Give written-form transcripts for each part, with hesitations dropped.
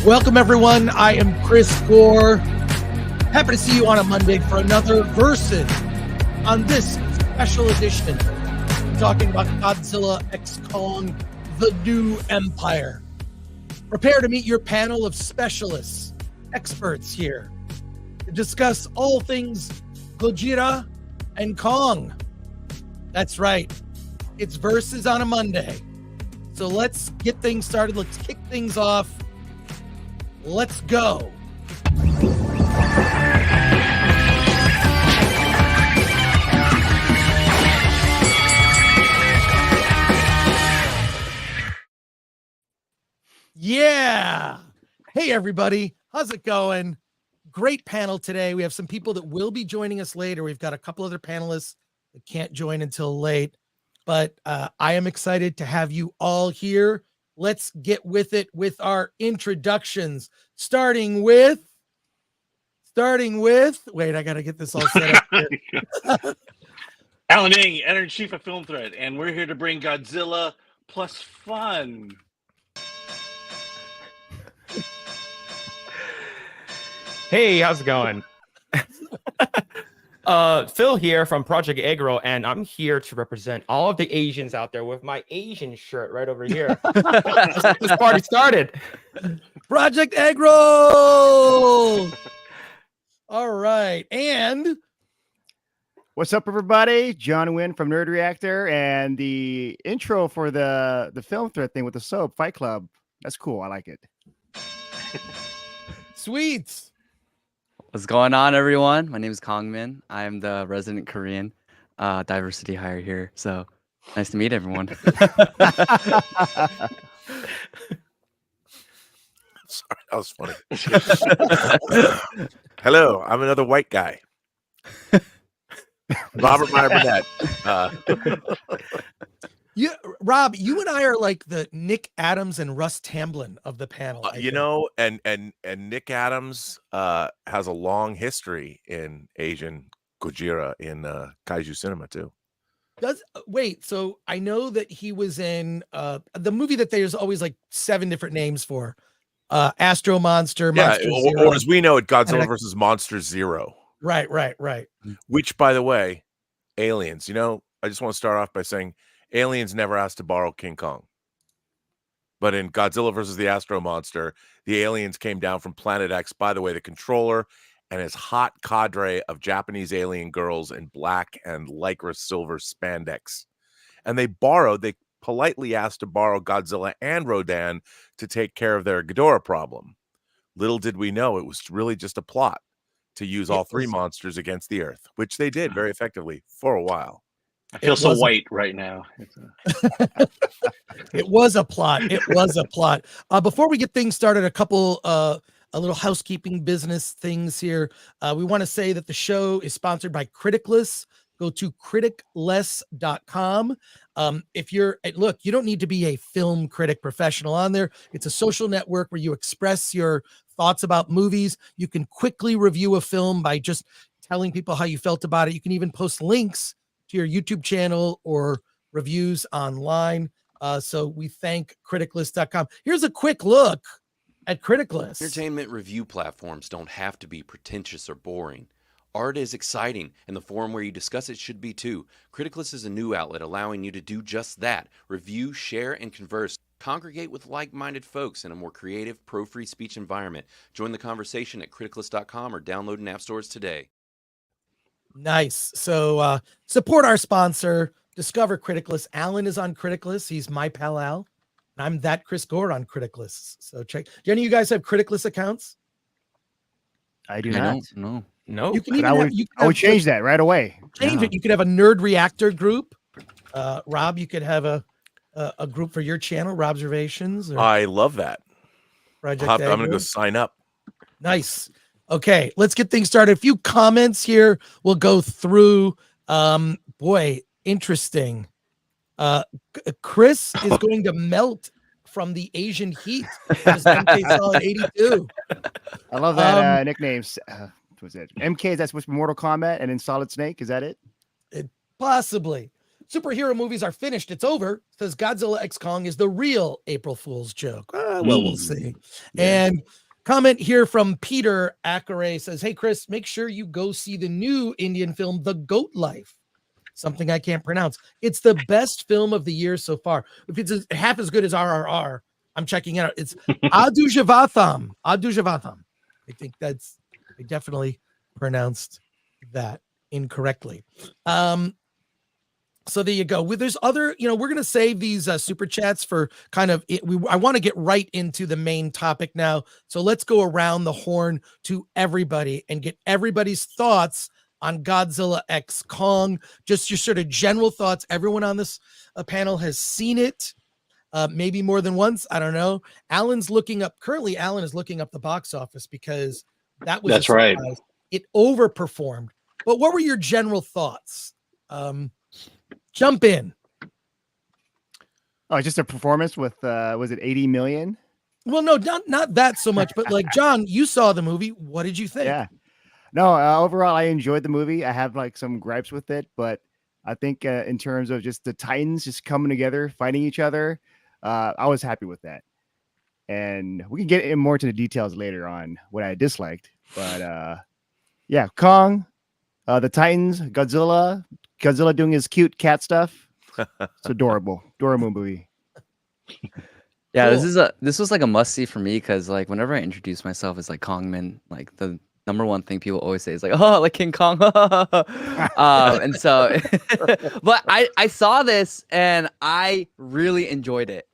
Welcome, everyone. I am Chris Gore. Happy to see you on a Monday for another Versus. On this special edition, we're talking about Godzilla x Kong, The New Empire. Prepare to meet your panel of specialists, experts here, to discuss all things Godzilla and Kong. That's right. It's Versus on a Monday. So let's get things started. Let's kick things off. Let's go. Yeah. Hey, everybody. How's it going? Great panel today. We have some people that will be joining us later. We've got a couple other panelists that can't join until late, but I am excited to have you all here. Let's get with it with our introductions, starting with, wait, I got to get this all set up here. Alan Ng, editor-in-chief of Film Thread, and we're here to bring Godzilla plus fun. Hey, how's it going? Phil here from Project Agro, and I'm here to represent all of the Asians out there with my Asian shirt right over here. This party started. Project Agro. All right, and what's up, everybody? John Wynn from Nerd Reactor, and the intro for the Film Thread thing with the soap Fight Club. That's cool. I like it. Sweet. What's going on, everyone? My name is Kongmin. I am the resident Korean diversity hire here. So nice to meet everyone. Sorry, that was funny. Hello, I'm another white guy. Robert Meyer Burnett. Rob, you and I are like the Nick Adams and Russ Tamblyn of the panel. You know, and Nick Adams has a long history in Asian Gojira in kaiju cinema too. Wait, so I know that he was in the movie that there's always like 7 different names for, Astro Monster, Monster Zero, or as we know it, Godzilla versus Monster Zero. Right. Which, by the way, aliens. You know, I just want to start off by saying aliens never asked to borrow King Kong. But in Godzilla versus the Astro Monster, the aliens came down from Planet X. By the way, the controller and his hot cadre of Japanese alien girls in black and lycra silver spandex. And they politely asked to borrow Godzilla and Rodan to take care of their Ghidorah problem. Little did we know it was really just a plot to use all 3 monsters against the Earth, which they did very effectively for a while. I feel so white right now. It was a plot. Before we get things started, a little housekeeping business things here. We want to say that the show is sponsored by Criticless. Go to criticless.com. You don't need to be a film critic professional on there. It's a social network where you express your thoughts about movies. You can quickly review a film by just telling people how you felt about it. You can even post links to your YouTube channel or reviews online. So we thank criticless.com. Here's a quick look at Criticless. Entertainment review platforms don't have to be pretentious or boring. Art is exciting, and the forum where you discuss it should be too. Criticless is a new outlet allowing you to do just that. Review, share, and converse. Congregate with like-minded folks in a more creative, pro-free speech environment. Join the conversation at criticless.com or download in app stores today. Nice. So support our sponsor, discover Criticless. Alan is on Criticless. He's my pal Al. And I'm that Chris Gore on Criticless. So check. Do any of you guys have Criticless accounts? I do not. No. You can even I would change that right away. Change it. You could have a Nerd Reactor group. Rob, you could have a group for your channel, Robservations. I love that. I'm going to go sign up. Nice. Okay, let's get things started. A few comments here we'll go through. Boy, interesting. Chris is going to melt from the Asian heat. MK Solid 82. I love that nicknames. Was it MK? Is that supposed to be Mortal Kombat? And then Solid Snake? Is that it? Possibly. Superhero movies are finished. It's over. Says Godzilla x Kong is the real April Fool's joke. Well, we'll see. Yeah. And comment here from Peter Akare says, "Hey Chris, make sure you go see the new Indian film, The Goat Life." Something I can't pronounce. It's the best film of the year so far. If it's half as good as RRR, I'm checking it out. It's Adu Javatham. I think I definitely pronounced that incorrectly. So there you go. There's other, we're going to save these super chats for kind of I want to get right into the main topic now. So let's go around the horn to everybody and get everybody's thoughts on Godzilla X Kong. Just your sort of general thoughts. Everyone on this panel has seen it, maybe more than once. I don't know. Alan is looking up the box office because that's right. It overperformed. But what were your general thoughts? Jump in. Oh, just a performance with was it 80 million? Well, no, not that so much, but like John, you saw the movie. What did you think? Yeah. No, overall, I enjoyed the movie. I have like some gripes with it, but I think in terms of just the Titans just coming together, fighting each other, I was happy with that. And we can get in more to the details later on what I disliked. But yeah, Kong, the Titans, Godzilla doing his cute cat stuff. It's adorable movie. Yeah, Cool. this was like a must see for me because like whenever I introduce myself as like Kongman, like the number one thing people always say is like, oh, like King Kong. And so, but I saw this and I really enjoyed it.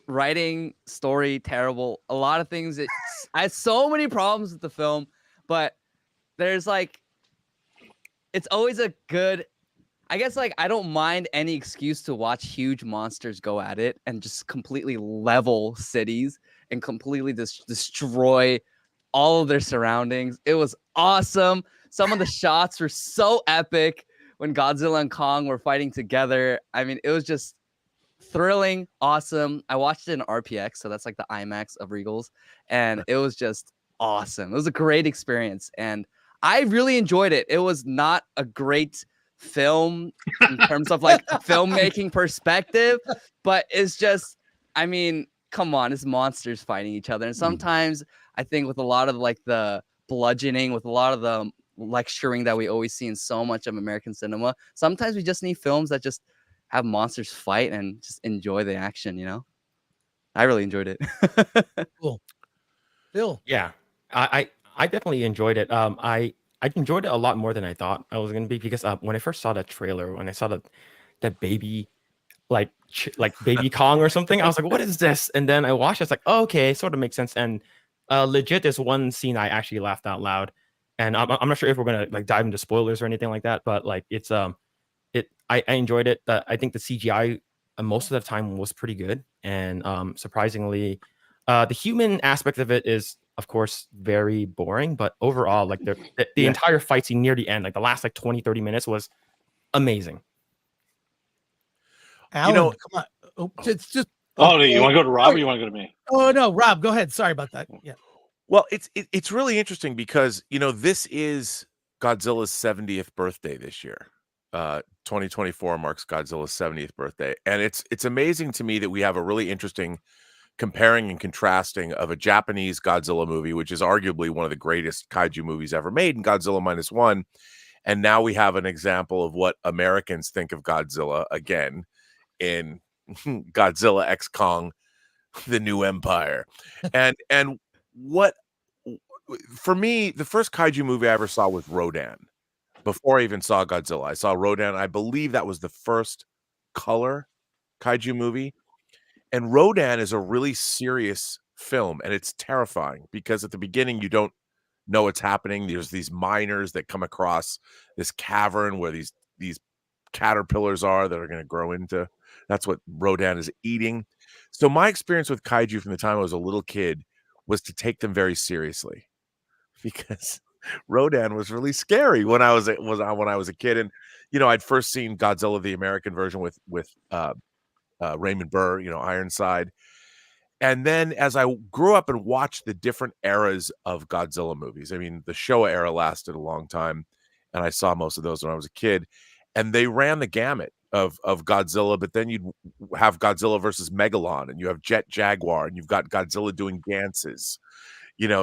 Writing, story, terrible. A lot of things. I had so many problems with the film, but there's like, it's always a good, I guess like I don't mind any excuse to watch huge monsters go at it and just completely level cities and completely destroy all of their surroundings. It was awesome. Some of the shots were so epic when Godzilla and Kong were fighting together. I mean, it was just thrilling, awesome. I watched it in RPX, so that's like the IMAX of Regals, and it was just awesome. It was a great experience, and I really enjoyed it. It was not a great film in terms of like filmmaking perspective, but it's just, I mean, come on, it's monsters fighting each other. And sometimes I think with a lot of like the bludgeoning, with a lot of the lecturing that we always see in so much of American cinema, sometimes we just need films that just have monsters fight and just enjoy the action, I really enjoyed it. Cool. Phil. Yeah, I definitely enjoyed it. I enjoyed it a lot more than I thought I was gonna be because when I first saw that trailer, when I saw that baby, like baby Kong or something, I was like, what is this? And then I watched it, it's like, oh, okay, it sort of makes sense. And legit, there's one scene I actually laughed out loud, and I'm not sure if we're gonna like dive into spoilers or anything like that, but like it's I enjoyed it. I think the CGI most of the time was pretty good, and surprisingly, the human aspect of it is, of course, very boring, but overall, like the entire fight scene near the end, like the last like 20-30 minutes was amazing. Alan, come on. Oh, it's just. Oh, you want to go to Rob or you want to go to me? Oh no, Rob, go ahead. Sorry about that. Yeah. Well, it's really interesting because this is Godzilla's 70th birthday this year. 2024 marks Godzilla's 70th birthday, and it's amazing to me that we have a really interesting comparing and contrasting of a Japanese Godzilla movie, which is arguably one of the greatest kaiju movies ever made, in Godzilla -1, and now we have an example of what Americans think of Godzilla again in Godzilla X Kong, the New Empire, and what for me, the first kaiju movie I ever saw was Rodan. Before I even saw Godzilla, I saw Rodan. I believe that was the first color kaiju movie. And Rodan is a really serious film, and it's terrifying because at the beginning you don't know what's happening. There's these miners that come across this cavern where these caterpillars are that are going to grow into. That's what Rodan is eating. So my experience with kaiju from the time I was a little kid was to take them very seriously, because Rodan was really scary when I was a kid. And I'd first seen Godzilla the American version with Raymond Burr, Ironside. And then as I grew up and watched the different eras of Godzilla movies, I mean, the Showa era lasted a long time, and I saw most of those when I was a kid, and they ran the gamut of Godzilla, but then you'd have Godzilla versus Megalon, and you have Jet Jaguar, and you've got Godzilla doing dances.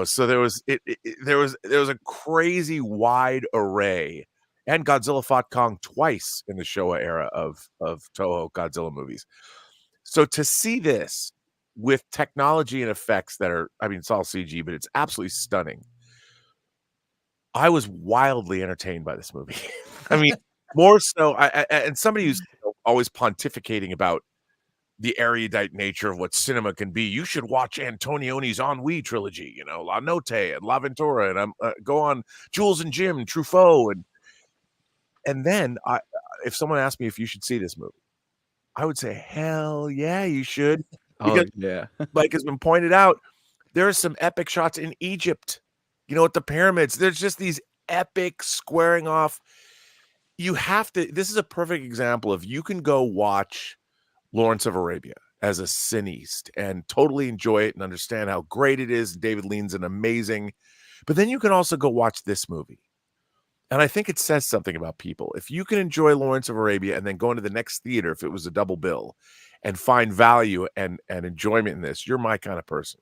So there was a crazy wide array, and Godzilla fought Kong twice in the Showa era of Toho Godzilla movies. So to see this with technology and effects that are, I mean, it's all CG, but it's absolutely stunning. I was wildly entertained by this movie. I mean, more so, and somebody who's always pontificating about the erudite nature of what cinema can be. You should watch Antonioni's Ennui trilogy, La Notte and La Ventura, and go on Jules and Jim, and Truffaut, and then if someone asked me if you should see this movie, I would say, hell yeah, you should. Because, yeah. like has been pointed out, there are some epic shots in Egypt, at the pyramids. There's just these epic squaring off. You have to. This is a perfect example of you can go watch Lawrence of Arabia as a cineast and totally enjoy it and understand how great it is. David Lean's an amazing, but then you can also go watch this movie. And I think it says something about people. If you can enjoy Lawrence of Arabia and then go into the next theater, if it was a double bill, and find value and enjoyment in this, you're my kind of person.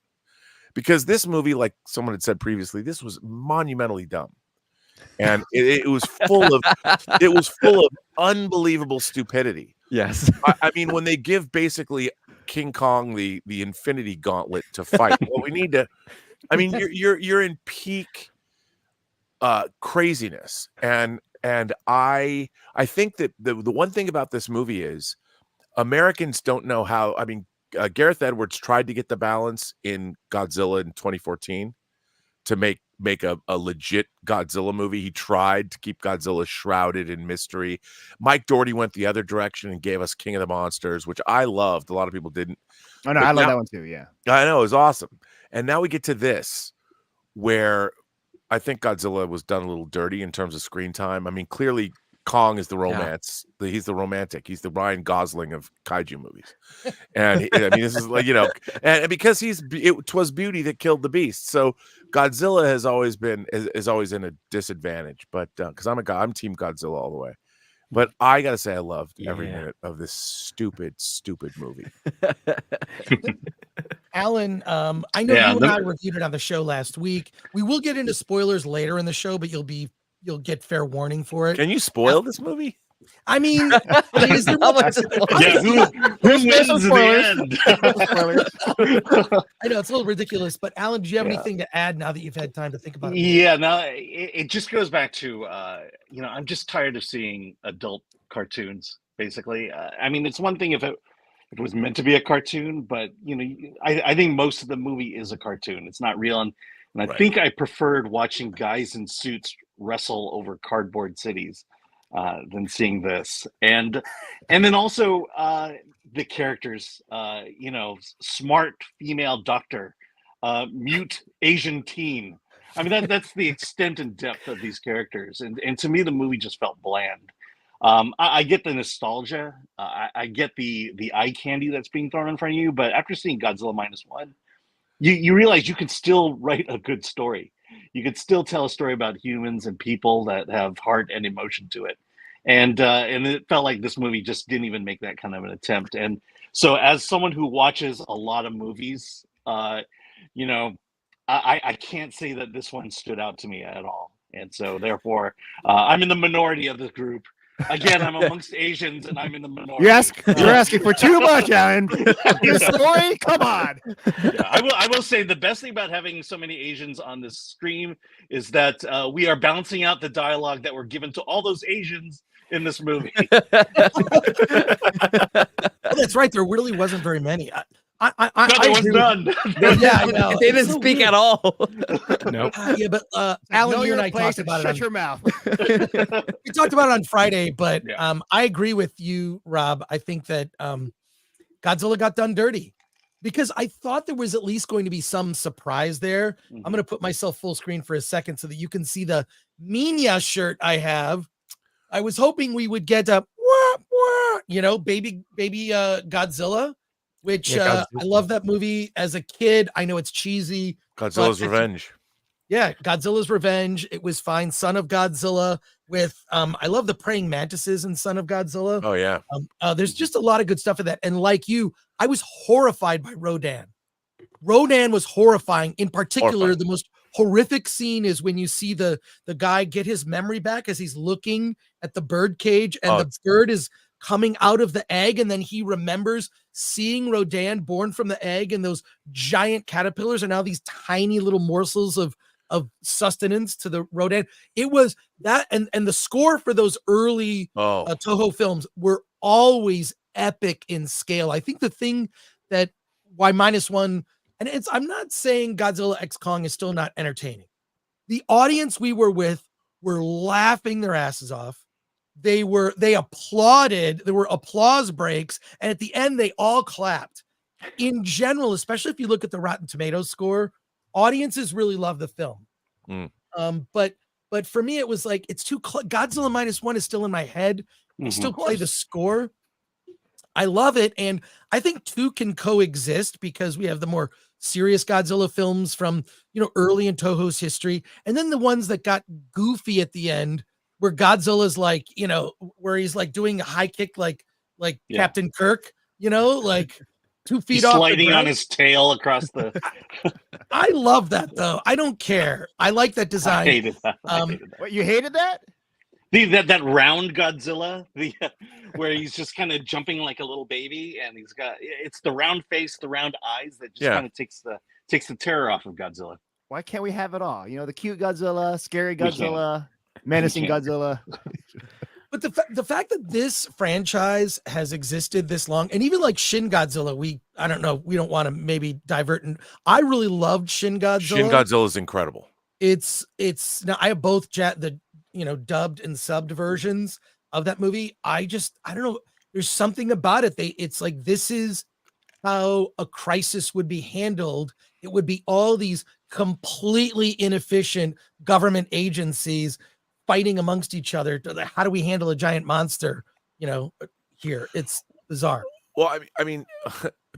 Because this movie, like someone had said previously, this was monumentally dumb. And it was full of unbelievable stupidity. Yes. I mean, when they give basically King Kong the Infinity Gauntlet to fight, well, we need to. I mean, you're in peak craziness, and I think that the one thing about this movie is Americans don't know how. I mean, Gareth Edwards tried to get the balance in Godzilla in 2014 to make a legit Godzilla movie. He tried to keep Godzilla shrouded in mystery. Mike Dougherty went the other direction and gave us King of the Monsters, which I loved. A lot of people didn't. Oh, no, I love that one too. Yeah. I know. It was awesome. And now we get to this, where I think Godzilla was done a little dirty in terms of screen time. I mean, clearly Kong is the romance. Yeah. He's the romantic. He's the Ryan Gosling of kaiju movies. And I mean, this is like, and because it was beauty that killed the beast. So Godzilla is always in a disadvantage, but because I'm team Godzilla all the way. But I gotta say, I loved every minute of this stupid movie. Alan, I know you and I reviewed it on the show last week. We will get into spoilers later in the show, but you'll get fair warning for it. Can you spoil this movie? I mean, is there who wins in the end? I know it's a little ridiculous, but Alan, do you have anything to add now that you've had time to think about it? Yeah, no, it just goes back to I'm just tired of seeing adult cartoons. Basically, I mean, it's one thing if it was meant to be a cartoon, but I think most of the movie is a cartoon. It's not real, and I think I preferred watching guys in suits wrestle over cardboard cities than seeing this. And then also the characters, smart female doctor, mute Asian teen. I mean, that's the extent and depth of these characters. And to me, the movie just felt bland. I get the nostalgia. I get the eye candy that's being thrown in front of you. But after seeing Godzilla -1, you realize you can still write a good story. You could still tell a story about humans and people that have heart and emotion to it. And it felt like this movie just didn't even make that kind of an attempt. And so as someone who watches a lot of movies, I can't say that this one stood out to me at all. And so therefore, I'm in the minority of this group. Again, I'm amongst Asians, and I'm in the minority. You're asking for too much, Alan. Your story? Come on. Yeah, I will say the best thing about having so many Asians on this stream is that we are balancing out the dialogue that were given to all those Asians in this movie. Oh, that's right. There really wasn't very many. There was none. Yeah, I know. They didn't speak at all. Nope. Yeah, but Alan, you and I talked about it. Shut your mouth. We talked about it on Friday, but I agree with you, Rob. I think that Godzilla got done dirty because I thought there was at least going to be some surprise there. I'm going to put myself full screen for a second so that you can see the Minya shirt I have. I was hoping we would get a baby Godzilla. Which I love that movie as a kid. I know it's cheesy. Godzilla's Revenge. Yeah, Godzilla's Revenge. It was fine. Son of Godzilla with I love the praying mantises in Son of Godzilla. Oh yeah. There's just a lot of good stuff in that. And like you, I was horrified by Rodan. Rodan was horrifying. In particular, Horrifying. the most horrific scene is when you see the guy get his memory back as he's looking at the bird cage and the bird is coming out of the egg, and then he remembers seeing Rodan born from the egg, and those giant caterpillars are now these tiny little morsels of sustenance to the Rodan. It was that, and the score for those early Toho films were always epic in scale. I think the thing that why -1, and I'm not saying Godzilla X Kong is still not entertaining. The audience we were with were laughing their asses off. They applauded. There were applause breaks, and at the end, they all clapped. In general, especially if you look at the Rotten Tomatoes score, audiences really love the film. But for me, it was like it's too Godzilla -1 is still in my head. I still play the score. I love it, and I think two can coexist because we have the more serious Godzilla films from early in Toho's history, and then the ones that got goofy at the end, where Godzilla's like where he's like doing a high kick like Captain Kirk, like 2 feet He's off sliding the on ground. his tail across the. I love that though. I don't care. I like that design. I hated that. What, you hated that? That round Godzilla, where he's just kind of jumping like a little baby, and it's the round face, the round eyes that just kind of takes the terror off of Godzilla. Why can't we have it all? The cute Godzilla, scary Godzilla, menacing Godzilla. But the fact that this franchise has existed this long, and even like Shin Godzilla, I don't know, we don't want to maybe divert. And I really loved Shin Godzilla. Shin Godzilla is incredible. It's now I have both the dubbed and subbed versions of that movie. I don't know. There's something about it. It's like, this is how a crisis would be handled. It would be all these completely inefficient government agencies fighting amongst each other. How do we handle a giant monster? Here it's bizarre. Well, I mean,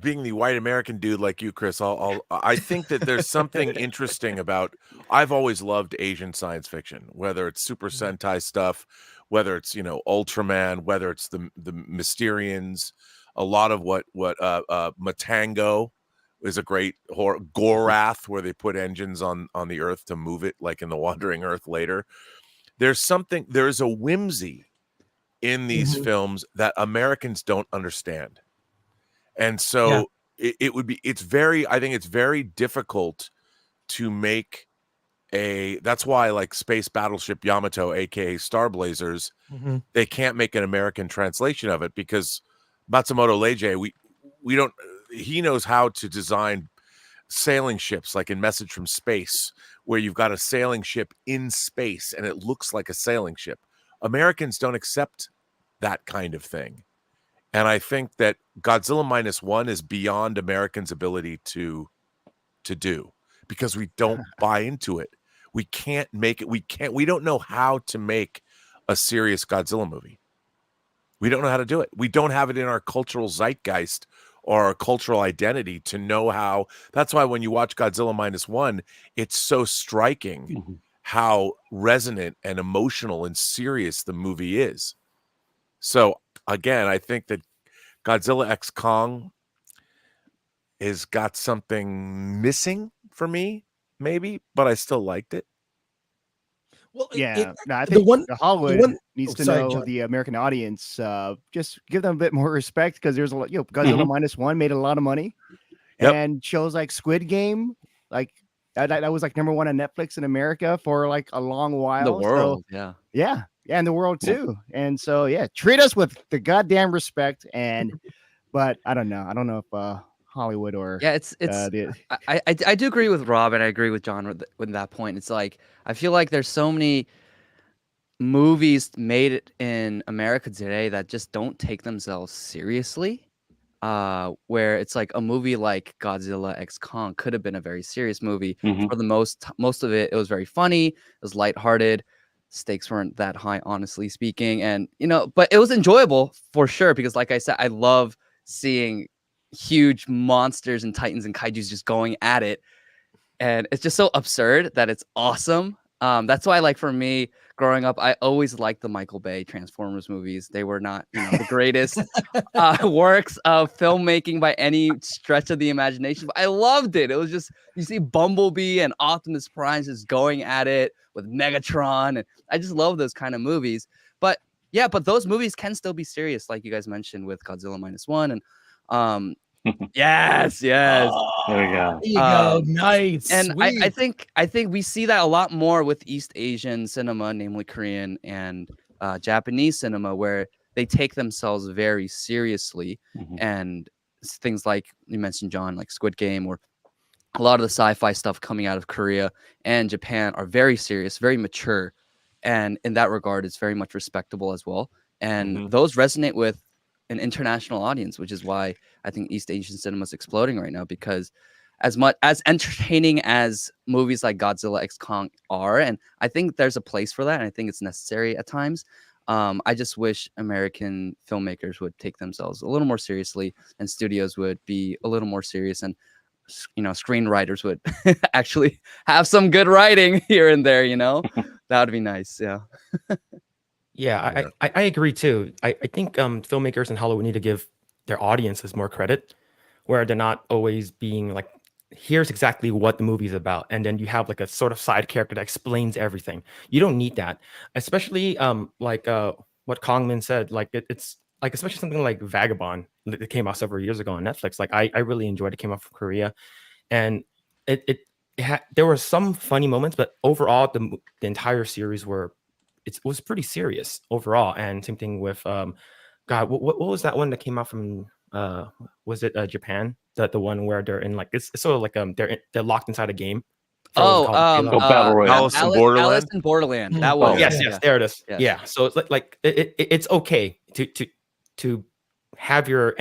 being the white American dude like you, Chris, I think that there's something interesting about. I've always loved Asian science fiction, whether it's Super Sentai stuff, whether it's Ultraman, whether it's the Mysterians. A lot of what Matango is a great horror. Gorath, where they put engines on the Earth to move it, like in the Wandering Earth later. There's a whimsy in these films that Americans don't understand. And so I think it's very difficult to make that's why like Space Battleship Yamato, aka Star Blazers, they can't make an American translation of it because Matsumoto Leiji, he knows how to design sailing ships like in Message from Space, where you've got a sailing ship in space and it looks like a sailing ship. Americans don't accept that kind of thing. And I think that Godzilla -1 is beyond Americans' ability to do, because we don't buy into it. We can't make it. We don't know how to make a serious Godzilla movie. We don't know how to do it. We don't have it in our cultural zeitgeist or our cultural identity to know how. That's why when you watch Godzilla -1, it's so striking how resonant and emotional and serious the movie is. So again, I think that Godzilla X Kong has got something missing for me, maybe, but I still liked it. Well, I think Hollywood needs to know John. the American audience. Just give them a bit more respect, because there's a lot. Godzilla -1 made a lot of money, and shows like Squid Game, like that was like #1 on Netflix in America for like a long while. The world, yeah, and the world too. And so treat us with the goddamn respect. But I don't know if Hollywood or it's I do agree with Rob, and I agree with John with that point. It's like, I feel like there's so many movies made in America today that just don't take themselves seriously, where it's like a movie like Godzilla X Kong could have been a very serious movie. For the most of it was very funny, it was lighthearted, stakes weren't that high, honestly speaking, and but it was enjoyable for sure, because like I said, I love seeing huge monsters and titans and kaijus just going at it. and it's just so absurd that it's awesome. That's why, like, for me, growing up, I always liked the Michael Bay Transformers movies. They were not, the greatest works of filmmaking by any stretch of the imagination, but I loved it. It was just, you see Bumblebee and Optimus Prime just going at it with Megatron, and I just love those kind of movies. But yeah, but those movies can still be serious, like you guys mentioned with Godzilla -1, and yes. There we go. There you go. Nice. And Sweet. I think we see that a lot more with East Asian cinema, namely Korean and Japanese cinema, where they take themselves very seriously. Mhm. And things like you mentioned, John, like Squid Game, or a lot of the sci-fi stuff coming out of Korea and Japan are very serious, very mature. And in that regard, it's very much respectable as well. And those resonate with an international audience, which is why I think East Asian cinema is exploding right now, because as much as entertaining as movies like Godzilla X Kong are, and I think there's a place for that, and I think it's necessary at times. I just wish American filmmakers would take themselves a little more seriously, and studios would be a little more serious, and screenwriters would actually have some good writing here and there. That would be nice. Yeah. Yeah, I agree too. I think filmmakers in Hollywood need to give their audiences more credit, where they're not always being like, here's exactly what the movie's about, and then you have like a sort of side character that explains everything. You don't need that, especially like what Kongman said. Like it's like, especially something like Vagabond that came out several years ago on Netflix. Like I really enjoyed it. Came out from Korea, and there were some funny moments, but overall the entire series was pretty serious overall. And same thing with God, what was that one that came out from was it Japan? The one where they're in like it's sort of like they're locked inside a game. Battle Royale. Alice in Borderland. Alice in Borderland. That was yes, there it is. Yes. Yeah, so it's like it's okay to have your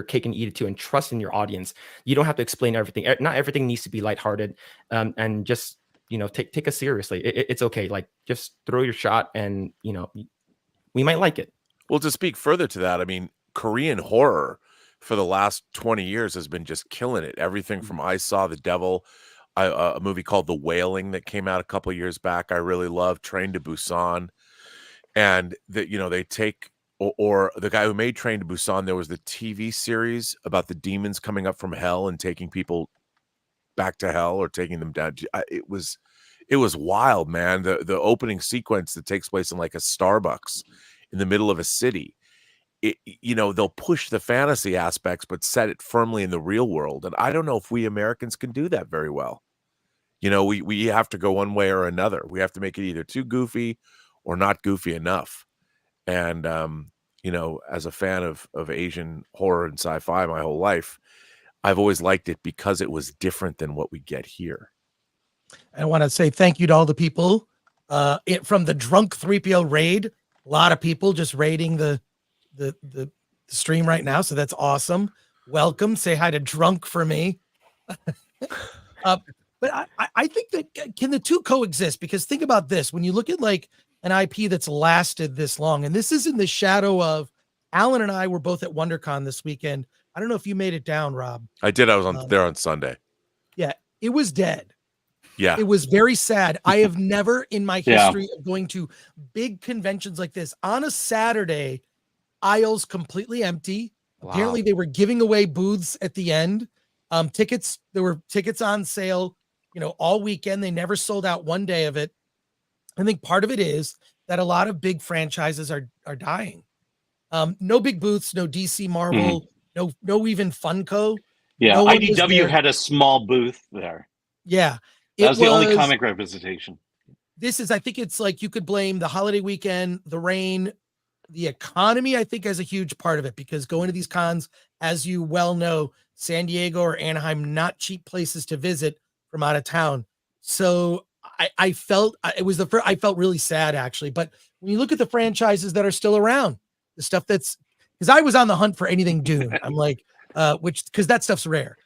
cake and eat it too, and trust in your audience. You don't have to explain everything. Not everything needs to be lighthearted, and just take us seriously. It's okay. Like just throw your shot, and we might like it. Well, to speak further to that, I mean, Korean horror for the last 20 years has been just killing it. Everything from I Saw the Devil, a movie called The Wailing that came out a couple years back. I really love Train to Busan, and that they take or the guy who made Train to Busan. There was the TV series about the demons coming up from hell and taking people back to hell or taking them down. It was wild, man. The opening sequence that takes place in like a Starbucks in the middle of a city. They'll push the fantasy aspects, but set it firmly in the real world. And I don't know if we Americans can do that very well. We have to go one way or another. We have to make it either too goofy or not goofy enough. And, as a fan of Asian horror and sci-fi my whole life, I've always liked it because it was different than what we get here. I want to say thank you to all the people from the Drunk 3PO raid. A lot of people just raiding the stream right now, so that's awesome. Welcome. Say hi to Drunk for me. But I think that can the two coexist? Because think about this: when you look at like an IP that's lasted this long, and this is in the shadow of Alan and I were both at WonderCon this weekend. I don't know if you made it down, Rob. I did. I was there on Sunday. Yeah, it was dead. Yeah, it was very sad. I have never in my history of going to big conventions like this on a Saturday, aisles completely empty. Wow. Apparently they were giving away booths at the end. There were tickets on sale, all weekend. They never sold out one day of it. I think part of it is that a lot of big franchises are dying. No big booths, no DC Marvel, no even Funko. Yeah, no IDW had a small booth there. Yeah. That was the only comic representation. I think it's like you could blame the holiday weekend, the rain, the economy, I think, has a huge part of it, because going to these cons, as you well know, San Diego or Anaheim, not cheap places to visit from out of town. So I felt I felt really sad, actually. But when you look at the franchises that are still around, the stuff because I was on the hunt for anything Dune. I'm like, because that stuff's rare.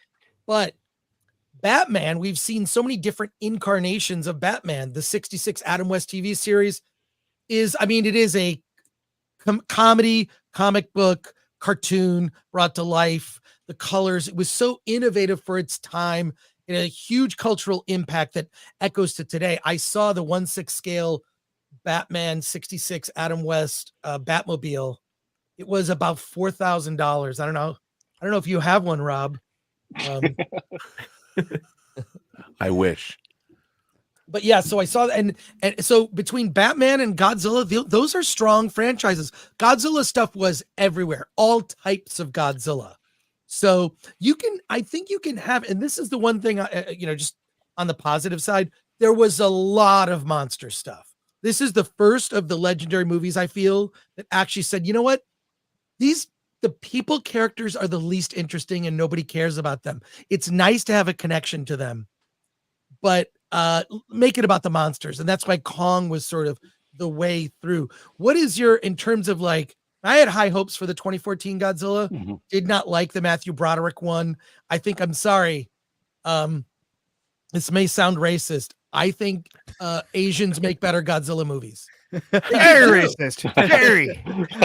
But Batman, we've seen so many different incarnations of Batman. The 66 Adam West TV series it is a comedy, comic book, cartoon brought to life. The colors, it was so innovative for its time. It had a huge cultural impact that echoes to today. I saw the 1/6 scale Batman 66 Adam West Batmobile. It was about $4,000. I don't know if you have one, Rob. I wish. But yeah, so I saw that, and so between Batman and Godzilla, those are strong franchises. Godzilla stuff was everywhere, all types of Godzilla. So I think you can have, and this is the one thing, just on the positive side, there was a lot of monster stuff. This is the first of the Legendary movies, I feel, that actually said, you know what? The people characters are the least interesting and nobody cares about them. It's nice to have a connection to them, but make it about the monsters. And that's why Kong was sort of the way through. What is in terms of like, I had high hopes for the 2014 Godzilla, did not like the Matthew Broderick one. I'm sorry. This may sound racist. I think Asians make better Godzilla movies. Very racist. Very.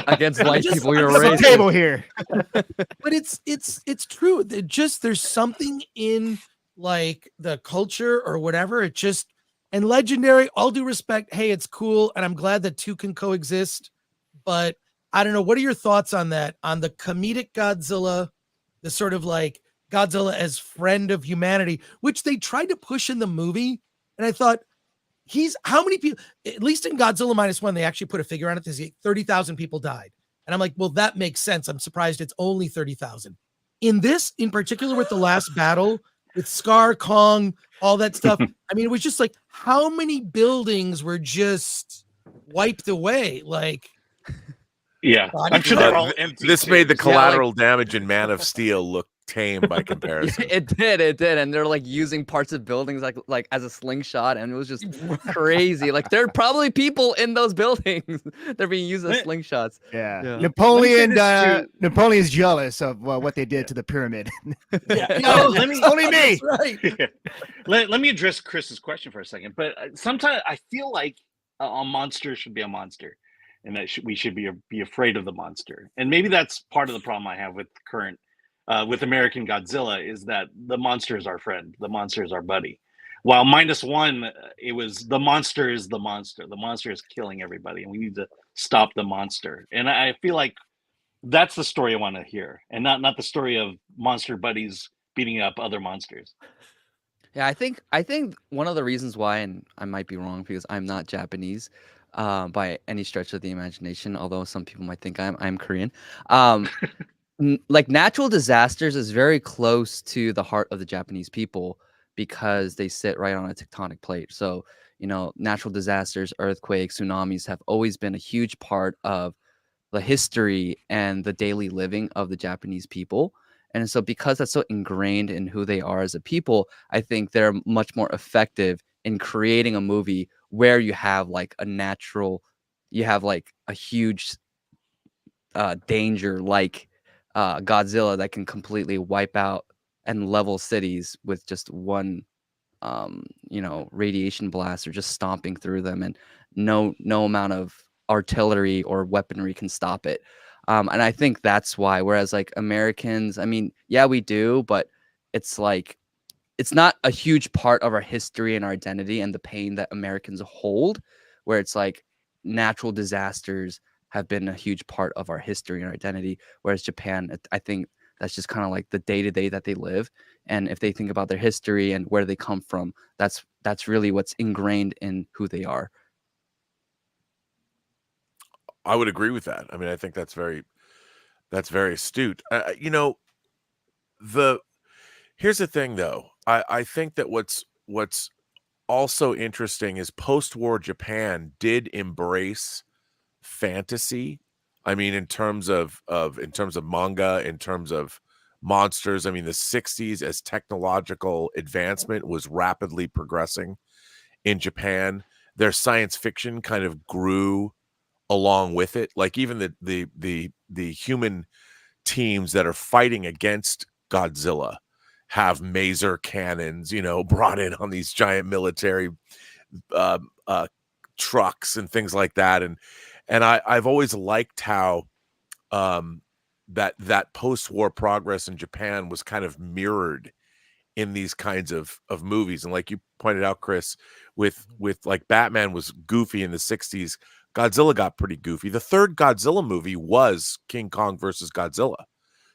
Against white people, you're Flip the racist. table here. But it's true. There's something in like the culture or whatever. And Legendary, all due respect, hey, it's cool, and I'm glad that two can coexist. But I don't know. What are your thoughts on that? On the comedic Godzilla, the sort of like Godzilla as friend of humanity, which they tried to push in the movie. And I thought, how many people, at least in Godzilla -1, they actually put a figure on it. There's 30,000 people died. And I'm like, well, that makes sense. I'm surprised it's only 30,000. In this, in particular, with the last battle, with Scar, Kong, all that stuff, I mean, it was just like, how many buildings were just wiped away? Like, Yeah, I'm sure they're all empty. This too. made the Yeah, collateral damage in Man of Steel look tame by comparison. It did, and they're like using parts of buildings like as a slingshot, and it was just crazy. Like there are probably people in those buildings. They're being used as slingshots. Yeah. Yeah. Napoleon's jealous of what they did to the pyramid. Let me- Only me. right. Let me address Chris's question for a second. But sometimes I feel like a monster should be a monster, and that we should be afraid of the monster. And maybe that's part of the problem I have with current with American Godzilla, is that the monster is our friend, the monster is our buddy. While -1, it was the monster is the monster. The monster is killing everybody, and we need to stop the monster. And I feel like that's the story I want to hear, and not the story of monster buddies beating up other monsters. Yeah, I think one of the reasons why, and I might be wrong because I'm not Japanese by any stretch of the imagination, although some people might think I'm Korean. Like natural disasters is very close to the heart of the Japanese people because they sit right on a tectonic plate. So, natural disasters, earthquakes, tsunamis have always been a huge part of the history and the daily living of the Japanese people. And so because that's so ingrained in who they are as a people, I think they're much more effective in creating a movie where you have like a huge danger like Godzilla that can completely wipe out and level cities with just one radiation blast or just stomping through them, and no amount of artillery or weaponry can stop it. And I think that's why, whereas like Americans, I mean, yeah, we do, but it's like it's not a huge part of our history and our identity and the pain that Americans hold, where it's like natural disasters have been a huge part of our history and our identity. Whereas Japan, I think that's just kind of like the day-to-day that they live. And if they think about their history and where they come from, that's really what's ingrained in who they are. I would agree with that. I mean, I think that's very astute. Here's the thing, though. I think that what's also interesting is post-war Japan did embrace fantasy. I mean, in terms of manga, in terms of monsters. I mean, the 60s, as technological advancement was rapidly progressing in Japan, their science fiction kind of grew along with it. Like even the human teams that are fighting against Godzilla have maser cannons, brought in on these giant military trucks and things like that. And I've always liked how that post-war progress in Japan was kind of mirrored in these kinds of movies. And like you pointed out, Chris, with like Batman was goofy in the 60s, Godzilla got pretty goofy. The third Godzilla movie was King Kong versus Godzilla.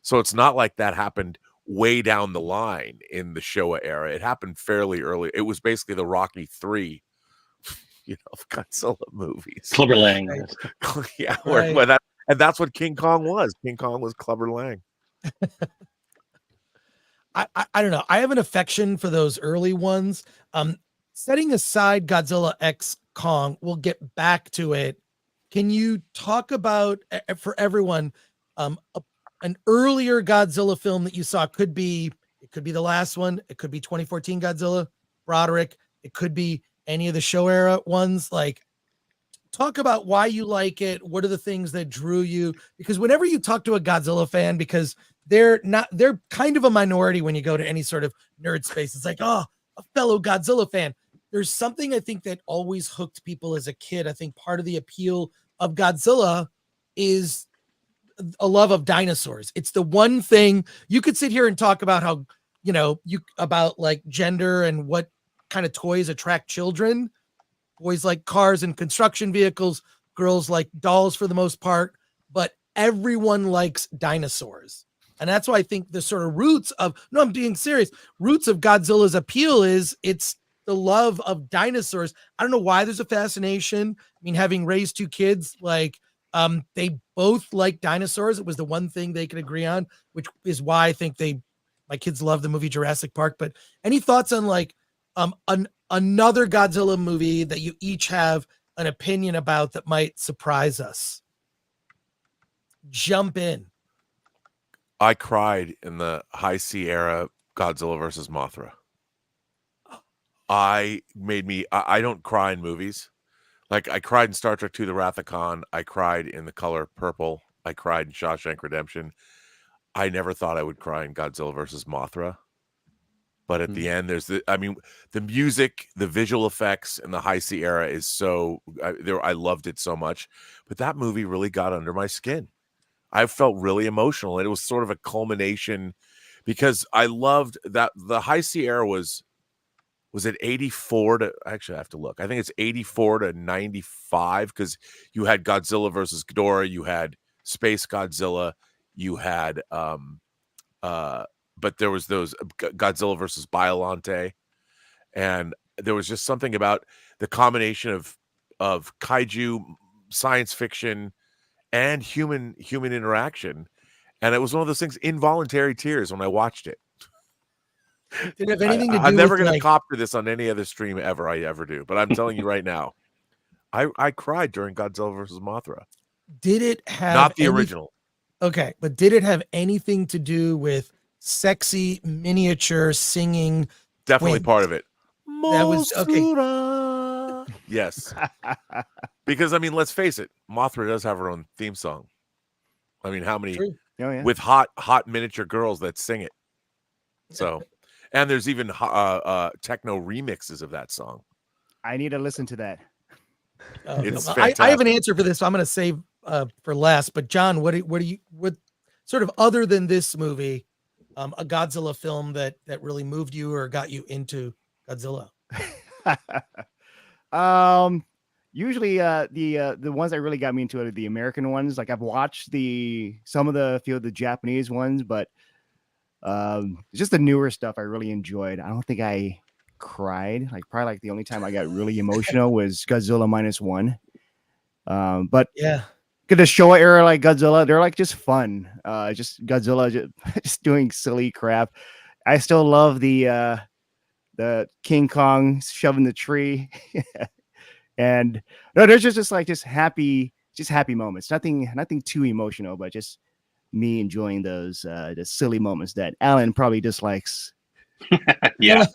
So it's not like that happened way down the line in the Showa era. It happened fairly early. It was basically the Rocky 3 Godzilla movies. Clubber Lang. Yeah, Right. where that, and that's what King Kong was. King Kong was Clubber Lang. I don't know. I have an affection for those early ones. Setting aside Godzilla X Kong, we'll get back to it. Can you talk about, for everyone, an earlier Godzilla film that you saw? It could be the last one. It could be 2014 Godzilla, Broderick. It could be any of the show era ones. Like, talk about why you like it. What are the things that drew you? Because whenever you talk to a Godzilla fan, because they're kind of a minority when you go to any sort of nerd space. It's like, oh, a fellow Godzilla fan. There's something I think that always hooked people as a kid. I think part of the appeal of Godzilla is a love of dinosaurs. It's the one thing you could sit here and talk about how, about like gender and what kind of toys attract children. Boys like cars and construction vehicles, girls like dolls for the most part, but everyone likes dinosaurs. And that's why I think the sort of roots of Godzilla's appeal is it's the love of dinosaurs. I don't know why there's a fascination. I mean, having raised two kids, like they both like dinosaurs. It was the one thing they could agree on, which is why I think my kids love the movie Jurassic Park. But any thoughts on like another Godzilla movie that you each have an opinion about that might surprise us? Jump in. I cried in the High Sea era Godzilla versus Mothra. I don't cry in movies. Like I cried in Star Trek II, The Wrath of Khan. I cried in The Color Purple. I cried in Shawshank Redemption. I never thought I would cry in Godzilla versus Mothra. But at the end, there's the music, the visual effects, and the High Sea era is so I loved it so much. But that movie really got under my skin. I felt really emotional, and it was sort of a culmination because I loved that the High Sea era was it 84 to, actually I have to look. I think it's 84 to 95 because you had Godzilla versus Ghidorah, you had Space Godzilla, you had but there was those Godzilla versus Biollante, and there was just something about the combination of kaiju, science fiction, and human interaction, and it was one of those things, involuntary tears when I watched it. Did it have anything to do I'm never with, going to copy this on any other stream I ever do, but I'm telling you right now, I cried during Godzilla versus Mothra. Did it have not the original? Okay, but did it have anything to do with sexy miniature singing? Definitely twins? part of it. That was okay. Yes. Because I mean, let's face it, Mothra does have her own theme song. I mean, how many with hot miniature girls that sing it? So, and there's even techno remixes of that song. I need to listen to that. It's I have an answer for this, so I'm going to save for last. But John, what sort of, other than this movie, a Godzilla film that really moved you or got you into Godzilla? Usually the ones that really got me into it are the American ones. Like I've watched some of the Japanese ones, but just the newer stuff I really enjoyed. I don't think I cried. Probably the only time I got really emotional was Godzilla -1. But yeah, the Showa era, like Godzilla, they're like just fun. Just Godzilla just doing silly crap. I still love the King Kong shoving the tree. And no, there's just happy moments. Nothing too emotional, but just me enjoying those the silly moments that Alan probably dislikes. Yeah.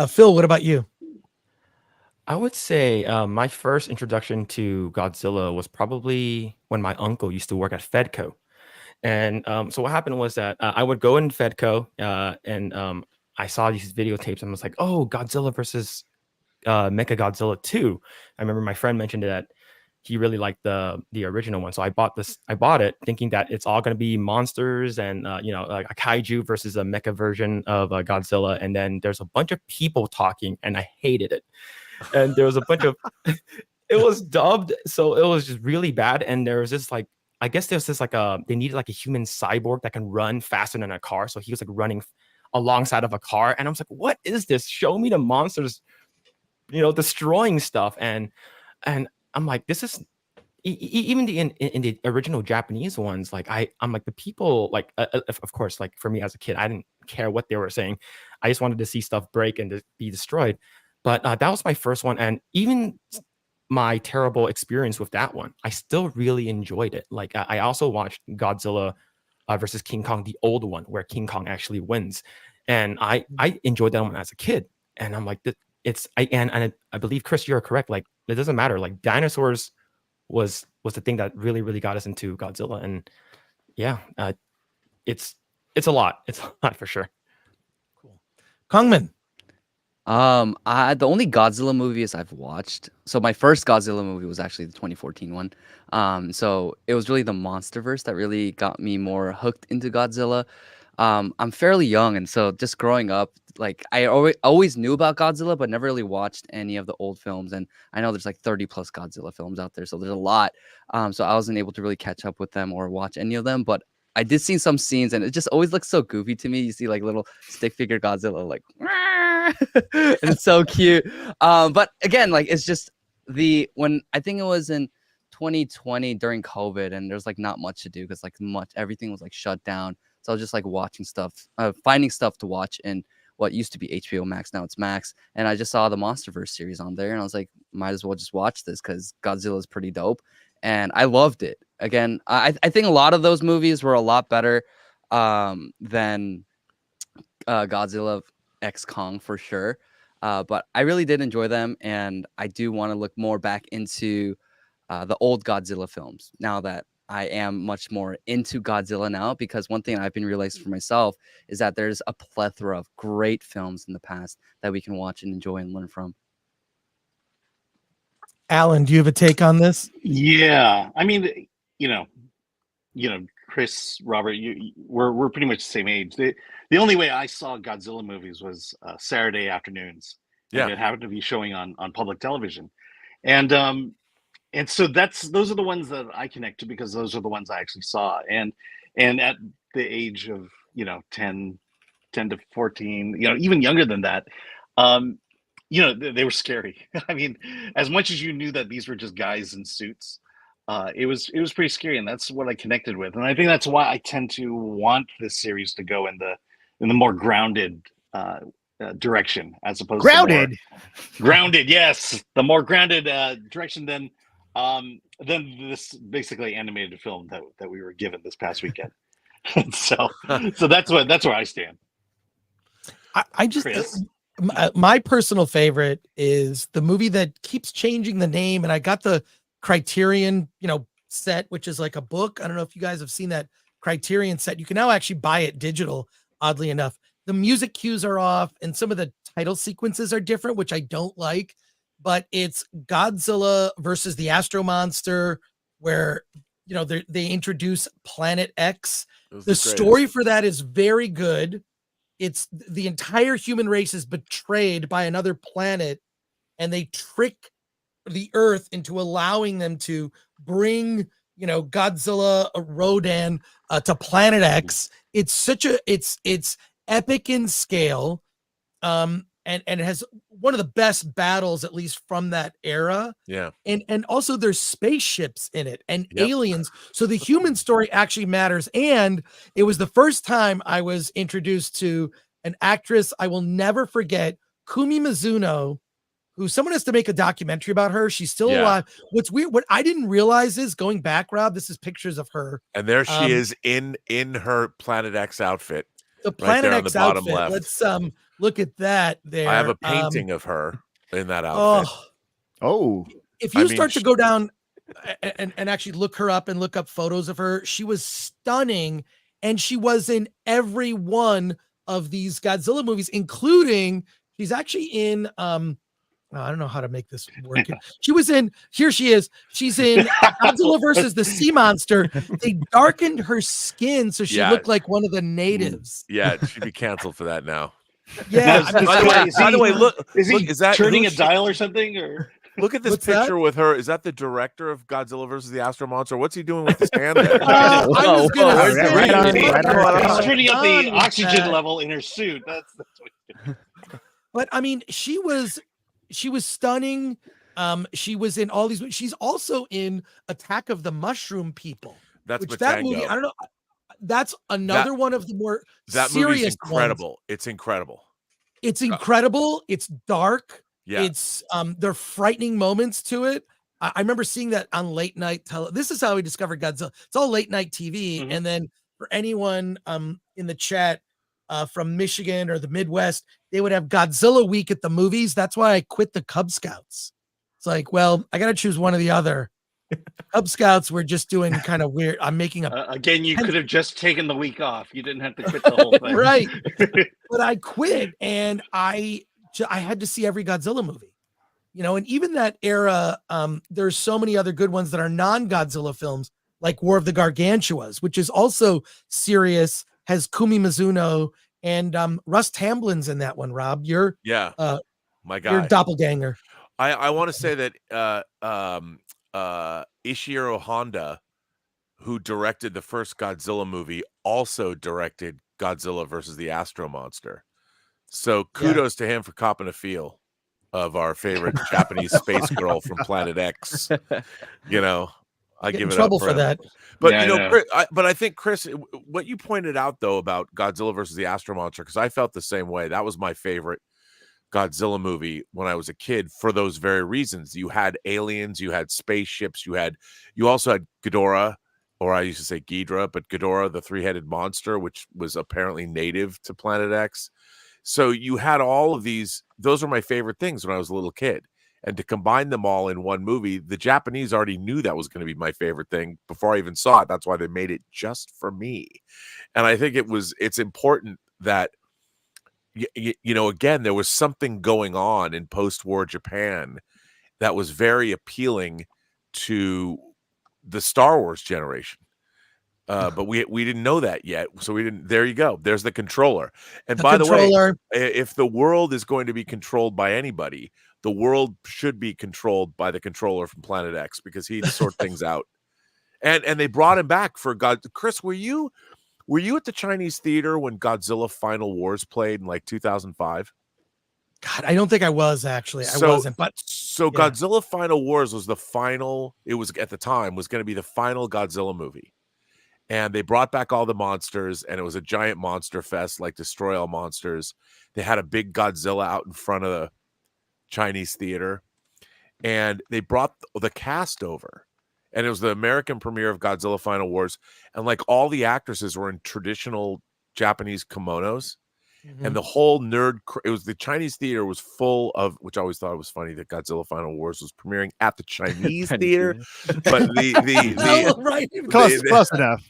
Phil, what about you? I would say my first introduction to Godzilla was probably when my uncle used to work at Fedco. And so what happened was that I would go in Fedco and I saw these videotapes and I was like, oh, Godzilla versus Mechagodzilla 2. I remember my friend mentioned that he really liked the original one. So I bought it thinking that it's all going to be monsters and like a kaiju versus a mecha version of Godzilla. And then there's a bunch of people talking, and I hated it. And there was a bunch of it was dubbed, so it was just really bad. And there was this like, I guess there's this like they needed like a human cyborg that can run faster than a car. So he was like running alongside of a car, and I was like, what is this? Show me the monsters, destroying stuff. And I'm like, this is even in the original Japanese ones. Like I'm like, the people, like of course, like for me as a kid, I didn't care what they were saying. I just wanted to see stuff break and to be destroyed. But that was my first one, and even my terrible experience with that one, I still really enjoyed it. Like I also watched Godzilla versus King Kong, the old one, where King Kong actually wins, and I enjoyed that one as a kid. And I'm like, I believe, Chris, you're correct. Like, it doesn't matter. Like, dinosaurs was the thing that really, really got us into Godzilla. And yeah, it's a lot. It's a lot for sure. Cool. Kongman. The only Godzilla movies I've watched. So my first Godzilla movie was actually the 2014 one. So it was really the MonsterVerse that really got me more hooked into Godzilla. I'm fairly young, and so just growing up, like I always knew about Godzilla, but never really watched any of the old films. And I know there's like 30 plus Godzilla films out there, so there's a lot. So I wasn't able to really catch up with them or watch any of them, but I did see some scenes, and it just always looks so goofy to me. You see like little stick figure Godzilla, like, and it's so cute. But again, like it's just when I think it was in 2020 during COVID, and there's like not much to do because like everything was like shut down. So I was just like watching stuff, finding stuff to watch in what used to be HBO Max, now it's Max. And I just saw the MonsterVerse series on there, and I was like, might as well just watch this because Godzilla is pretty dope. And I loved it. Again, I think a lot of those movies were a lot better than Godzilla X Kong for sure. But I really did enjoy them, and I do want to look more back into the old Godzilla films now that I am much more into Godzilla now, because one thing I've been realizing for myself is that there's a plethora of great films in the past that we can watch and enjoy and learn from. Alan, do you have a take on this? Yeah, I mean, Chris, Robert, we're pretty much the same age. The only way I saw Godzilla movies was Saturday afternoons. Yeah. And it happened to be showing on public television, and so those are the ones that I connect to because those are the ones I actually saw. And at the age of 10 to 14, even younger than that, they were scary. I mean, as much as you knew that these were just guys in suits, it was pretty scary, and that's what I connected with. And I think that's why I tend to want this series to go in the more grounded direction, as opposed Grounded. to grounded. Yes, the more grounded direction than this basically animated film that we were given this past weekend. so that's where I stand. I just Chris? my personal favorite is the movie that keeps changing the name, and I got the Criterion set, which is like a book. I don't know if you guys have seen that Criterion set. You can now actually buy it digital, oddly enough. The music cues are off and some of the title sequences are different, which I don't like, but it's Godzilla versus the Astro Monster, where they introduce Planet X. The story for that is very good. It's the entire human race is betrayed by another planet, and they trick the Earth into allowing them to bring Godzilla, Rodan to Planet X. It's it's epic in scale, and it has one of the best battles, at least from that era. Yeah, and also there's spaceships in it and aliens, so the human story actually matters. And it was the first time I was introduced to an actress I will never forget, Kumi Mizuno, who someone has to make a documentary about her. She's still alive. What's weird, what I didn't realize is, going back, Rob, this is pictures of her. And there she is in her Planet X outfit. The Planet right X on the bottom outfit. left. Let's look at that there. I have a painting of her in that outfit. Oh. If you start to go down and actually look her up and look up photos of her, she was stunning. And she was in every one of these Godzilla movies, including she's actually in I don't know how to make this work. She was in, here she is. She's in Godzilla versus the Sea Monster. They darkened her skin so she Yeah. looked like one of the natives. Yeah, it should be canceled for that now. Yeah. Does- I mean, By the way, look, Is he is that turning who a she- dial or something? Or Look at this What's that? picture with her. Is that the director of Godzilla versus the Astro Monster? What's he doing with his hand there? I was gonna whoa, say, right on, what's right on. going he's turning up the on with oxygen that? level in her suit. That's what he's doing. But I mean, she was stunning. She was in all these. She's also in Attack of the Mushroom People. That's Which that movie, Matango. I don't know. That's another one of the more That movie's serious incredible. ones. It's incredible. It's incredible. It's dark. Yeah. It's there are frightening moments to it. I remember seeing that on late night This is how we discovered Godzilla. It's all late night TV. Mhm. And then for anyone in the chat from Michigan or the Midwest, they would have Godzilla week at the movies. That's why I quit the Cub Scouts. It's like, well, I got to choose one or the other. Cub Scouts were just doing kind of weird. I'm making a Again, you could have just taken the week off. You didn't have to quit the whole thing. right. But I quit, and I had to see every Godzilla movie, you know. And even that era, there's so many other good ones that are non-Godzilla films, like War of the Gargantuas, which is also serious, has Kumi Mizuno and Russ Tamblin's in that one. Rob, you're My your guy. doppelganger. I want to say that Ishiro Honda, who directed the first Godzilla movie, also directed Godzilla versus the Astro Monster. So kudos to him for copping a feel of our favorite Japanese space girl from Planet X. You know, I Get give in it trouble up for him. that. But Yeah, you I know, know. but I think Chris, what you pointed out though about Godzilla versus the Astro Monster, because I felt the same way. That was my favorite Godzilla movie when I was a kid for those very reasons. You had aliens, you had spaceships, you also had Ghidorah, or I used to say Ghidra, but Ghidorah, the three-headed monster, which was apparently native to Planet X. So you had all of these. Those were my favorite things when I was a little kid. And to combine them all in one movie, the Japanese already knew that was going to be my favorite thing before I even saw it. That's why they made it just for me. And I think it's important that, you know, again, there was something going on in post-war Japan that was very appealing to the Star Wars generation. But we didn't know that yet. So we didn't. There you go. There's the controller. And by the way, if the world is going to be controlled by anybody, the world should be controlled by the controller from Planet X, because he'd sort things out. And they brought him back for God. Chris, were you at the Chinese theater when Godzilla Final Wars played in like 2005? God, I don't think I was actually. I wasn't. But so Godzilla Final Wars was the final. It was at the time was going to be the final Godzilla movie. And they brought back all the monsters, and it was a giant monster fest, like Destroy All Monsters. They had a big Godzilla out in front of the Chinese theater, and they brought the cast over. And it was the American premiere of Godzilla Final Wars. And like all the actresses were in traditional Japanese kimonos. And the whole it was the Chinese theater was full of, which I always thought was funny that Godzilla Final Wars was premiering at the Chinese theater, but close enough.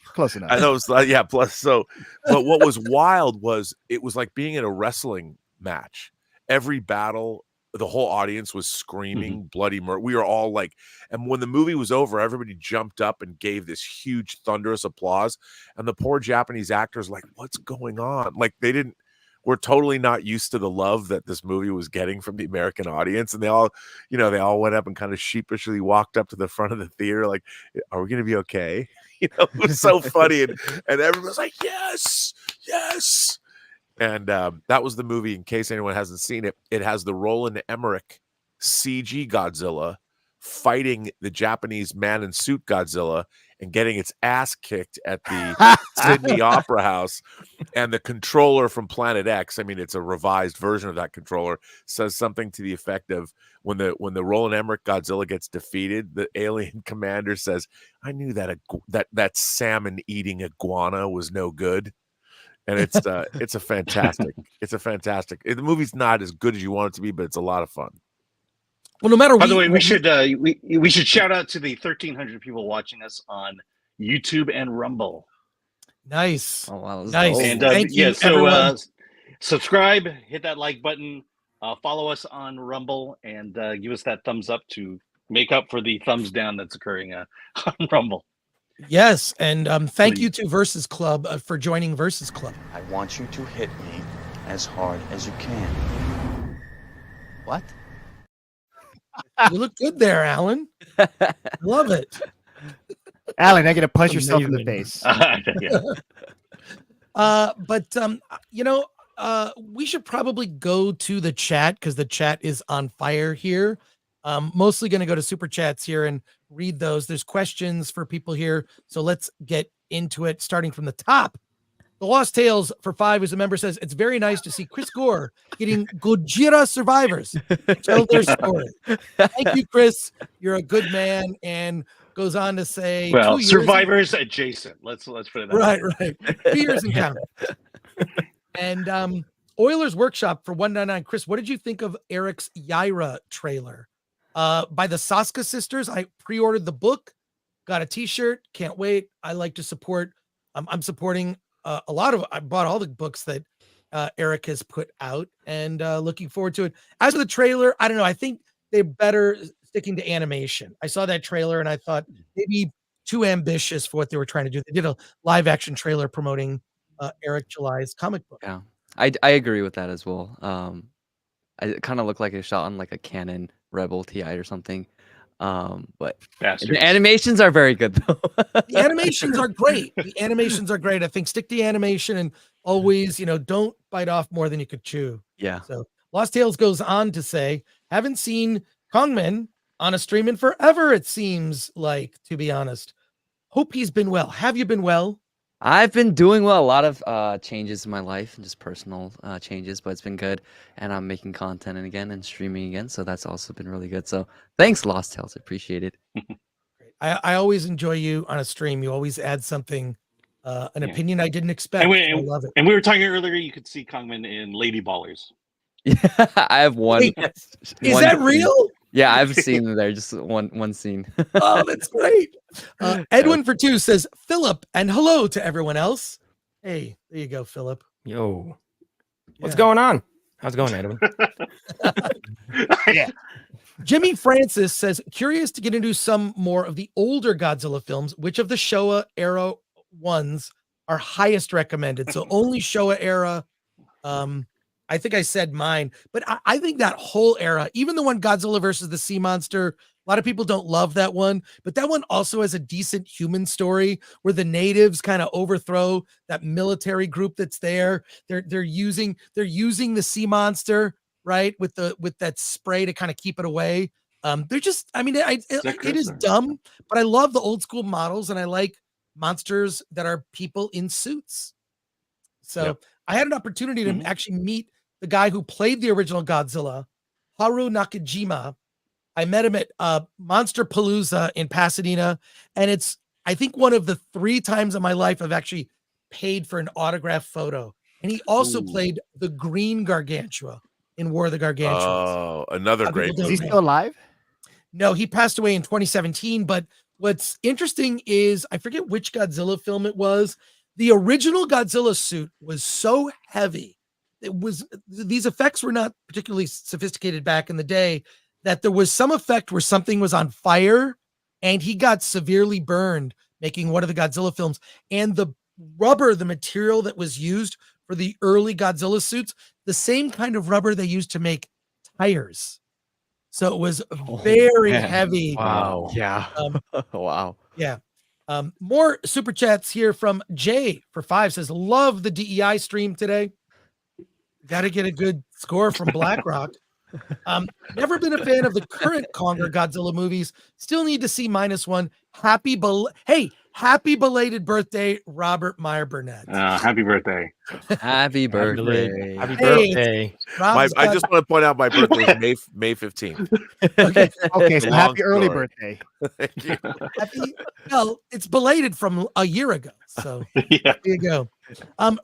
I know, plus but what was wild was it was like being in a wrestling match. Every battle, the whole audience was screaming bloody murder. We were all like, and when the movie was over, everybody jumped up and gave this huge thunderous applause, and the poor Japanese actors like, what's going on? Like we're totally not used to the love that this movie was getting from the American audience. And they all went up and kind of sheepishly walked up to the front of the theater. Like, are we going to be okay? You know, it was so funny. And everyone was like, yes, yes. And that was the movie. In case anyone hasn't seen it, it has the Roland Emmerich CG Godzilla fighting the Japanese man in suit Godzilla and getting its ass kicked at the Sydney Opera House. And the controller from Planet X, I mean, it's a revised version of that controller, says something to the effect of when the Roland Emmerich Godzilla gets defeated, the alien commander says, I knew that salmon eating iguana was no good. And it's a fantastic. The movie's not as good as you want it to be, but it's a lot of fun. Well, no matter. By the way, we should shout out to the 1,300 people watching us on YouTube and Rumble. Nice. Oh wow, nice. dope. And Thank you, so everyone. subscribe, hit that like button, Follow us on Rumble and give us that thumbs up to make up for the thumbs down that's occurring on Rumble. Yes, and thank Please. you to Versus Club for joining Versus Club. I want you to hit me as hard as you can. What? You look good there, Alan. Love it. Alan, I get to punch yourself in the Amazing. face. Yeah. But we should probably go to the chat because the chat is on fire here. Mostly going to go to super chats here and read those. There's questions for people here, so let's get into it. Starting from the top, the Lost Tales for 5 as a member says it's very nice to see Chris Gore getting Godzilla survivors tell their story. Thank you, Chris. You're a good man. And goes on to say, Well, 2 years survivors adjacent. Let's put it that way. right. 2 years and counting. And Oilers Workshop for 199. Chris, what did you think of Eric's Yaira trailer? By the Saska sisters. I pre-ordered the book, got a t-shirt, can't wait. I like to support. I'm supporting I bought all the books that Eric has put out and looking forward to it. As for the trailer, I don't know. I think they're better sticking to animation. I saw that trailer and I thought maybe too ambitious for what they were trying to do. They did a live action trailer promoting Eric July's comic book. Yeah, I agree with that as well. It kind of looked like a shot on like a Canon Rebel TI or something. But Bastards. the animations are very good though. The animations are great. I think stick to animation and always, don't bite off more than you could chew. Yeah. So Lost Tales goes on to say, haven't seen Kongman on a stream in forever, it seems like, to be honest. Hope he's been well. Have you been well? I've been doing well. A lot of changes in my life and just personal changes, but it's been good. And I'm making content again and streaming again, so that's also been really good. So thanks, Lost Tales. I appreciate it. I always enjoy you on a stream. You always add something, an opinion I didn't expect. I love it. And we were talking earlier, you could see Kongman in Lady Ballers. Yeah, I have one. Wait, is that real? Yeah, I've seen it there. Just one scene. Oh, that's great. Edwin for 2 says, Philip, and hello to everyone else. Hey, there you go, Philip. Yo, what's Yeah. going on? How's it going, Edwin? Yeah. Jimmy Francis says, curious to get into some more of the older Godzilla films. Which of the Showa era ones are highest recommended? So only Showa era. I think I said mine, but I think that whole era, even the one Godzilla versus the Sea Monster, a lot of people don't love that one, but that one also has a decent human story where the natives kind of overthrow that military group that's there. They're using the Sea Monster, right, with that spray to kind of keep it away. They're just, I mean, it is dumb, but I love the old school models and I like monsters that are people in suits. So Yep. I had an opportunity to actually meet the guy who played the original Godzilla, Haru Nakajima. I met him at Monster Palooza in Pasadena, and it's, I think, one of the 3 times in my life I've actually paid for an autograph photo. And he also played the Green Gargantua in War of the Gargantuans. Oh, another great people Is movie. he still alive? No, he passed away in 2017. But what's interesting is, I forget which Godzilla film it was. The original Godzilla suit was so heavy. These effects were not particularly sophisticated back in the day, that there was some effect where something was on fire and he got severely burned making one of the Godzilla films. And the rubber, the material that was used for the early Godzilla suits, the same kind of rubber they used to make tires. So it was very heavy. Wow. Yeah. Wow. Yeah. More super chats here from Jay for 5 says, love the DEI stream today. Got to get a good score from BlackRock. Never been a fan of the current Kong or Godzilla movies. Still need to see -1. Happy belated birthday, Robert Meyer Burnett. Happy birthday. Happy birthday. Happy Hey, birthday. Rob's I got- just want to point out my birthday is May 15th. okay. Okay, so Long happy early story. birthday. Thank you. Well, it's belated from a year ago. So Yeah. there you go.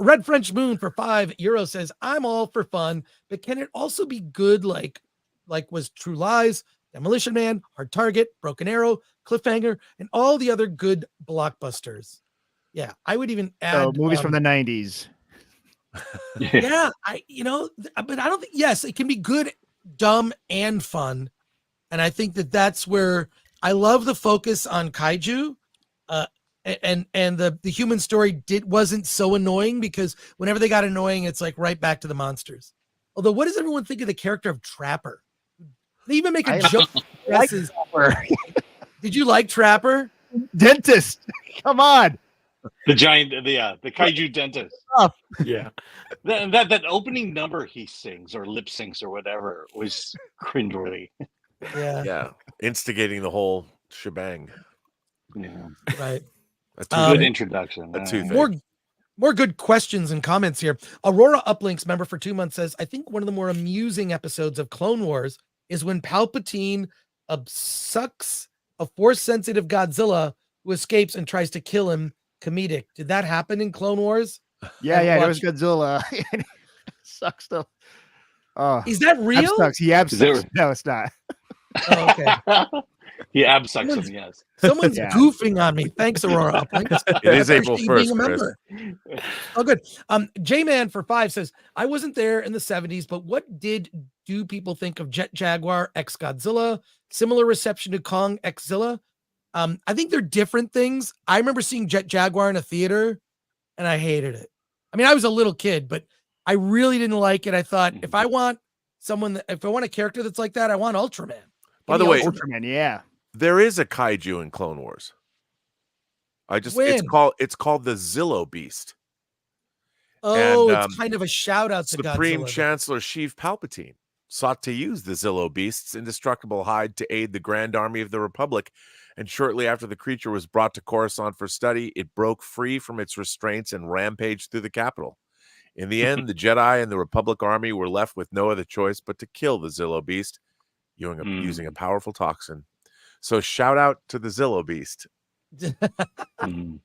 Red French Moon for €5 says, I'm all for fun, but can it also be good like was True Lies, Demolition Man, Hard Target, Broken Arrow, Cliffhanger, and all the other good blockbusters? Yeah, I would even add So movies from the 90s. Yeah, but I don't think. Yes, it can be good, dumb, and fun, and I think that's where I love the focus on kaiju, and the human story wasn't so annoying, because whenever they got annoying, it's like right back to the monsters. Although, what does everyone think of the character of Trapper? They even make a joke. Did you like Trapper? Dentist. Come on. The giant, the kaiju dentist. Yeah. That opening number he sings or lip syncs or whatever was cringeworthy. Yeah, instigating the whole shebang. Yeah, Right. good introduction. More good questions and comments here. Aurora Uplinks, member for 2 months, says, I think one of the more amusing episodes of Clone Wars is when Palpatine abducts a force-sensitive Godzilla who escapes and tries to kill him. Comedic. Did that happen in Clone Wars? Yeah, there was Godzilla. Sucks though. Oh, is that real? Absucks. He absucks. No, it's not. Oh, okay. He absucks him, yes. Someone's goofing on me. Thanks, Aurora Uplinks. It is April 1st, Chris. Oh, good. J-Man for 5 says, I wasn't there in the 70s, but what do people think of Jet Jaguar X Godzilla? Similar reception to Kong X Zilla? I think they're different things. I remember seeing Jet Jaguar in a theater, and I hated it. I mean, I was a little kid, but I really didn't like it. I thought, if I want a character that's like that, I want Ultraman. By the way, Ultraman, yeah. There is a kaiju in Clone Wars. It's called the Zillo Beast. Oh, and, it's kind of a shout out to Supreme Godzilla. Chancellor Sheev Palpatine sought to use the Zillo Beast's indestructible hide to aid the Grand Army of the Republic, and shortly after the creature was brought to Coruscant for study, it broke free from its restraints and rampaged through the capital. In the end, the Jedi and the Republic Army were left with no other choice but to kill the Zillo Beast using a powerful toxin. So shout out to the Zillo Beast. And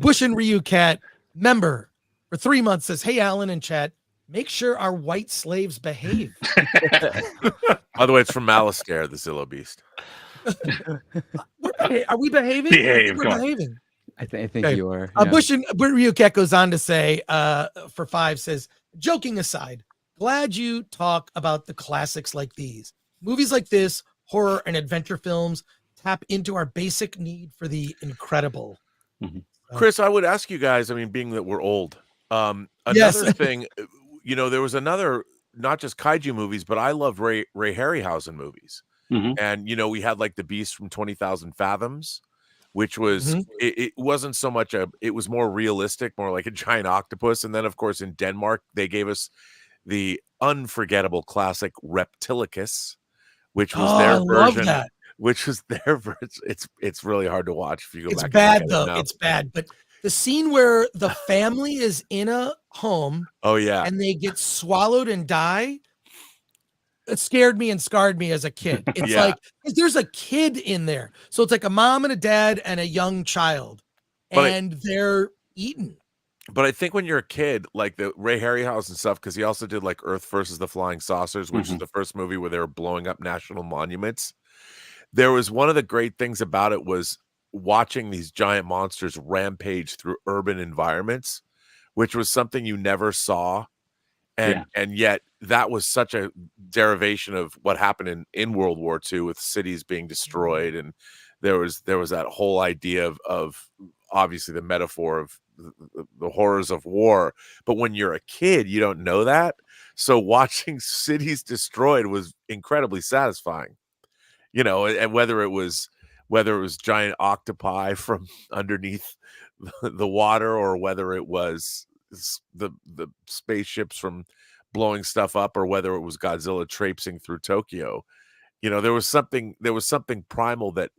Bush and Ryu Cat, member for 3 months, says, hey, Alan and chat, make sure our white slaves behave. By the way, it's from Malastare, the Zillo Beast. Are we behaving? We're behaving. I think you are. Bush and Ryu Cat goes on to say, for 5, says, joking aside, glad you talk about the classics like these. Movies like this, horror and adventure films, tap into our basic need for the incredible. Chris, I would ask you guys, I mean, being that we're old, another thing, there was another, not just kaiju movies, but I love Ray Harryhausen movies. And, we had like The Beast from 20,000 Fathoms, which was, it wasn't so much it was more realistic, more like a giant octopus. And then, of course, in Denmark, they gave us the unforgettable classic Reptilicus, which was their version. Which was their version. It's really hard to watch if you go back. It's bad though. It's bad. But the scene where the family is in a home, and they get swallowed and die, it scared me and scarred me as a kid. It's like there's a kid in there, so it's like a mom and a dad and a young child, and they're eaten. But I think when you're a kid, like the Ray Harryhausen stuff, because he also did like Earth versus the Flying Saucers, which was the first movie where they were blowing up national monuments. There was one of the great things about it was watching these giant monsters rampage through urban environments, which was something you never saw. And yet that was such a derivation of what happened in World War II with cities being destroyed. And there was that whole idea of obviously the metaphor of the horrors of war. But when you're a kid, you don't know that. So watching cities destroyed was incredibly satisfying. And whether it was giant octopi from underneath the water, or whether it was the spaceships from blowing stuff up, or whether it was Godzilla traipsing through Tokyo, there was something primal that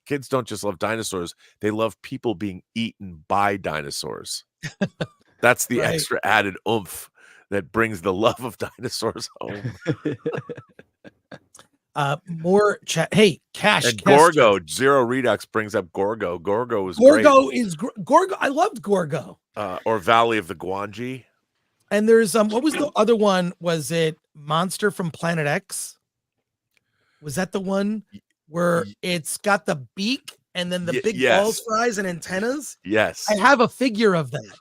kids don't just love dinosaurs; they love people being eaten by dinosaurs. That's the extra added oomph that brings the love of dinosaurs home. More chat. Hey, Cash. And Gorgo, Zero Redux brings up Gorgo. Gorgo is Gorgo great. is Gorgo. I loved Gorgo. Or Valley of the Guanji. And there's what was the other one? Was it Monster from Planet X? Was that the one where it's got the beak and then the big balls, fries, and antennas? Yes. I have a figure of that.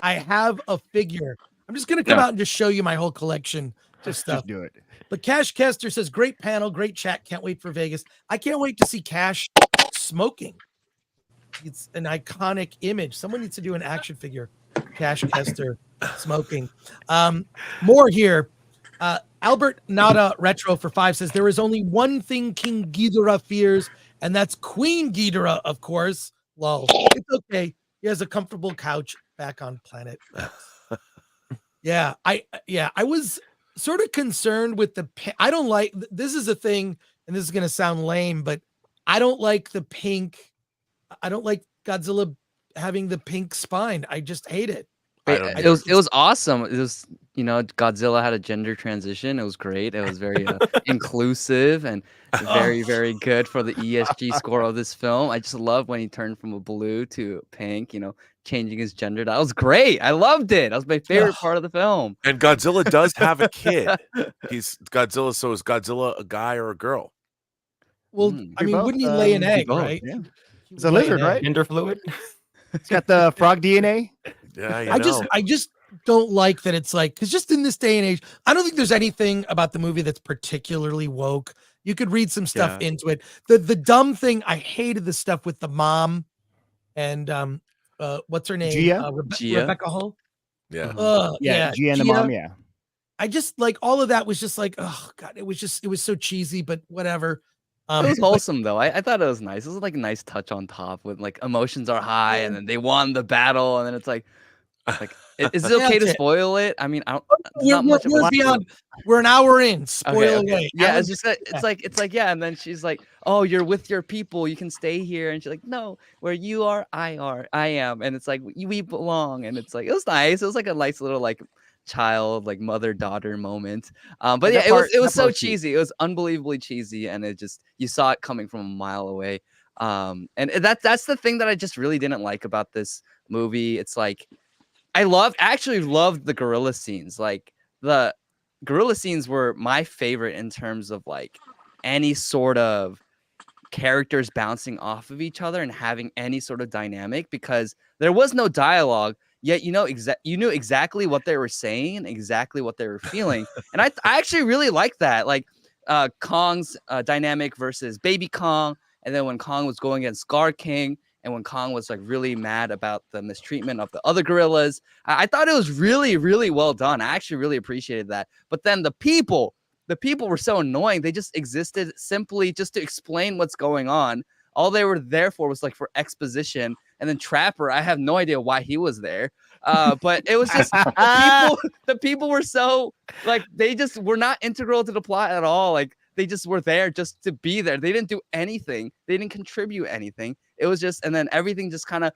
I have a figure I'm just gonna come out and just show you my whole collection of stuff. Just do it. But Cash Kester says, great panel, great chat. Can't wait for Vegas. I can't wait to see Cash smoking. It's an iconic image. Someone needs to do an action figure. Cash Kester smoking. More here. Albert Nada Retro for 5 says, there is only one thing King Ghidorah fears, and that's Queen Ghidorah, of course. Lol. It's okay. He has a comfortable couch back on planet X. Yeah, I was sort of concerned with the I don't like, this is a thing, and this is going to sound lame, but I don't like the pink. I don't like Godzilla having the pink spine. I just hate it. It was awesome. It was, you know, Godzilla had a gender transition. It was great. It was very inclusive and very, very good for the ESG score of this film. I just loved when he turned from a blue to pink, you know, changing his gender. That was great. I loved it. That was my favorite part of the film. And Godzilla does have a kid. He's Godzilla. So is Godzilla a guy or a girl? Well, I mean, wouldn't he lay an egg, right? Yeah. It's a lizard, right? Gender fluid. It's got the frog DNA. Yeah, I just don't like that it's like, because just in this day and age, I don't think there's anything about the movie that's particularly woke. You could read some stuff into it. The dumb thing, I hated the stuff with the mom and what's her name? Gia? Rebecca Hull. Yeah. Gia and the mom, yeah. I just like all of that was just like, oh God, it was so cheesy, but whatever. It was wholesome though. I thought it was nice. It was like a nice touch on top with like emotions are high and then they won the battle and then it's like is it okay to spoil it? I mean, I don't. We're beyond. We're an hour in. Spoil away. Yeah, it's just it's like yeah, and then she's like, "Oh, you're with your people. You can stay here." And she's like, "No, where you are, I am." And it's like we belong. And it's like it was nice. It was like a nice little like child like mother-daughter moment. But yeah, it was so cheesy. It was unbelievably cheesy, and it just you saw it coming from a mile away. And that's the thing that I just really didn't like about this movie. It's like I actually loved the gorilla scenes. Like the gorilla scenes were my favorite in terms of like any sort of characters bouncing off of each other and having any sort of dynamic because there was no dialogue. Yet you knew exactly what they were saying, exactly what they were feeling, and I actually really liked that. Like Kong's dynamic versus Baby Kong, and then when Kong was going against Scar King. And when Kong was like really mad about the mistreatment of the other gorillas, I thought it was really, really well done. I actually really appreciated that. But then the people were so annoying. They just existed simply just to explain what's going on. All they were there for was like for exposition. And then Trapper, I have no idea why he was there. But it was just the people were so like they just were not integral to the plot at all. Like they just were there just to be there. They didn't do anything. They didn't contribute anything. It was just, and then everything just kind of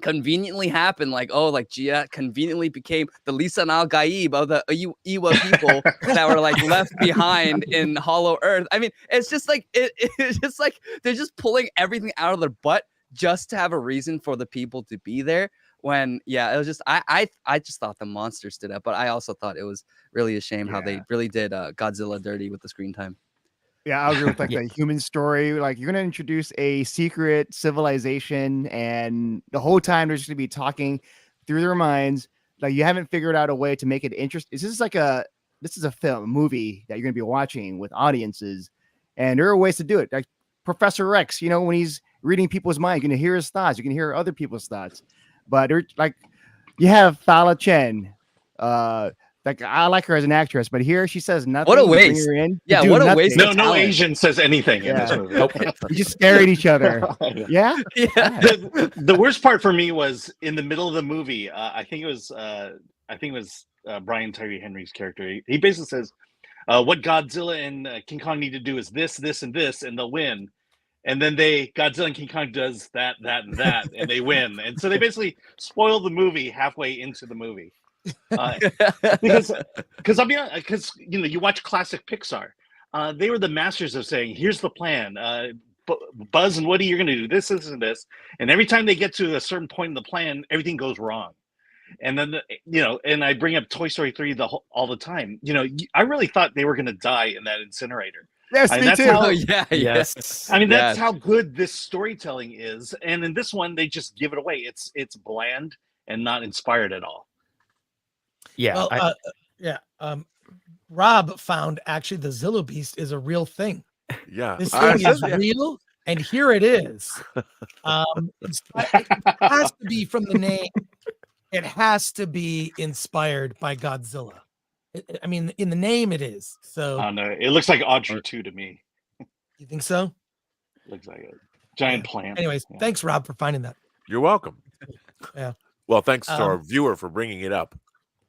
conveniently happened. Like, oh, like Gia conveniently became the Lisan Al Gaib of the Iwa people that were like left behind in Hollow Earth. I mean, it's just like, it's just like they're just pulling everything out of their butt just to have a reason for the people to be there. When, yeah, it was just, I just thought the monster stood up, but I also thought it was really a shame how they really did Godzilla dirty with the screen time. Yeah, I agree with like the human story. Like you're gonna introduce a secret civilization, and the whole time they're just gonna be talking through their minds. Like you haven't figured out a way to make it interesting. This is a movie that you're gonna be watching with audiences, and there are ways to do it. Like Professor Rex, you know, when he's reading people's minds, you can hear his thoughts, you can hear other people's thoughts. But like you have Fala Chen. Like I like her as an actress, but here she says nothing. What a waste! Yeah, what a waste! No Asian says anything in this movie. Nope. You just stare at each other. Yeah. The worst part for me was in the middle of the movie. I think it was Brian Tyree Henry's character. He basically says, "What Godzilla and King Kong need to do is this, this, and this, and they'll win." And then Godzilla and King Kong does that, and that, and they win. And so they basically spoil the movie halfway into the movie. Because you know, you watch classic Pixar, they were the masters of saying, here's the plan, Buzz and Woody, you're going to do this, this, and this, and every time they get to a certain point in the plan, everything goes wrong. And then you know, and I bring up Toy Story 3 all the time. You know, I really thought they were going to die in that incinerator. Yes, me too. Yes. I mean, that's how good this storytelling is. And in this one, they just give it away. It's bland and not inspired at all. Yeah, Well, yeah. Rob found actually the Zillow Beast is a real thing. Yeah, This I thing said is that. real, and here it is. It has to be from the name. It has to be inspired by Godzilla. I mean, in the name, it is. So I don't know. It looks like Audrey 2 to me. you think so? Looks like a giant Yeah. plant. Anyways, Yeah. thanks, Rob, for finding that. You're welcome. Yeah. Well, thanks to our viewer for bringing it up.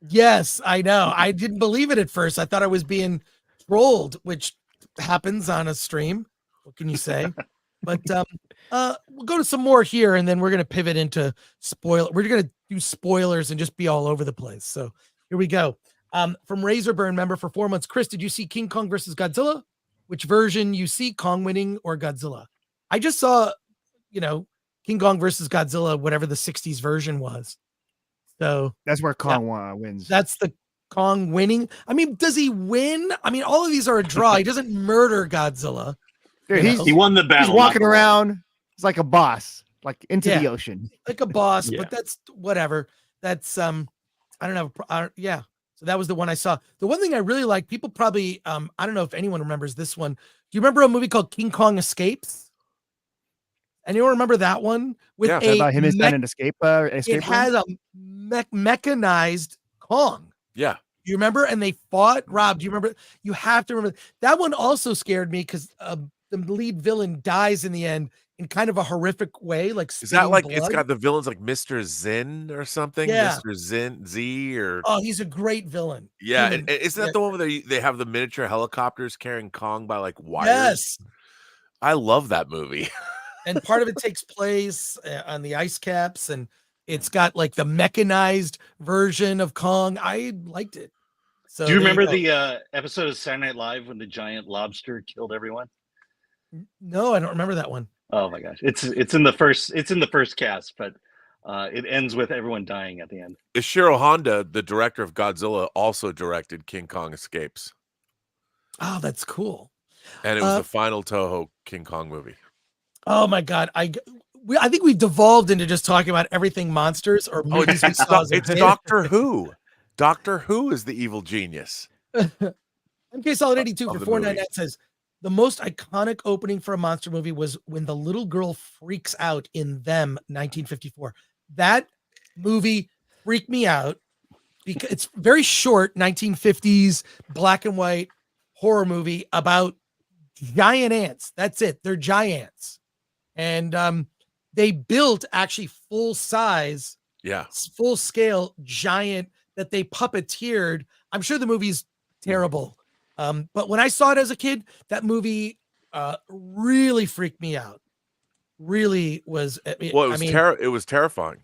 Yes, I know. I didn't believe it at first. I thought I was being trolled, which happens on a stream. What can you say? But we'll go to some more here, and then we're gonna pivot into spoil. We're gonna do spoilers and just be all over the place. So here we go. From Razorburn member for 4 months. Chris, did you see King Kong versus Godzilla? Which version you see, Kong winning or Godzilla? I just saw, King Kong versus Godzilla, whatever the 60s version was. So That's where Kong wins. that's the Kong winning. I mean, does he win? I mean, all of these are a draw. He doesn't murder Godzilla. Dude, He won the battle. he's walking not the war. around. It's like a boss, like into the Yeah. ocean. Like a boss, Yeah. but that's whatever. That's I don't know. Yeah. So that was the one I saw. The one thing I really like, people probably I don't know if anyone remembers this one. Do you remember a movie called King Kong Escapes? Anyone remember that one? With Yeah. Is that about him inside an escape it room? has a mechanized Kong. Yeah. You remember? And they fought. Rob, do you remember? You have to remember. That one also scared me because the lead villain dies in the end in kind of a horrific way. Like, Is that spitting like it's blood. got the villains like Mr. Zen or something? Yeah. Mr. Z or Oh, he's a great villain. yeah. Human. And isn't that Yeah. the one where they have the miniature helicopters carrying Kong by like wires? Yes. I love that movie. And part of it takes place on the ice caps, and it's got like the mechanized version of Kong. I liked it. So Do you there remember go. the episode of Saturday Night Live when the giant lobster killed everyone? No, I don't remember that one. Oh my gosh, it's in the first cast, but it ends with everyone dying at the end. Ishiro Honda, the director of Godzilla, also directed King Kong Escapes, Oh, that's cool. and it was the final Toho King Kong movie. Oh my God. I think we've devolved into just talking about everything monsters or Oh, movies we saw as a it's kid. Doctor Who. Doctor Who is the evil genius. MK Solid 82 Of for the 499 movie. says the most iconic opening for a monster movie was when the little girl freaks out in Them 1954. That movie freaked me out because it's very short 1950s black and white horror movie about giant ants. That's it. They're giants. And they built actually full size, Yeah. full scale giant that they puppeteered. I'm sure the movie's terrible. But when I saw it as a kid, that movie really freaked me out. Really was. Well, it was terrifying.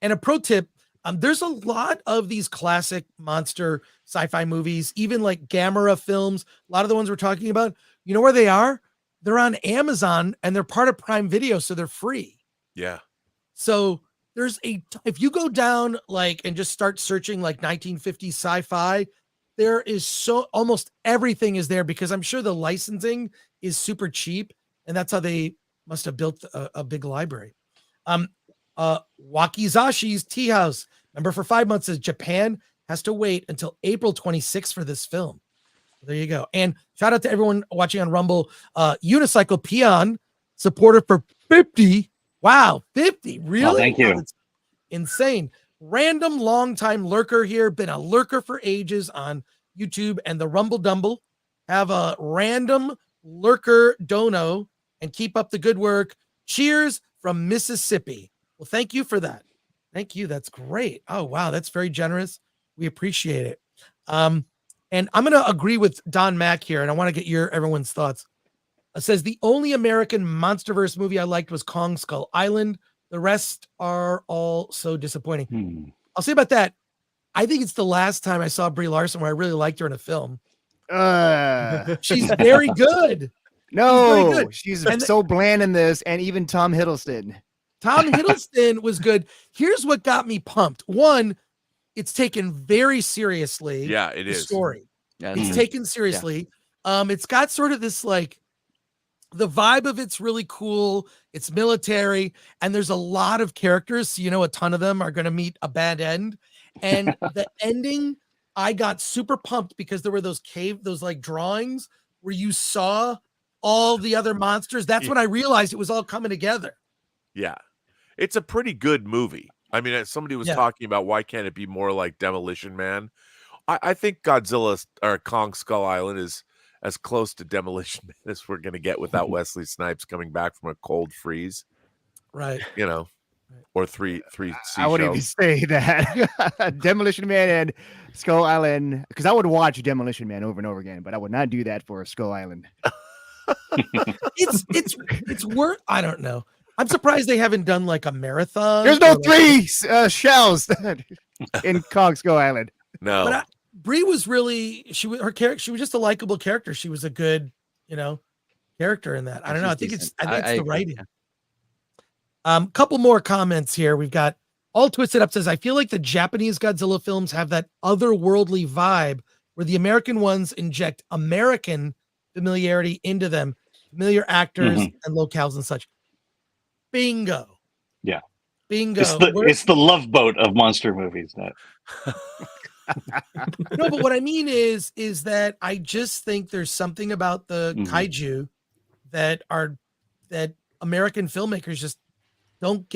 And a pro tip, there's a lot of these classic monster sci-fi movies, even like Gamera films. A lot of the ones we're talking about, you know where they are? They're on Amazon and they're part of Prime Video, so they're free. Yeah. So there's if you go down like and just start searching like 1950s sci-fi, there is almost everything is there because I'm sure the licensing is super cheap, and that's how they must have built a big library. Wakizashi's Tea House, member for 5 months, says Japan has to wait until April 26th for this film. There you go. And shout out to everyone watching on Rumble. Unicycle Peon, supporter for 50. Wow, 50. Really? Oh, thank you. Wow, that's insane. Random longtime lurker here. Been a lurker for ages on YouTube and the Rumble Dumble. Have a random lurker dono and keep up the good work. Cheers from Mississippi. Well, thank you for that. Thank you. That's great. Oh, wow. That's very generous. We appreciate it. And I'm going to agree with Don Mack here, and I want to get everyone's thoughts. It says the only American MonsterVerse movie I liked was Kong Skull Island. The rest are all so disappointing. I'll say about that. I think it's the last time I saw Brie Larson where I really liked her in a film. She's very good. No, very good. she's And so bland in this, and even Tom Hiddleston. Tom Hiddleston was good. Here's what got me pumped. One, it's taken very seriously. Yeah, it the is. story. Yeah, It's taken seriously. It's got sort of this like the vibe of it's really cool. It's military, and there's a lot of characters. So, a ton of them are going to meet a bad end. And the ending, I got super pumped because there were those like drawings where you saw all the other monsters. That's when I realized it was all coming together. Yeah. It's a pretty good movie. I mean, as somebody was talking about why can't it be more like Demolition Man? I think Godzilla or Kong Skull Island is as close to Demolition Man as we're going to get without Wesley Snipes coming back from a cold freeze. Right. You know, or three I wouldn't even seashells. say that. Demolition Man and Skull Island, because I would watch Demolition Man over and over again, but I would not do that for Skull Island. It's worth. I don't know. I'm surprised they haven't done like a marathon. There's no three shells in Kong Skull Island. No. But Brie was really she was just a likable character. She was a good, character in that. I don't know. I think it's the writing. Couple more comments here. We've got All Twisted Up says, I feel like the Japanese Godzilla films have that otherworldly vibe where the American ones inject American familiarity into them, familiar actors and locales and such. Bingo. Yeah. Bingo. It's the Love Boat of monster movies. No, but what I mean is that I just think there's something about the kaiju that American filmmakers just don't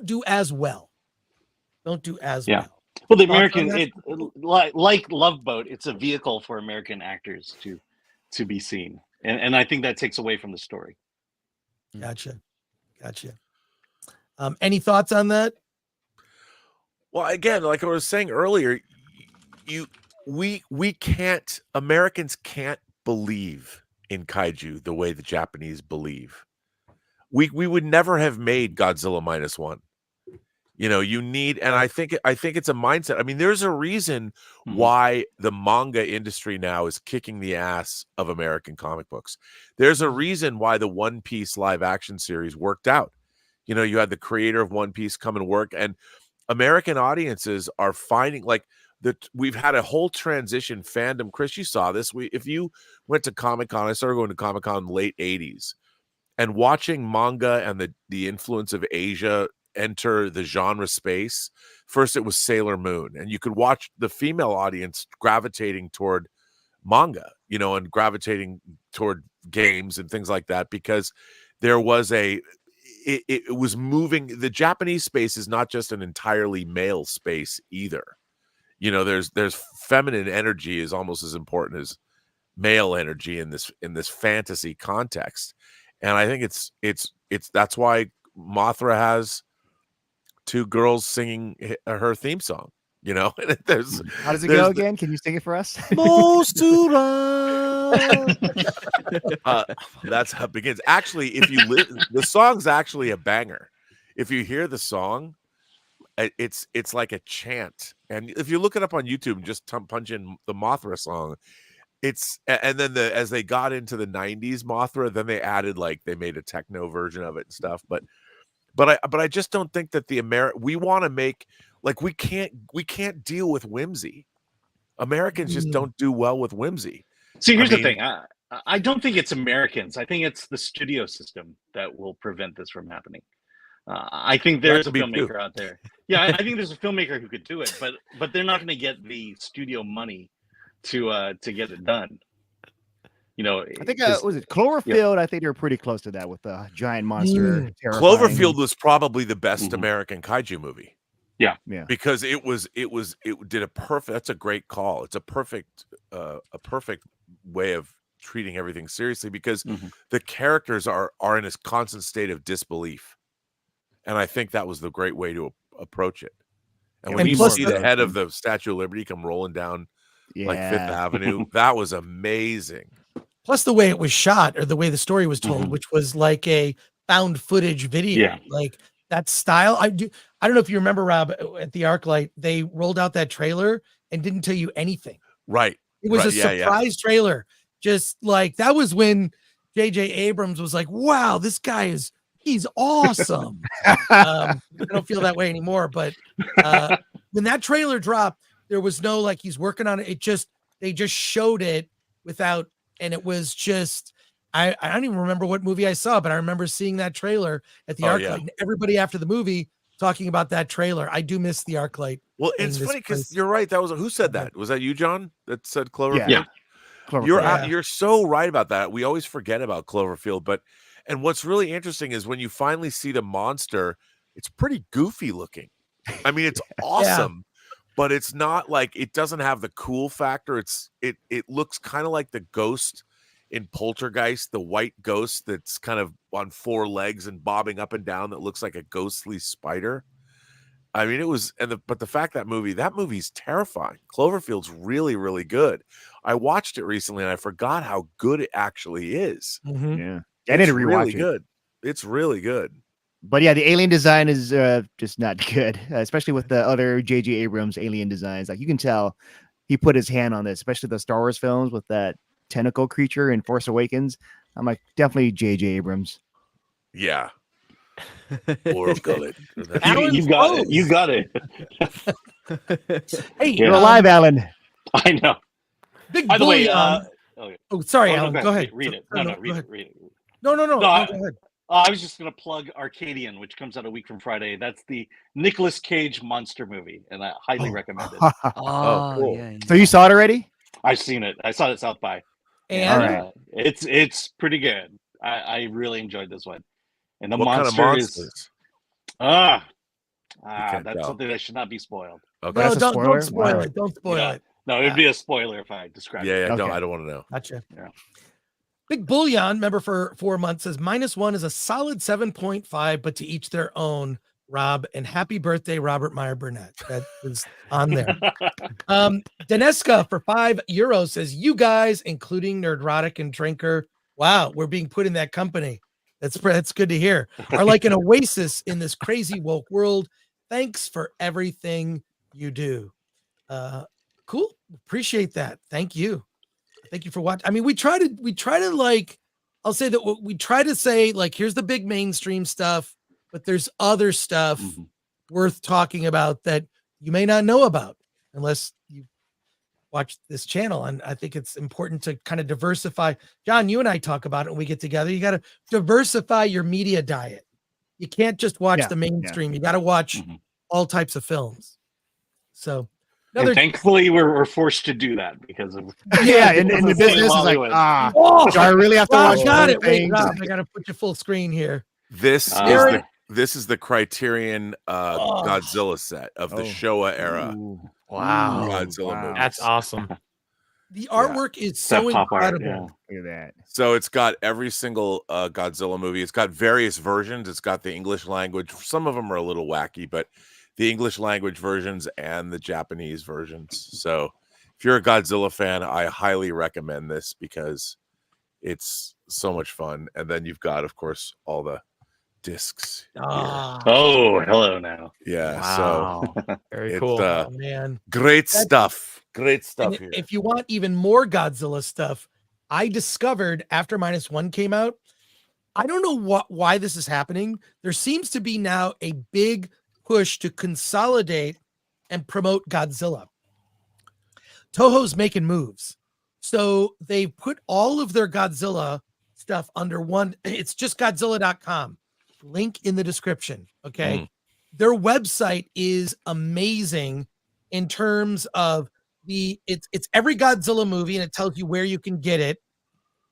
do as well. Don't do as well. Well, the American, like Love Boat, it's a vehicle for American actors to be seen, and I think that takes away from the story. Gotcha. Any thoughts on that? Well, again, like I was saying earlier, Americans can't believe in kaiju the way the Japanese believe. We would never have made Godzilla -1. You need, and I think it's a mindset. I mean, there's a reason why the manga industry now is kicking the ass of American comic books. There's a reason why the One Piece live action series worked out. You had the creator of One Piece come and work, and American audiences are finding we've had a whole transition fandom. Chris, you saw this. If you went to Comic-Con, I started going to Comic-Con in the late 80s, and watching manga and the influence of Asia enter the genre space. First, it was Sailor Moon, and you could watch the female audience gravitating toward manga, and gravitating toward games and things like that, because there was it was moving. The Japanese space is not just an entirely male space either. There's feminine energy is almost as important as male energy in this fantasy context. And I think it's that's why Mothra has two girls singing her theme song. How does it go again? Can you sing it for us? That's how it begins. Actually, if you the song's actually a banger. If you hear the song, it's like a chant. And if you look it up on YouTube and just punch in the Mothra song, and then as they got into the 90s Mothra, then they added they made a techno version of it and stuff. But I just don't think that we want to make we can't deal with whimsy. Americans just don't do well with whimsy. See, here's the thing. I don't think it's Americans. I think it's the studio system that will prevent this from happening. I think there's a filmmaker out there. Yeah, I think there's a filmmaker who could do it, but they're not going to get the studio money to get it done. I think was it Cloverfield? Yeah. I think they're pretty close to that with the giant monster. Cloverfield was probably the best American kaiju movie. Yeah, because it did a perfect. That's a great call. It's a perfect way of treating everything seriously, because the characters are in a constant state of disbelief, and I think that was the great way to approach it. And when you see the head of the Statue of Liberty come rolling down Fifth Avenue, that was amazing. Plus the way it was shot, or the way the story was told, which was like a found footage video. Yeah. That style. I don't know if you remember, Rob, at the ArcLight, they rolled out that trailer and didn't tell you anything. Right. It was a surprise trailer. Just that was when J.J. Abrams was like, wow, this guy he's awesome. I don't feel that way anymore. But when that trailer dropped, there was no he's working on it. They just showed it without, and it was just, I don't even remember what movie I saw, but I remember seeing that trailer at the ArcLight. And everybody after the movie talking about that trailer. I do miss the ArcLight. Well, it's in this funny because place. you're right. That was who said that? Was that you, John? That said Cloverfield? Yeah. Cloverfield. Yeah. You're so right about that. We always forget about Cloverfield, and what's really interesting is when you finally see the monster, it's pretty goofy looking. I mean, it's awesome, but it's not like, it doesn't have the cool factor. It looks kind of like the ghost in Poltergeist, the white ghost that's kind of on 4 legs and bobbing up and down that looks like a ghostly spider. I mean, it was, but the fact that movie's terrifying. Cloverfield's really, really good. I watched it recently and I forgot how good it actually is. Mhm. Yeah. I need to rewatch really it. good. It's really good. But yeah, the alien design is just not good, especially with the other J.J. Abrams alien designs. Like, you can tell he put his hand on this, especially the Star Wars films with that tentacle creature in Force Awakens. I'm like, definitely J.J. Abrams. Yeah. Or Gullet. You got it. You got it. Hey, You're alive, Alan. I know. Big By the way, Bullion. oh, Sorry, no, Alan. Go ahead. Read it. No, No, go read ahead. it. Read it. No, No, go ahead. I was just going to plug Arcadian, which comes out a week from Friday. That's the Nicolas Cage monster movie, and I highly recommend it. Oh, cool. yeah. So you saw it already? I've seen it. I saw it at South by. And All right. It's pretty good. I really enjoyed this one. And the What kind of monster is monsters? can't that's tell. something that should not be spoiled. Okay. no, That's a don't spoiler? spoil Wow. it. Don't spoil Yeah. it. No, it'd be a spoiler if I described it. Yeah, Okay. I don't want to know. Gotcha. Yeah. Big Bullion, member for 4 months, says -1 is a solid 7.5, but to each their own. Rob, and happy birthday, Robert Meyer Burnett. That is on there. Daneska for €5 says, you guys, including Nerdrotic and Drinker, wow, we're being put in that company. That's good to hear. Are like an oasis in this crazy woke world. Thanks for everything you do. Cool. Appreciate that. Thank you. Thank you for watching. I mean, we try to like, I'll say that we try to say, like, here's the big mainstream stuff, but there's other stuff worth talking about that you may not know about unless you watch this channel. And I think it's important to kind of diversify. John, you and I talk about it when we get together. You got to diversify your media diet. You can't just watch the mainstream. You got to watch all types of films. So and thankfully we're forced to do that because of in the business is like, do I really have to watch got it. Wait, things? Rob, I got to put you full screen here. This is the Criterion Godzilla set of the Showa era. Wow. Godzilla movies. That's awesome. The artwork is so incredible. Look at that. So it's got every single Godzilla movie. It's got various versions. It's got the English language. Some of them are a little wacky, but the English language versions and the Japanese versions. So if you're a Godzilla fan, I highly recommend this because it's so much fun. And then you've got, of course, all the discs. Oh, hello now. Yeah. Wow. So Very cool. Man. Great stuff. Great stuff here. If you want even more Godzilla stuff, I discovered after -1 came out, I don't know why this is happening. There seems to be now a big push to consolidate and promote Godzilla. Toho's making moves. So they put all of their Godzilla stuff under one. It's just Godzilla.com. Link in the description. Okay. Their website is amazing in terms of it's every Godzilla movie and it tells you where you can get it.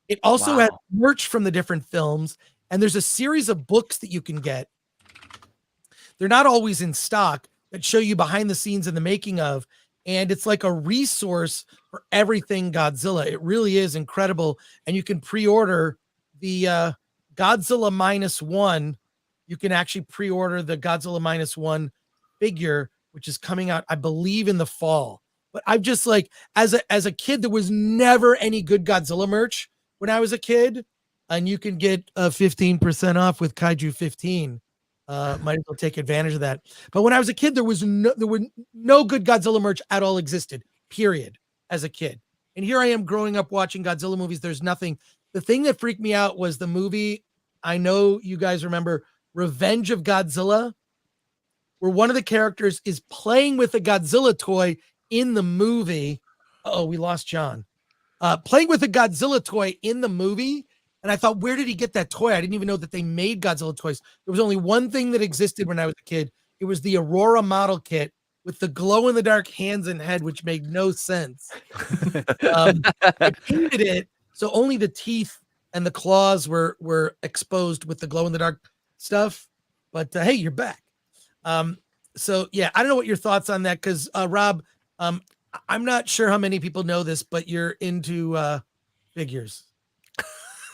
It also has merch from the different films, and there's a series of books that you can get. They're not always in stock that show you behind the scenes and the making of, and it's like a resource for everything Godzilla. It really is incredible, and you can pre-order the Godzilla -1. You can actually pre-order the Godzilla -1 figure, which is coming out, I believe, in the fall. But I've just like, as a kid, there was never any good Godzilla merch when I was a kid, and you can get 15% off with Kaiju 15. Might as well take advantage of that. But when I was a kid, there were no good Godzilla merch at all existed, period, as a kid. And here I am growing up watching Godzilla movies. There's nothing. The thing that freaked me out was the movie, I know you guys remember, Revenge of Godzilla, where one of the characters is playing with a Godzilla toy in the movie. Oh, we lost John. Playing with a Godzilla toy in the movie. And I thought, where did he get that toy? I didn't even know that they made Godzilla toys. There was only one thing that existed when I was a kid. It was the Aurora model kit with the glow in the dark hands and head, which made no sense. They painted it so only the teeth and the claws were exposed with the glow in the dark stuff. But hey, you're back. So yeah, I don't know what your thoughts on that, because Rob, I'm not sure how many people know this, but you're into figures.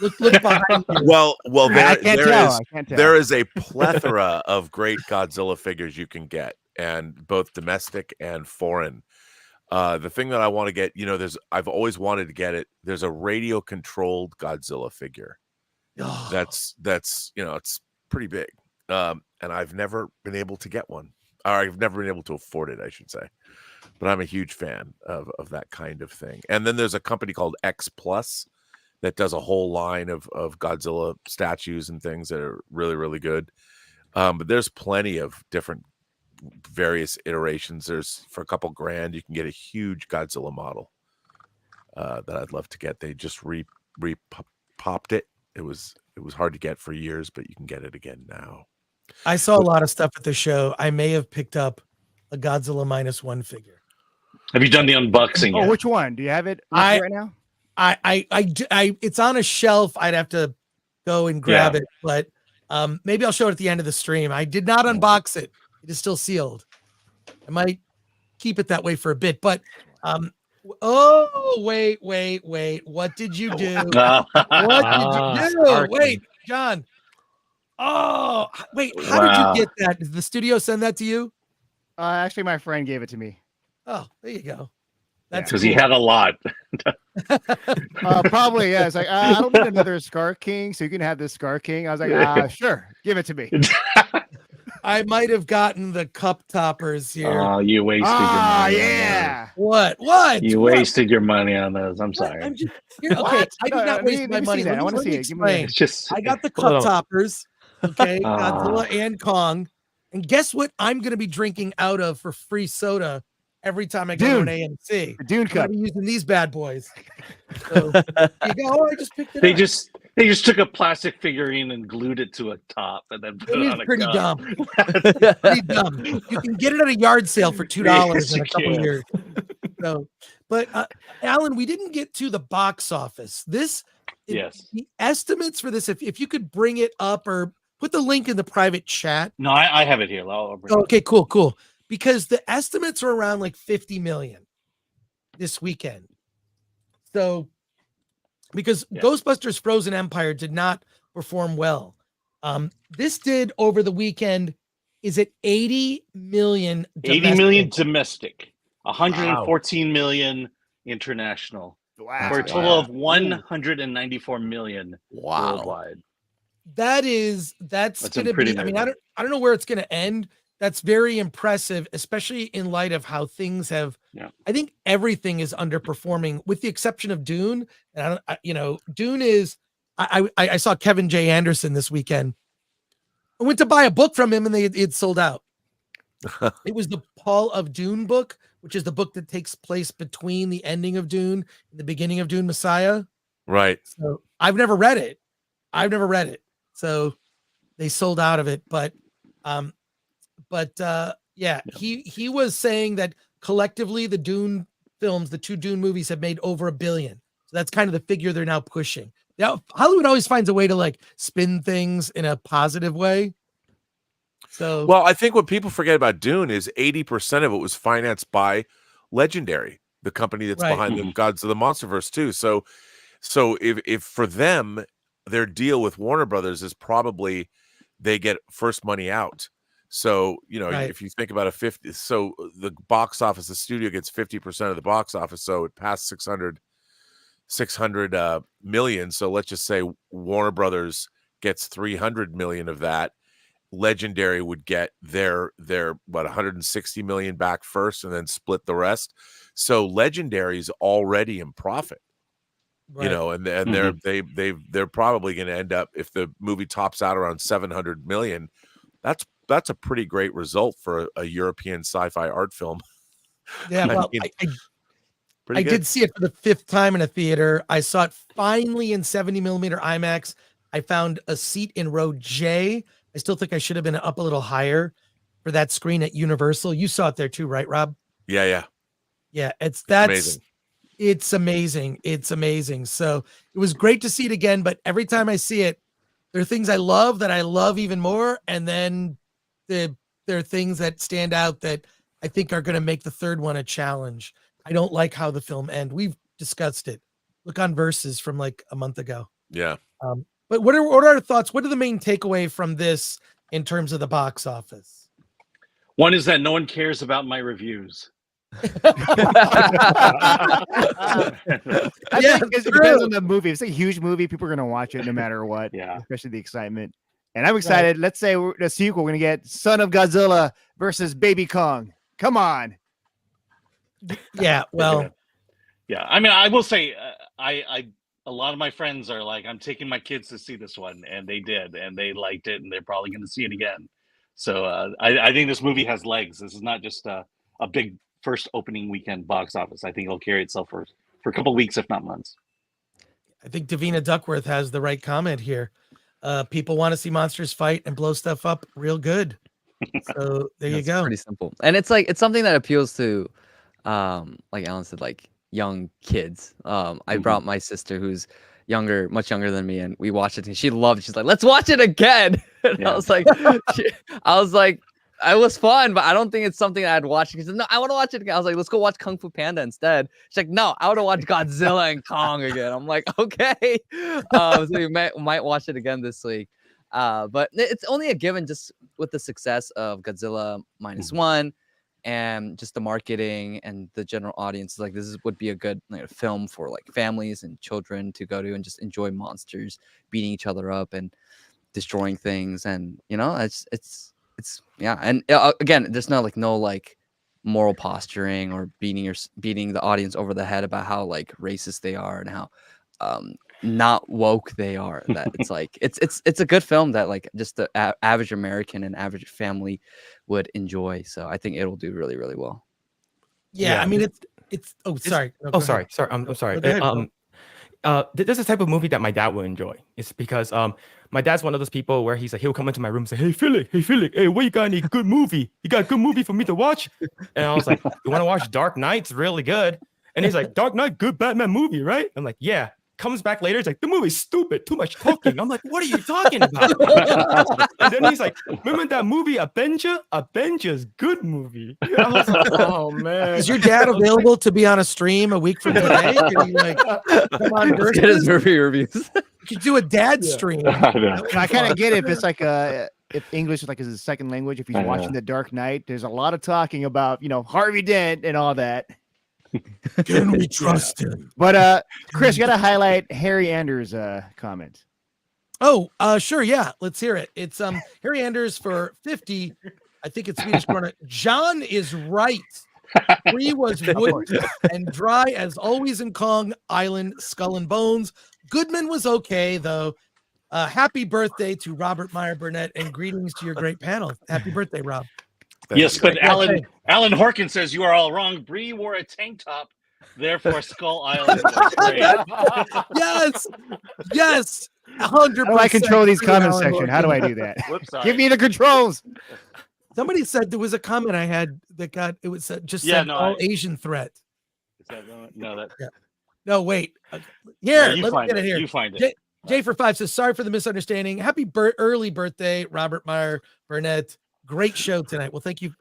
Look behind you. Well, I can't tell. there is a plethora of great Godzilla figures you can get, and both domestic and foreign. The thing that I want to get, I've always wanted to get it. There's a radio controlled Godzilla figure. Oh, That's it's pretty big. And I've never been able to get one, or I've never been able to afford it, I should say. But I'm a huge fan of that kind of thing. And then there's a company called X Plus that does a whole line of Godzilla statues and things that are really, really good. But there's plenty of different various iterations. There's, for a couple grand, you can get a huge Godzilla model that I'd love to get. They just popped it. It was hard to get for years, but you can get it again now. I saw a lot of stuff at the show. I may have picked up a Godzilla -1 figure. Have you done the unboxing Oh, yet? which one? Do you have it right now? I it's on a shelf. I'd have to go and grab it, but maybe I'll show it at the end of the stream. I did not unbox it. It is still sealed. I might keep it that way for a bit, but oh, wait. What did you do? What did you do? Wait, John. Oh, wait. How did you get that? Did the studio send that to you? Actually, my friend gave it to me. Oh, there you go. That's because he had a lot. Probably, yeah. It's like, I don't need another Scar King, so you can have this Scar King. I was like, sure, give it to me. I might have gotten the cup toppers here. Oh, you wasted your money. Yeah. What? You wasted your money on those. I'm sorry. I'm just, okay, I did not waste my money. I want to see it. Give me It's just I got the cup toppers. Okay, Godzilla and Kong. And guess what I'm going to be drinking out of for free soda every time I go to an AMC. The Dune cup. I'm using these bad boys. So, you go, oh, I just picked it They up. just took a plastic figurine and glued it to a top and then put it on a pretty cup. dumb. Pretty dumb. You can get it at a yard sale for $2 in a couple years. So, but Alan, we didn't get to the box office. Yes. The estimates for this, if you could bring it up or put the link in the private chat. No, I have it here. I'll bring it Okay, cool. Because the estimates are around like 50 million this weekend. So, because Ghostbusters Frozen Empire did not perform well. This did over the weekend. Is it 80 million? 80 million domestic, 114 million international, for a total of 194 million worldwide. That's going to be. I mean, I don't know where it's going to end. That's very impressive, especially in light of how things have. Yeah. I think everything is underperforming, with the exception of Dune. And Dune is. I saw Kevin J. Anderson this weekend. I went to buy a book from him, and it sold out. It was the Paul of Dune book, which is the book that takes place between the ending of Dune and the beginning of Dune Messiah. Right. So I've never read it. So they sold out of it, but he was saying that collectively the Dune films, the two Dune movies, have made over $1 billion. So that's kind of the figure they're now pushing. Now Hollywood always finds a way to like spin things in a positive way. So, well, I think what people forget about Dune is 80% of it was financed by Legendary, the company that's behind the Gods of the Monsterverse too. So if for them, their deal with Warner Brothers is probably they get first money out. So, if you think about the box office, the studio gets 50% of the box office. So it passed 600 million. So let's just say Warner Brothers gets 300 million of that. Legendary would get their 160 million back first and then split the rest. So Legendary's already in profit. Right. And they're probably going to end up, if the movie tops out around 700 million, that's a pretty great result for a European sci-fi art film. Yeah, well, I did see it for the 5th time in a theater. I saw it finally in 70 millimeter IMAX. I found a seat in row J. I still think I should have been up a little higher. for that screen at Universal. You saw it there too, right, Rob? Yeah. Yeah, Amazing. it's amazing. It's amazing. So it was great to see it again, but every time I see it, there are things I love that I love even more, and then there are things that stand out that I think are going to make the third one a challenge. I don't like how the film ends. We've discussed it. Look on Versus from like a month ago. Yeah. But what are our thoughts? What are the main takeaway from this in terms of the box office? One is that no one cares about my reviews. I think it depends on the movie. If it's a huge movie, people are going to watch it no matter what. Yeah. Especially the excitement. And I'm excited. Let's say the sequel, we're going to get Son of Godzilla versus Baby Kong. Come on. Yeah, well. Yeah, I mean, I will say, a lot of my friends are like, I'm taking my kids to see this one, and they did, and they liked it, and they're probably going to see it again. So I think this movie has legs. This is not just a big first opening weekend box office. I think it'll carry itself for a couple of weeks, if not months. I think Davina Duckworth has the right comment here. People want to see monsters fight and blow stuff up real good. So there you go. Pretty simple. And it's something that appeals to, like Alan said, like young kids. I brought my sister who's much younger than me, and we watched it and she loved it. She's like, let's watch it again. And Yeah. I was like, it was fun, but I don't think it's something I'd watch. She said, no, I want to watch it again. I was like, let's go watch Kung Fu Panda instead. She's like, no, I want to watch Godzilla and Kong again. I'm like, okay. So we might watch it again this week. But it's only a given just with the success of Godzilla -1 and just the marketing and the general audience. Like, this would be a good film for like families and children to go to and just enjoy monsters beating each other up and destroying things. And it's yeah. And again, there's no moral posturing or beating the audience over the head about how like racist they are and how not woke they are. That it's like it's a good film that like just the average American and average family would enjoy. So I think it'll do really, really well. Yeah, I mean it's sorry. No, sorry. I'm sorry. Go ahead, This is the type of movie that my dad would enjoy. It's because my dad's one of those people where he'll come into my room and say, hey Felix, hey, what you got any good movie? You got a good movie for me to watch? And I was like, you want to watch Dark Knight? It's really good. And he's like, Dark Knight, good Batman movie, right? I'm like, yeah. Comes back later, he's like, the movie's stupid, too much talking. I'm like, what are you talking about? And then he's like, remember that movie Avenger? Avenger's good movie. I was like, oh man. Is your dad available to be on a stream a week from today? Can he like come on Let's get his movie reviews? You could do a dad stream. I kind of get it if it's like if English is like his second language. If he's watching The Dark Knight, there's a lot of talking about Harvey Dent and all that. Can we trust him? But Chris, you got to highlight Harry Anders' comment. Oh, sure, yeah. Let's hear it. It's Harry Anders for 50. I think it's Swedish krona. John is right. Bree was wood and dry as always in Kong Island, Skull and Bones. Goodman was okay though. Happy birthday to Robert Meyer Burnett and greetings to your great panel. Happy birthday, Rob. Yes, but Alan Horkin says you are all wrong. Bree wore a tank top, therefore Skull Island was great. Yes. 100%. How do I control these comment section? How do I do that? Whoops, sorry. Give me the controls. Somebody said there was a comment I had that all Asian threat. Is that no, that No, wait. Here, you let me find get it it. here. You find it. J for 5 says, sorry for the misunderstanding. Happy early birthday, Robert Meyer Burnett. Great show tonight. Well, thank you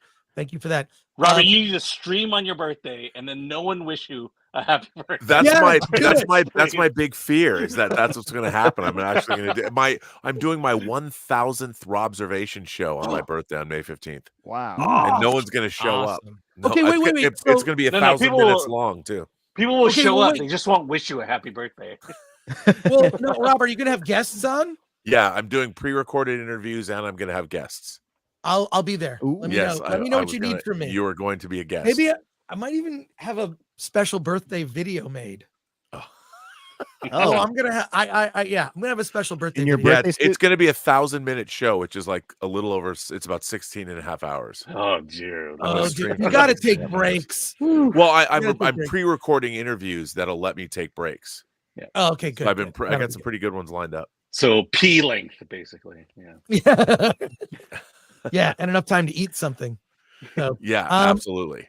for that. Robert, you need to stream on your birthday and then no one wish you a happy birthday. That's my big fear is that's what's going to happen. I'm actually going to do I'm doing my 1000th Robservation show on my birthday on May 15th. Wow. And no one's going to show up. No, Okay, wait. It's going to be 1,000 minutes long too. People will show up. They just won't wish you a happy birthday. Well, no, Robert, are you going to have guests on? Yeah, I'm doing pre-recorded interviews and I'm going to have guests. I'll be there. Let me know. Let me know what you need from me. You are going to be a guest. Maybe I might even have a special birthday video made. Oh, I'm gonna have I'm gonna have a special birthday. In your video. birthday it's going to be 1,000-minute show, which is like a little over. It's about 16 and a half hours. Oh, dear. Dude, you got to take breaks. Well, I'm pre-recording interviews that'll let me take breaks. Yeah. Oh, okay, good. So I got some pretty good ones lined up. So P length, basically. Yeah. Yeah, and enough time to eat something. So Yeah, um, absolutely.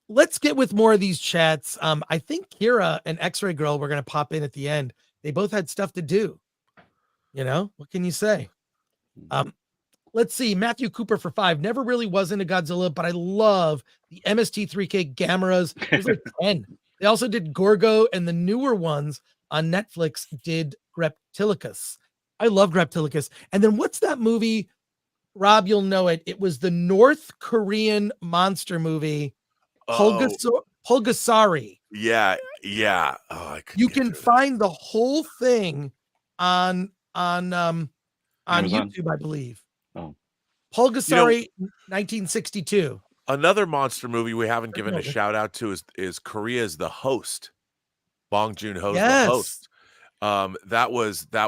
let's get with more of these chats. I think Kira and X-Ray Girl were going to pop in at the end. They both had stuff to do. You know, what can you say? Let's see. Matthew Cooper for 5. Never really was into Godzilla, but I love the MST3K Gameras. There's like 10. They also did Gorgo, and the newer ones on Netflix did Greptilicus. I love Greptilicus. And then what's that movie? Rob, you'll know it. It was the North Korean monster movie, Oh, Pulgasari. yeah, yeah. Oh, I couldn't You get can through that. find the whole thing on Amazon? YouTube, I believe. Oh. Pulgasari, 1962. Another monster movie we haven't given no, a that's- shout out to is Korea's The Host. Bong Joon-ho's The Yes. Host. That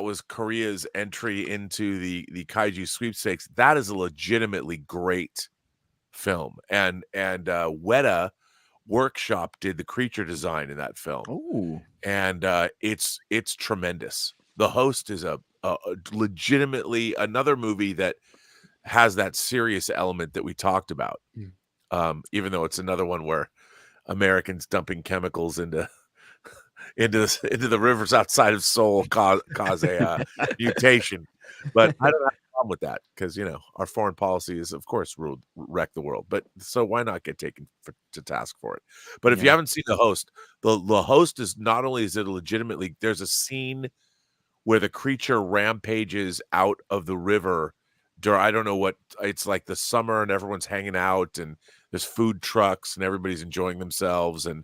was Korea's entry into the kaiju sweepstakes. That is a legitimately great film. And Weta Workshop did the creature design in that film. Ooh. And it's tremendous. The Host is a legitimately another movie that has that serious element that we talked about. Even though it's another one where Americans dumping chemicals into the rivers outside of Seoul cause a mutation. But I don't have a problem with that because our foreign policy is, of course, wreck the world. But so why not get taken to task for it? But if you haven't seen The Host, the Host is not only is it legitimately, there's a scene where the creature rampages out of the river. I don't know what it's like, the summer, and everyone's hanging out and there's food trucks and everybody's enjoying themselves, and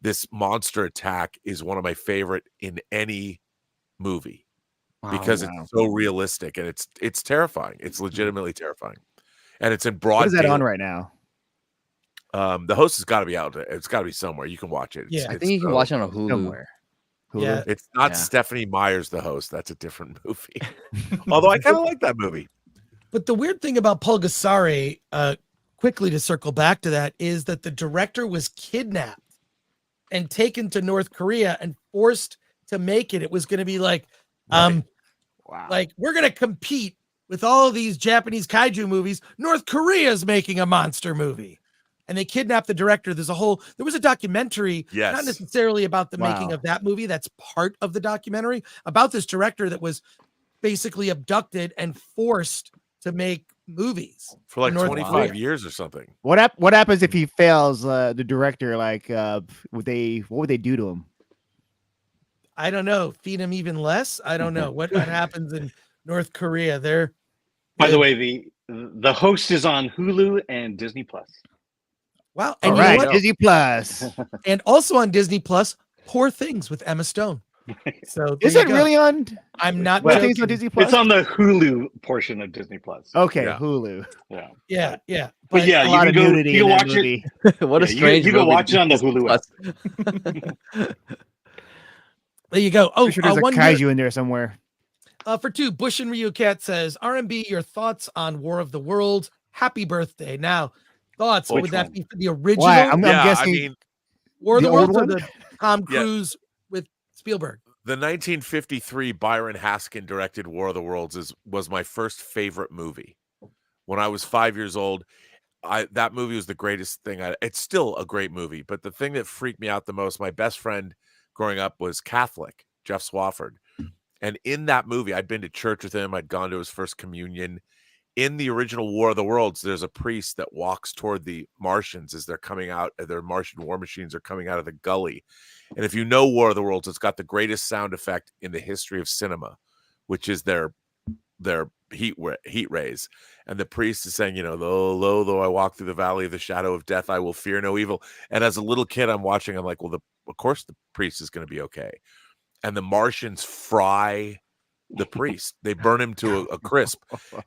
this monster attack is one of my favorite in any movie because it's so realistic and it's terrifying. It's legitimately terrifying, and it's in broad. What is that on daylight. right now? The Host has got to be out. It's got to be somewhere. You can watch it. Yeah. I think you can watch it on Hulu. Somewhere. Hulu? Yeah. It's not Yeah. Stephanie Meyer's The Host. That's a different movie. Although I kind of like that movie. But the weird thing about Pulgasari, quickly to circle back to that, is that the director was kidnapped and taken to North Korea and forced to make it. It was going to be like, Wow. like, we're going to compete with all of these Japanese kaiju movies. North Korea's making a monster movie. And they kidnapped the director. There was a documentary, Yes. not necessarily about the making Wow. of that movie. That's part of the documentary about this director that was basically abducted and forced to make movies For like North 25 Korea. years or something. What happens if he fails? The director, like, what would they do to him? I don't know. Feed him even less. I don't know what happens in North Korea. By the way, the Host is on Hulu and Disney Plus. Wow. All And you know right, what? Disney Plus. And also on Disney Plus, Poor Things with Emma Stone. So Is there it you go. really on? I'm not What joking. things on Disney Plus? It's on the Hulu portion of Disney Plus. Okay, Yeah. Hulu. Yeah. Yeah. But yeah, A you lot can of go. nudity You in can that watch movie. What a Yeah, you- strange you can movie watch to it on the Disney Hulu Plus. There you go. Oh, Pretty sure there's a one kaiju in there somewhere. for 2, Bush and Ryu Cat says, RMB, your thoughts on War of the Worlds. Happy birthday. Now, thoughts. What Which would that one? be for the original Why? I'm Yeah, guessing I mean, War of the the old Worlds or one? the Tom Yeah. Cruise with Spielberg? the 1953 Byron Haskin directed War of the Worlds was my first favorite movie. When I was 5 years old, that movie was the greatest thing. It's still a great movie, but the thing that freaked me out the most, my best friend growing up was Catholic, Jeff Swafford. And in that movie, I'd been to church with him. I'd gone to his first communion. In the original War of the Worlds, there's a priest that walks toward the Martians as they're coming out. Their Martian war machines are coming out of the gully. And if you know War of the Worlds, it's got the greatest sound effect in the history of cinema, which is their heat rays. And the priest is saying, though I walk through the valley of the shadow of death, I will fear no evil. And as a little kid, I'm watching. I'm like, well, of course the priest is going to be okay. And the Martians fry the priest. They burn him to a crisp.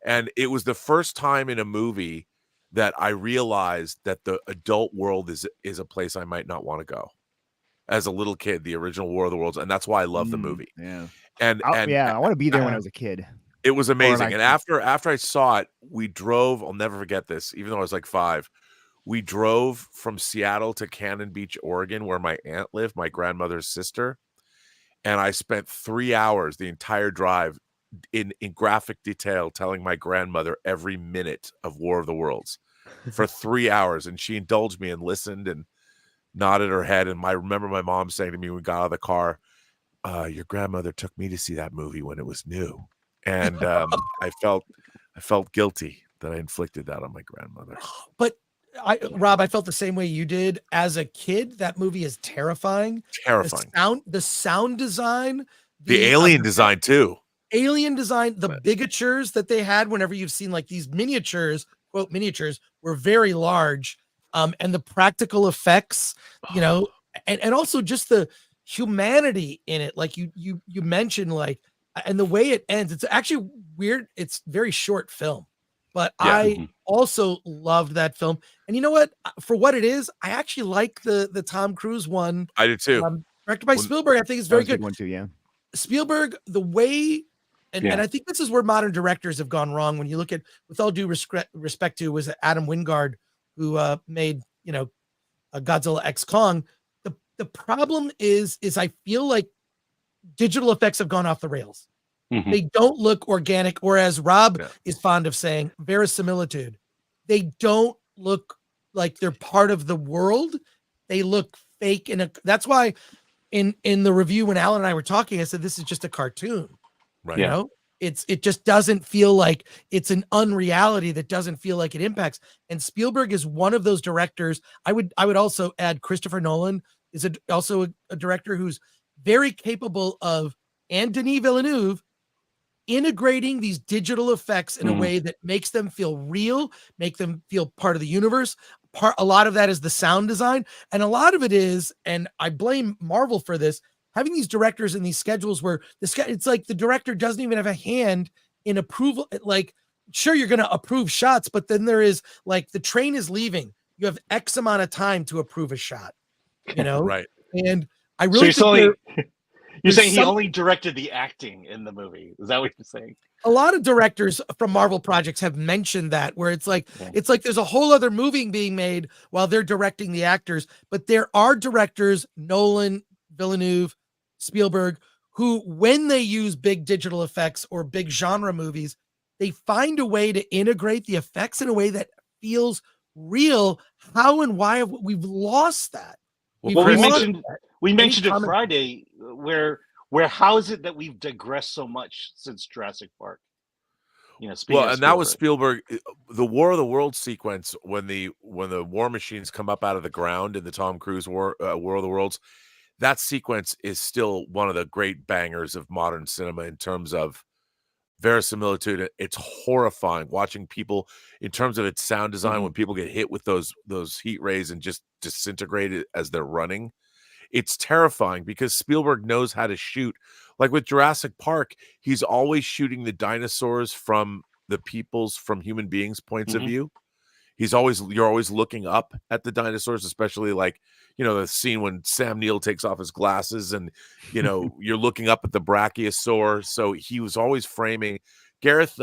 And it was the first time in a movie that I realized that the adult world is a place I might not want to go. As a little kid, the original War of the Worlds, and that's why I love the movie. Yeah. And I want to be there when I was a kid. it was amazing. like- And after I saw it, we drove. I'll never forget this, even though I was like 5. We drove from Seattle to Cannon Beach, Oregon, where my aunt lived, my grandmother's sister. And I spent 3 hours the entire drive in graphic detail telling my grandmother every minute of War of the Worlds for 3 hours, and she indulged me and listened and nodded her head. And I remember my mom saying to me when we got out of the car, your grandmother took me to see that movie when it was new. And I felt guilty that I inflicted that on my grandmother. But Rob, I felt the same way you did as a kid. That movie is terrifying. Terrifying. The sound design, The alien design too. Alien design, the bigatures that they had whenever you've seen like these miniatures, quote miniatures, were very large. And the practical effects, and also just the humanity in it. Like you mentioned, like, and the way it ends, it's actually weird. It's very short film, but I also loved that film. And you know what? For what it is, I actually like the Tom Cruise one. I did too. Directed by Spielberg. I think it's very good. One too, yeah. Spielberg, the way, and I think this is where modern directors have gone wrong. When you look at, with all due respect to, was Adam Wingard, who made, a Godzilla X Kong. The problem is I feel like digital effects have gone off the rails. They don't look organic, or as Rob is fond of saying, verisimilitude. They don't look like they're part of the world. They look fake. That's why in the review, when Alan and I were talking, I said, this is just a cartoon. Right. It just doesn't feel like it's an unreality that doesn't feel like it impacts. And Spielberg is one of those directors. I would also add Christopher Nolan is also a director who's very capable of, and Denis Villeneuve, integrating these digital effects in a way that makes them feel real, make them feel part of the universe. A lot of that is the sound design, and a lot of it is, and I blame Marvel for this, having these directors in these schedules where it's like the director doesn't even have a hand in approval. Like, sure, you're going to approve shots, but then there is like the train is leaving. You have X amount of time to approve a shot, Right. And I really you're saying he only directed the acting in the movie. Is that what you're saying? A lot of directors from Marvel projects have mentioned that, where it's like there's a whole other movie being made while they're directing the actors. But there are directors, Nolan, Villeneuve, Spielberg, who, when they use big digital effects or big genre movies, they find a way to integrate the effects in a way that feels real. How and why have we've lost that? Well, we mentioned it Friday, where how is it that we've digressed so much since Jurassic Park? That was Spielberg. The War of the Worlds sequence, when the war machines come up out of the ground in the Tom Cruise War of the Worlds, that sequence is still one of the great bangers of modern cinema in terms of verisimilitude. It's horrifying watching people, in terms of its sound design, when people get hit with those heat rays and just disintegrate as they're running. It's terrifying because Spielberg knows how to shoot. Like with Jurassic Park, he's always shooting the dinosaurs from human beings' points of view. You're always looking up at the dinosaurs, especially like, the scene when Sam Neill takes off his glasses and, you're looking up at the brachiosaur. So he was always framing. Gareth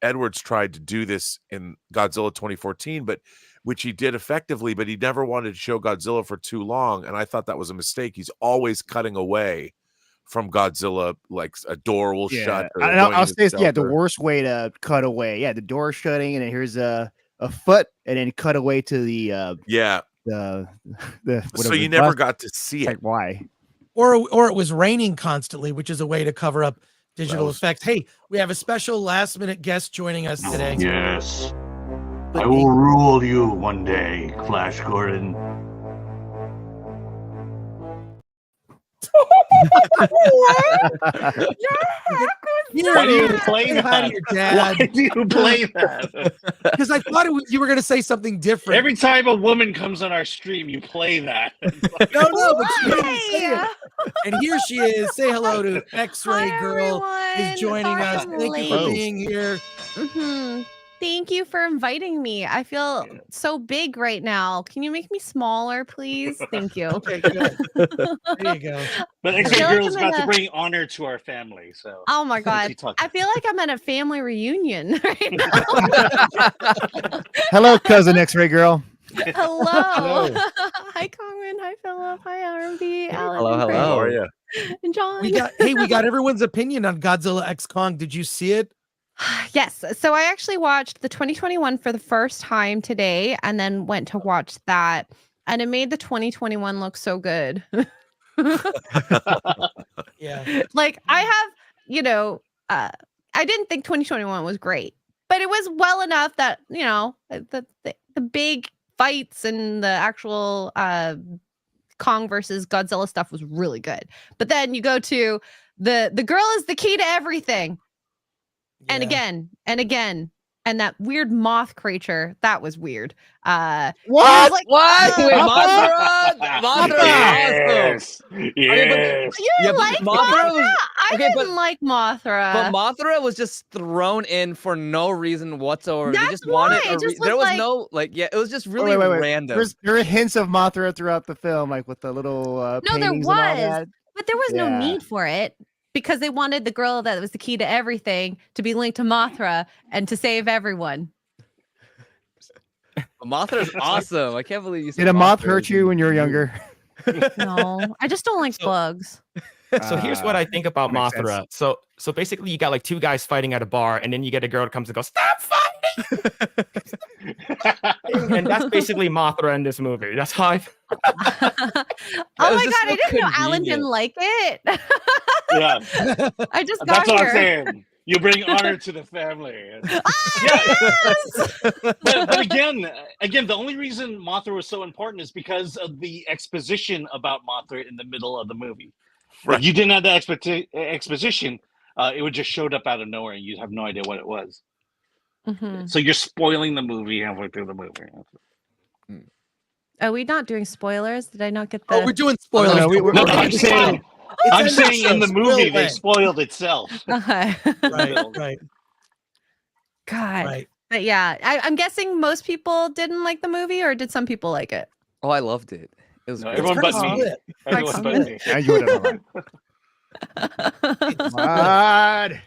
Edwards tried to do this in Godzilla 2014, which he did effectively, but he never wanted to show Godzilla for too long. And I thought that was a mistake. He's always cutting away from Godzilla, like a door will shut. I'll say, the worst way to cut away. Yeah, the door shutting, and then here's a foot, and then cut away to the so you never got to see it. Why? Or it was raining constantly, which is a way to cover up digital effects. Hey, we have a special last minute guest joining us today. Yes. I will rule you one day, Flash Gordon. Why do you play that? Hi to your dad. Why do you play that? Because I thought you were going to say something different. Every time a woman comes on our stream, you play that. No, but she didn't say it. And here she is. Say hello to X-Ray Girl, who's joining us. Thank you for being here. Thank you for inviting me. I feel so big right now. Can you make me smaller, please? Thank you. Okay, good. There you go. But X-Ray Girl's about to bring honor to our family. So. Oh my God. I feel like I'm at a family reunion right now. Hello, cousin X-Ray Girl. Hello. Hi, Kongman. Hi, Philip. Hi, RMB. Alan. Hello. How are you? And John. we got everyone's opinion on Godzilla X Kong. Did you see it? Yes. So I actually watched the 2021 for the first time today and then went to watch that. And it made the 2021 look so good. Yeah. Like I have, I didn't think 2021 was great, but it was well enough that, the big fights and the actual Kong versus Godzilla stuff was really good. But then you go to the girl is the key to everything. And again, and that weird moth creature, that was weird. What? Like, What? Wait, Mothra? Yes. Yes. you didn't like Mothra? I didn't like Mothra. But Mothra was just thrown in for no reason whatsoever. They That's just wanted why. It just there was looked no it was just really wait. random. There are hints of Mothra throughout the film, like with the little No, there paintings and all was, that. but there was no Yeah. need for it because they wanted the girl that was the key to everything to be linked to Mothra and to save everyone. Mothra's awesome. I can't believe you said Did a moth Mothra hurt is you when you were younger? No, I just don't like bugs. So here's what I think about makes sense. Mothra. So basically, you got like two guys fighting at a bar, and then you get a girl that comes and goes, "Stop fighting!" And that's basically Mothra in this movie. That's how I. Oh my was god, just I so didn't know Alan convenient. didn't like it. Yeah. I just got That's what here. I'm saying. You bring honor to the family. Yes! But again, the only reason Mothra was so important is because of the exposition about Mothra in the middle of the movie. Right. If you didn't have the exposition, it would just showed up out of nowhere, and you'd have no idea what it was. Mhm. So you're spoiling the movie halfway through the movie. Are we not doing spoilers? Did I not get the? Oh, we're doing spoilers. No, we're No, not. I'm saying, It's I'm in the saying in show, the movie spoiler. they spoiled itself. Okay. Right. God. Right. But yeah, I'm guessing most people didn't like the movie, or did some people like it? Oh, I loved it. It was No, great. everyone but pretty me. split. Everyone but me. Yeah, you would have liked.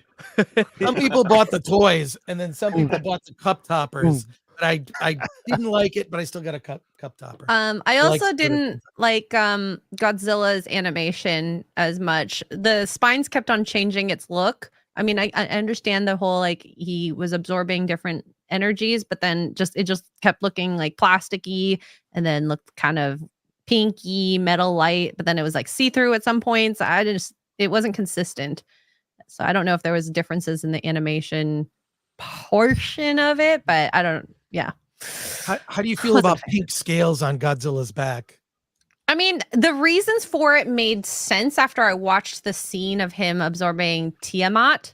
Some people bought the toys, and then some people bought the cup toppers. But I didn't like it, but I still got a cup topper. I like also Spirit. didn't like Godzilla's animation as much. The spines kept on changing its look. I mean, I understand the whole like he was absorbing different energies, but then it just kept looking like plasticky, and then looked kind of pinky metal light. But then it was like see through at some points. It wasn't consistent. So I don't know if there was differences in the animation portion of it, but I don't. Yeah. How do you feel about pink scales on Godzilla's back? I mean, the reasons for it made sense after I watched the scene of him absorbing Tiamat.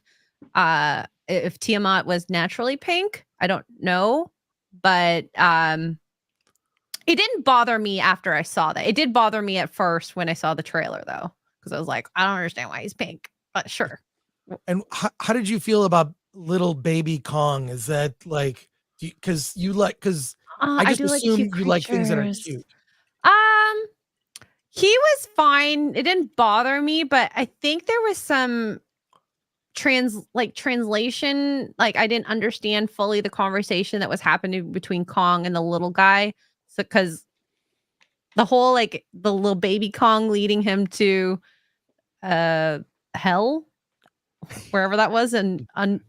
If Tiamat was naturally pink, I don't know, but it didn't bother me after I saw that. It did bother me at first when I saw the trailer, though, because I was like, I don't understand why he's pink, but sure. And how did you feel about little baby Kong? Is that like, because I just do like assume cute you like things that are creatures. cute. He was fine. It didn't bother me, but I think there was some translation. Like I didn't understand fully the conversation that was happening between Kong and the little guy. So because the whole like the little baby Kong leading him to hell, wherever that was, on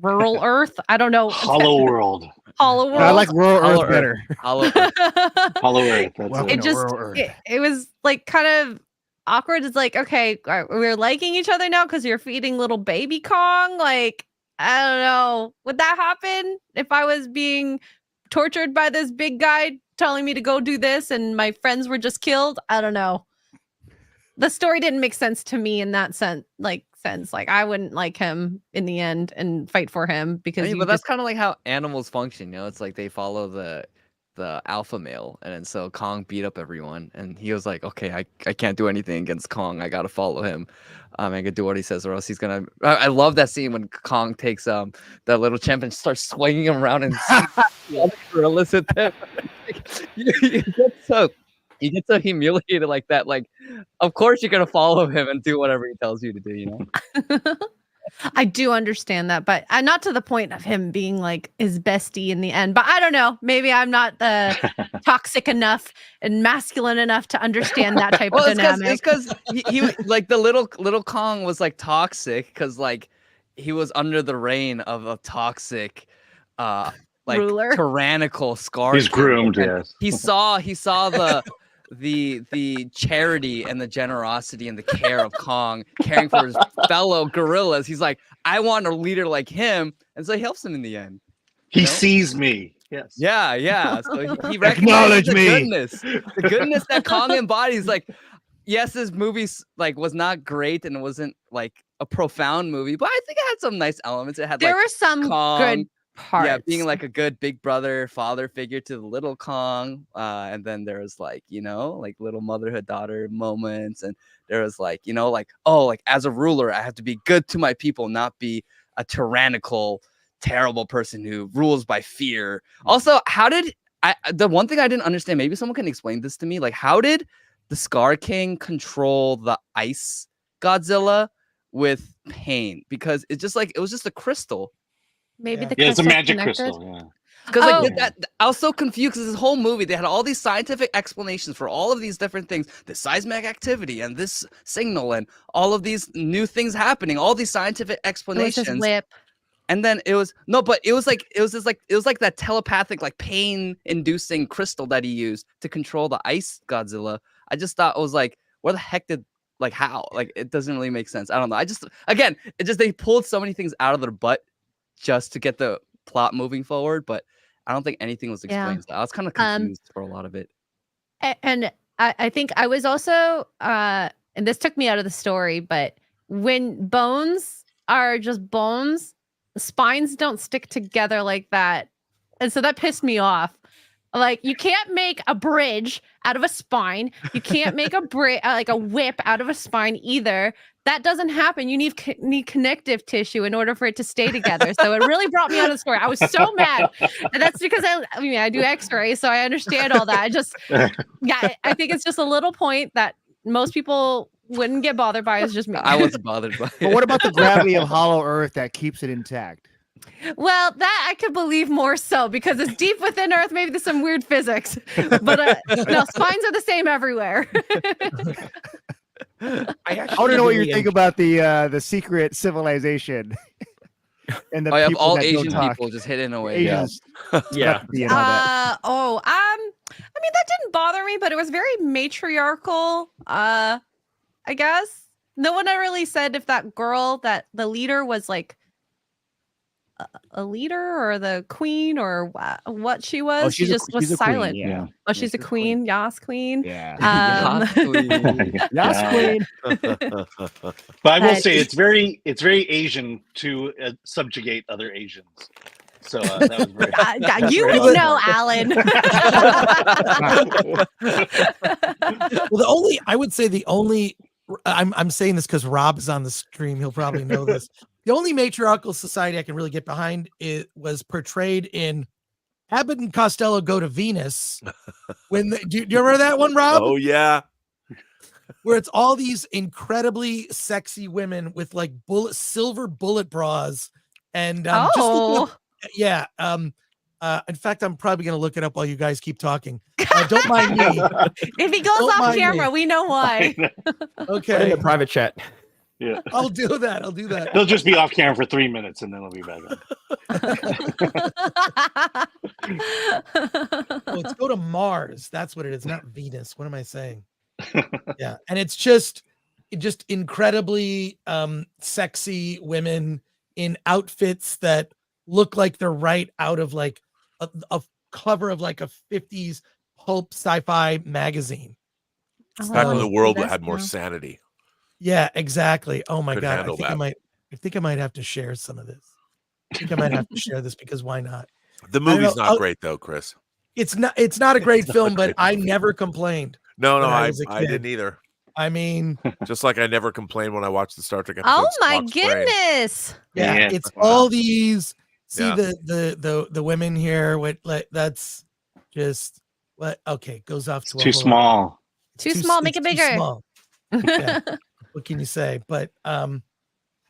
rural Earth. I don't know. Hollow World. Hollow World. I like Rural Hollow Earth better. Hollow Earth. Hollow Earth. That's Welcome it. It just Rural Earth. it was like kind of awkward. It's like, okay, we're liking each other now because you're feeding little baby Kong. Like, I don't know. Would that happen if I was being tortured by this big guy telling me to go do this and my friends were just killed? I don't know. The story didn't make sense to me in that sense. Like I wouldn't like him in the end and fight for him because But that's kind of like how animals function, It's like they follow the alpha male, and then so Kong beat up everyone, and he was like, okay, I can't do anything against Kong. I gotta follow him. I gotta do what he says, or else he's gonna. I love that scene when Kong takes that little chimp and starts swinging him around and gorillas at them. You get so humiliated like that. Like, of course you're gonna follow him and do whatever he tells you to do. I do understand that, but not to the point of him being like his bestie in the end. But I don't know. Maybe I'm not toxic enough and masculine enough to understand that type of dynamic. It's because he like the little Kong was like toxic because like he was under the reign of a toxic like ruler, tyrannical Scar. He's groomed, yes. He saw the charity and the generosity and the care of Kong caring for his fellow gorillas. He's like, I want a leader like him, and so he helps him in the end. He sees me. Yes. Yeah. So he recognizes Acknowledge the me. the goodness that Kong embodies. Like, yes, this movie like was not great and it wasn't like a profound movie, but I think it had some nice elements. It had there like were some Kong, good parts. yeah, being like a good big brother, father figure to the little Kong. And then there was like, like little motherhood daughter moments. And there was like, like, oh, like as a ruler, I have to be good to my people, not be a tyrannical, terrible person who rules by fear. Also, the one thing I didn't understand, maybe someone can explain this to me, like how did the Scar King control the ice Godzilla with pain? Because it was just a crystal. Maybe the it's a crystal's magic connected. crystal. Yeah. Because I was so confused because this whole movie, they had all these scientific explanations for all of these different things, the seismic activity and this signal and all of these new things happening, all these scientific It was explanations. his whip. And then it was like that telepathic, like pain-inducing crystal that he used to control the ice Godzilla. I just thought it was like, where the heck did how? Like it doesn't really make sense. I don't know. They pulled so many things out of their butt just to get the plot moving forward, but I don't think anything was explained. So I was kind of confused for a lot of it. And I think I was also and this took me out of the story, but when bones are just bones, spines don't stick together like that. And so that pissed me off. Like you can't make a bridge out of a spine. You can't make a like a whip out of a spine either. That doesn't happen. You need connective tissue in order for it to stay together. So it really brought me out of the story. I was so mad. And that's because I do x-rays, so I understand all that. I think it's just a little point that most people wouldn't get bothered by. It's just me. I wasn't bothered by it. But what about the gravity of Hollow Earth that keeps it intact? Well, that I could believe more so because it's deep within Earth. Maybe there's some weird physics, but no, spines are the same everywhere. I want to know what you think about the secret civilization. And the have people all that don't Asian talk. people just hidden away. Asians. Yeah. I mean that didn't bother me, but it was very matriarchal. I guess no one ever really said if that girl, that the leader was like a leader or the queen or what she was. Oh, she just was silent. Queen, yeah. Oh, she's a queen. Yas queen. Yeah. Yas queen. Yas queen. But I will say it's very Asian to subjugate other Asians. So that was very. You would know, Alan. Well, I'm saying this because Rob is on the stream. He'll probably know this. The only matriarchal society I can really get behind was portrayed in Abbott and Costello Go to Venus. Do you remember that one, Rob? Oh yeah. Where it's all these incredibly sexy women with like silver bullet bras and in fact, I'm probably going to look it up while you guys keep talking. Don't mind me. If he goes off camera, we know why. Okay. In the private chat. Yeah. I'll do that. He'll just be off camera for 3 minutes and then he'll be back on. Let's go to Mars. That's what it is, not Venus. What am I saying? Yeah. And it's just incredibly sexy women in outfits that look like they're right out of like a cover of like a 50s pulp sci-fi magazine. Back when the world had more sanity. Yeah, exactly. Oh my Could God. handle that. I think I might have to share some of this. I think I might have to share this because why not? The movie's not great though, Chris. It's not a great film, but I never complained. No, I didn't either. I mean, just like I never complained when I watched the Star Trek episode. Oh my Spock's Brain. goodness. Yeah, it's all these. See the women here with like that's just what okay goes off to too small. Too small, make it bigger. Small. Yeah. What can you say? But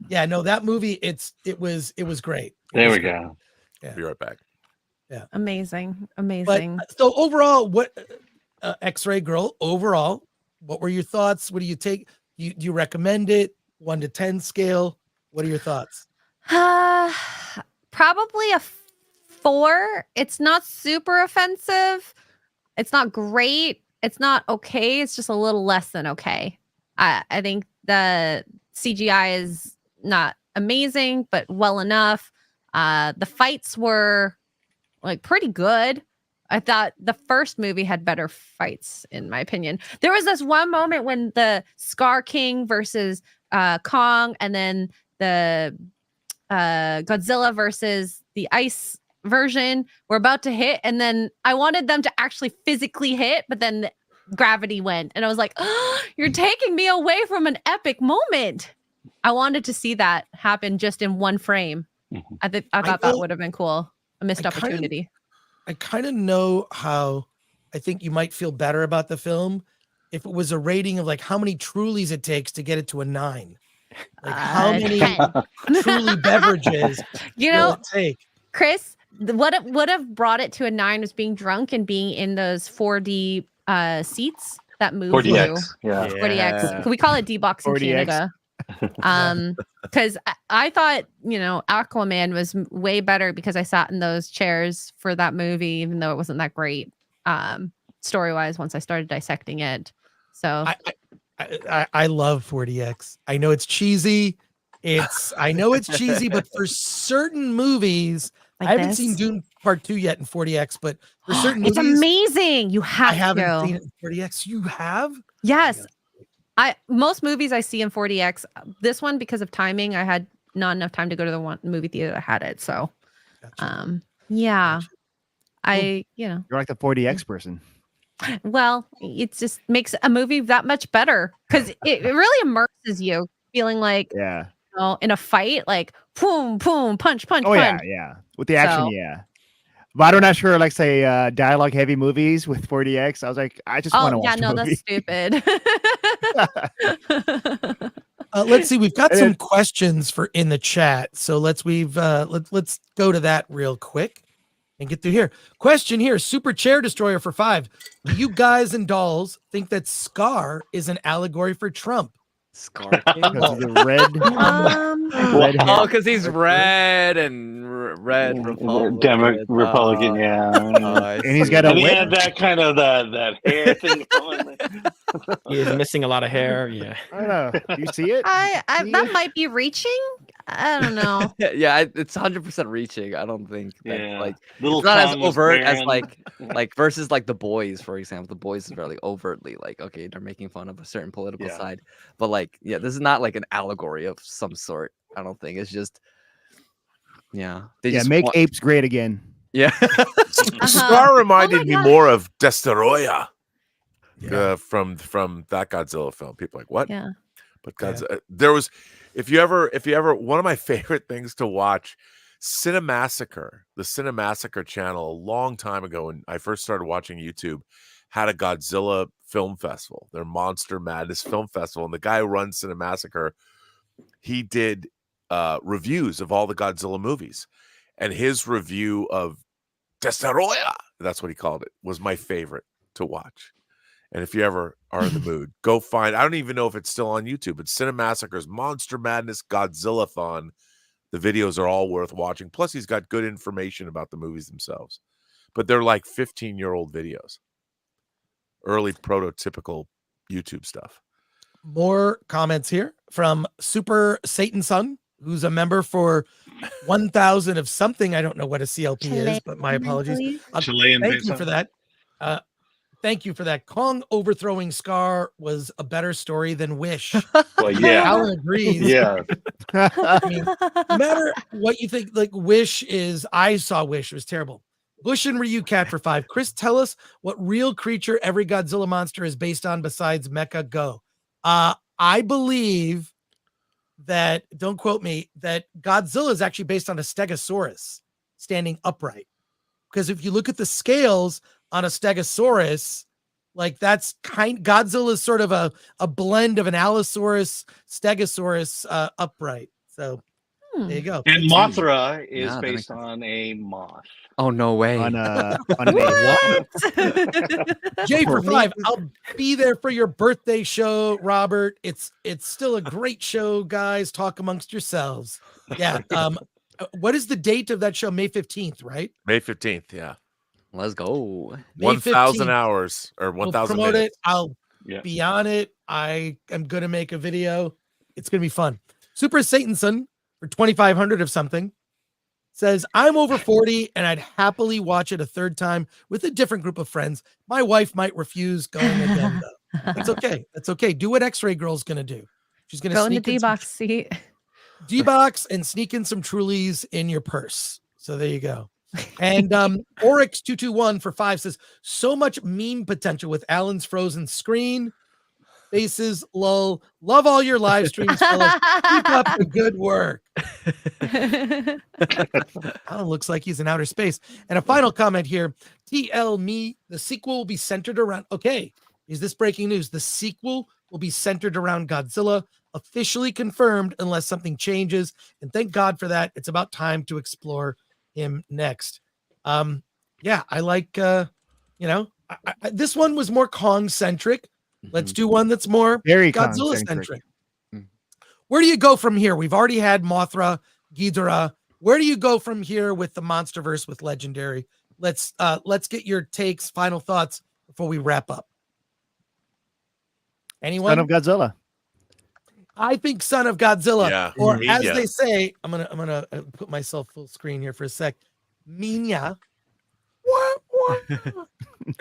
Yeah, no, that movie, it was great. There we go. Yeah. Be right back. Yeah. Amazing. But Amazing. so overall, what X-Ray Girl, overall, what were your thoughts? What do you take? Do you recommend it? 1 to 10 scale? What are your thoughts? Probably a 4. It's not super offensive. It's not great. It's not okay. It's just a little less than okay. I think the CGI is not amazing, but well enough. The fights were like pretty good. I thought the first movie had better fights, in my opinion. There was this one moment when the Scar King versus Kong, and then the Godzilla versus the ice version were about to hit, and then I wanted them to actually physically hit, but then gravity went, and I was like, oh, you're taking me away from an epic moment. I wanted to see that happen just in one frame. I thought that would have been cool. A missed opportunity. I kind of know how I think you might feel better about the film if it was a rating of like how many Trulies it takes to get it to a 9. Like how many 10. Truly beverages will it take? Chris, what would have brought it to a 9 was being drunk and being in those 4D seats that move 4DX, you. yeah. 4DX. We call it D-Box in 4DX. Canada. Because I thought, Aquaman was way better because I sat in those chairs for that movie, even though it wasn't that great story-wise once I started dissecting it. So I love 4DX. I know it's cheesy. I know it's cheesy, but for certain movies, Like I haven't this? seen Dune Part 2 yet in 4DX, but for certain it's movies, amazing. You have I haven't to. seen it in 4DX. You have? Yes. Most movies I see in 4DX. This one, because of timing, I had not enough time to go to the one movie theater that had it. So, Gotcha. yeah. Gotcha. You're like the 4DX person. Well, it just makes a movie that much better because it really immerses you, feeling like Yeah. in a fight, like boom, boom, punch, punch, Oh punch. yeah. With the action, So- yeah. But I'm not sure, like say dialogue heavy movies with 4DX. I was like, I just want to Oh yeah, watch no, the movie. that's stupid. Let's see. We've got And some then- questions for in the chat, so let's go to that real quick and get through here. Question here: Super Chair Destroyer for 5. Do you guys and dolls think that Scar is an allegory for Trump? Scar Because of the red. red hair. Oh, because he's red and red Republican. Republican, yeah. And he's got a And he whip. had that kind of that hair thing going. He is missing a lot of hair. Yeah. I don't know. Do you see it? That might be reaching. I don't know. Yeah, it's 100% reaching. I don't think that, Yeah. it's not as overt as like versus like The Boys, for example. The Boys is very overtly like, okay, they're making fun of a certain political side, but like, yeah, this is not like an allegory of some sort. I don't think it's just, they just make want- apes great again. Yeah, Scar reminded Oh me my more of Destoroyah Yeah. from that Godzilla film. People are like, what? Yeah. But Godzilla, there was, if you ever, one of my favorite things to watch, Cinemassacre, the Cinemassacre channel, a long time ago when I first started watching YouTube, had a Godzilla film festival, their Monster Madness film festival, and the guy who runs Cinemassacre, he did reviews of all the Godzilla movies, and his review of Destoroyah, that's what he called it, was my favorite to watch. And if you ever are in the mood, go find, I don't even know if it's still on YouTube. It's Cinemassacre's Monster Madness Godzilla-thon. The videos are all worth watching. Plus, he's got good information about the movies themselves. But they're like 15-year-old videos. Early prototypical YouTube stuff. More comments here from Super Satan Son, who's a member for 1,000 of something. I don't know what a CLP is, but my apologies. Chilean Thank you peso. for that. Thank you for that. Kong overthrowing Scar was a better story than Wish. Well, yeah. Alan agrees. Yeah. I mean, no matter what you think, like Wish is, I saw Wish, it was terrible. Bush and Ryu Cat for 5. Chris, tell us what real creature every Godzilla monster is based on besides Mecha Go. I believe that, don't quote me, that Godzilla is actually based on a Stegosaurus standing upright. Because if you look at the scales on a Stegosaurus, like that's Godzilla is sort of a blend of an Allosaurus, Stegosaurus upright. So there you go. And Mothra is Yeah, that makes based sense. on a moth. Oh no way! On an What? Jay for 5. I'll be there for your birthday show, Robert. It's still a great show, guys. Talk amongst yourselves. Yeah. What is the date of that show? May 15th, right? May 15th. Yeah. Let's go. May 1,000 15th. hours or We'll 1,000 promote minutes. it. I'll Yeah. be on it. I am going to make a video. It's going to be fun. Super Satanson for 2,500 of something says, I'm over 40 and I'd happily watch it a third time with a different group of friends. My wife might refuse going again, though. That's okay. That's okay. Do what X-Ray Girl's going to do. She's going to Go in the sneak in D-box seat. D-box and sneak in some Trulies in your purse. So there you go. And Oryx 221 for 5 says, so much meme potential with Alan's frozen screen. Faces, lol. Love all your live streams, fellas. Keep up the good work. Alan looks like he's in outer space. And a final comment here. TL me, the sequel will be centered around. Okay, is this breaking news? The sequel will be centered around Godzilla, officially confirmed unless something changes. And thank God for that. It's about time to explore him next. Yeah, I like this one was more Kong centric. Let's do one that's more Very Godzilla Kong-centric. centric. Where do you go from here? We've already had Mothra, Ghidorah. Where do you go from here with the MonsterVerse with Legendary? Let's get your takes, final thoughts before we wrap up. Anyone? Son of Godzilla. I think Son of Godzilla, Yeah. or Mhm. as Yeah. they say, I'm gonna put myself full screen here for a sec. Minya.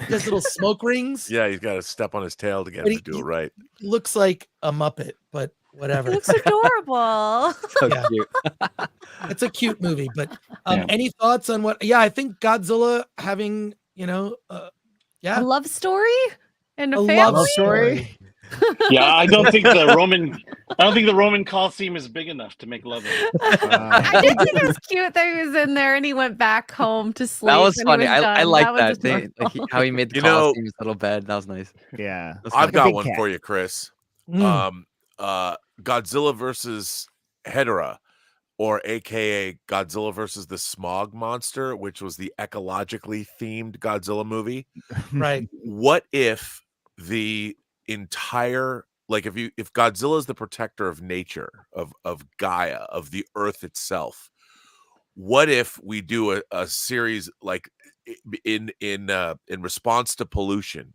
Just little smoke rings. Yeah, he's got to step on his tail to get But him to do it right. Looks like a Muppet, but whatever. It looks adorable. So Yeah. cute. It's a cute movie, but Yeah. any thoughts on what? Yeah, I think Godzilla having A yeah, love story and a a family. love story. Yeah, I don't think the Roman Coliseum is big enough to make love. I did think it was cute that he was in there and he went back home to sleep. That was when he funny. I done. like was that thing. adorable. How he made the You know- Coliseum's little bed. That was nice. Yeah. That's I've funny. got big one cat. for you, Chris. Mm. Godzilla versus Hedorah, or AKA Godzilla versus the Smog Monster, which was the ecologically themed Godzilla movie. Right. What if the entire, like, if Godzilla is the protector of nature, of Gaia, of the earth itself, what if we do a series like in response to pollution,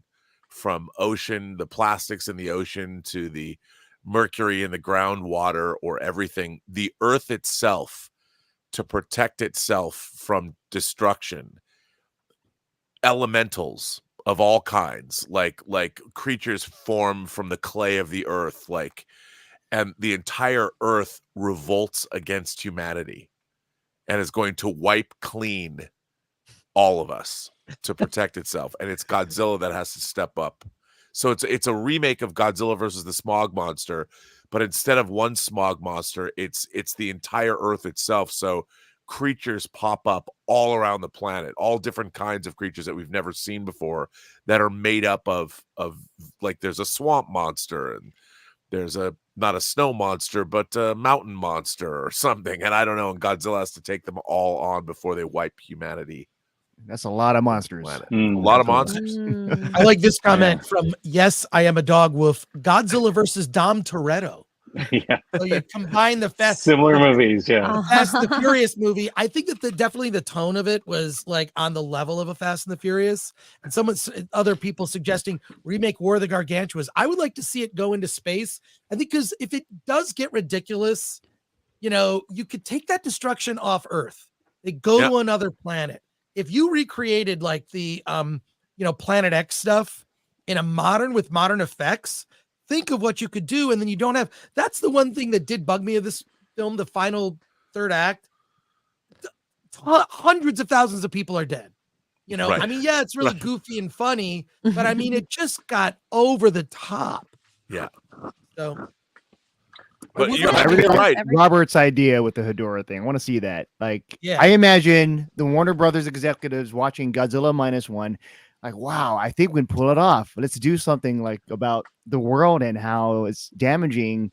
from ocean, the plastics in the ocean, to the mercury in the groundwater, or everything, the earth itself, to protect itself from destruction, elementals of all kinds, like creatures form from the clay of the earth, and the entire earth revolts against humanity and is going to wipe clean all of us to protect itself, and it's Godzilla that has to step up. So it's a remake of Godzilla versus the Smog Monster, but instead of one smog monster, it's the entire earth itself. So creatures pop up all around the planet, all different kinds of creatures that we've never seen before, that are made up of like, there's a swamp monster, and there's not a snow monster, but a mountain monster or something, and I don't know, and Godzilla has to take them all on before they wipe humanity. That's a lot of monsters. Planet. A lot of monsters. Mm. I like this comment from Yes, I Am a Dog Wolf. Godzilla versus Dom Toretto. Yeah, So you combine the similar movies. Yeah, Fast and the Furious movie. I think that definitely the tone of it was like on the level of a Fast and the Furious. And other people suggesting remake War of the Gargantuas. I would like to see it go into space. I think because if it does get ridiculous, you could take that destruction off Earth. They go to another planet. If you recreated like the Planet X stuff with modern effects, think of what you could do, and then you don't have. That's the one thing that did bug me of this film. The final third act, hundreds of thousands of people are dead. Right. I mean, yeah, it's really goofy and funny, but I mean, it just got over the top. Yeah. So, But We'll you're go- you're right. Robert's idea with the Hedorah thing. I want to see that. Like, Yeah. I imagine the Warner Brothers executives watching Godzilla -1, like, wow, I think we can pull it off. Let's do something like about the world and how it's damaging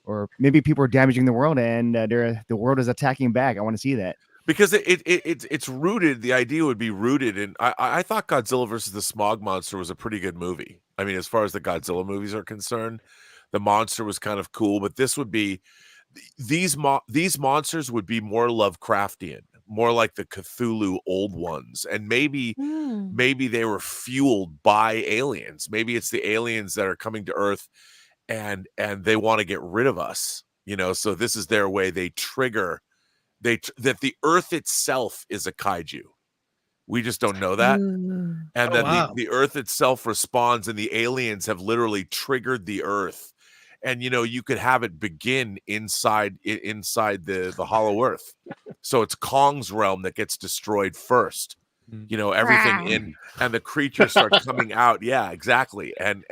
or maybe people are damaging the world and the world is attacking back. I want to see that. Because it's rooted. The idea would be rooted in. I thought Godzilla versus the Smog Monster was a pretty good movie. I mean, as far as the Godzilla movies are concerned, the monster was kind of cool. But this would be these monsters would be more Lovecraftian, more like the Cthulhu old ones, and maybe they were fueled by aliens. Maybe it's the aliens that are coming to Earth, and they want to get rid of us. You know, so this is their way. They trigger. That the Earth itself is a kaiju. We just don't know that. And that the Earth itself responds, and the aliens have literally triggered the Earth. And, you know, you could have it begin inside the Hollow Earth. So it's Kong's realm that gets destroyed first. You know, everything in, and the creatures start coming out. Yeah, exactly. And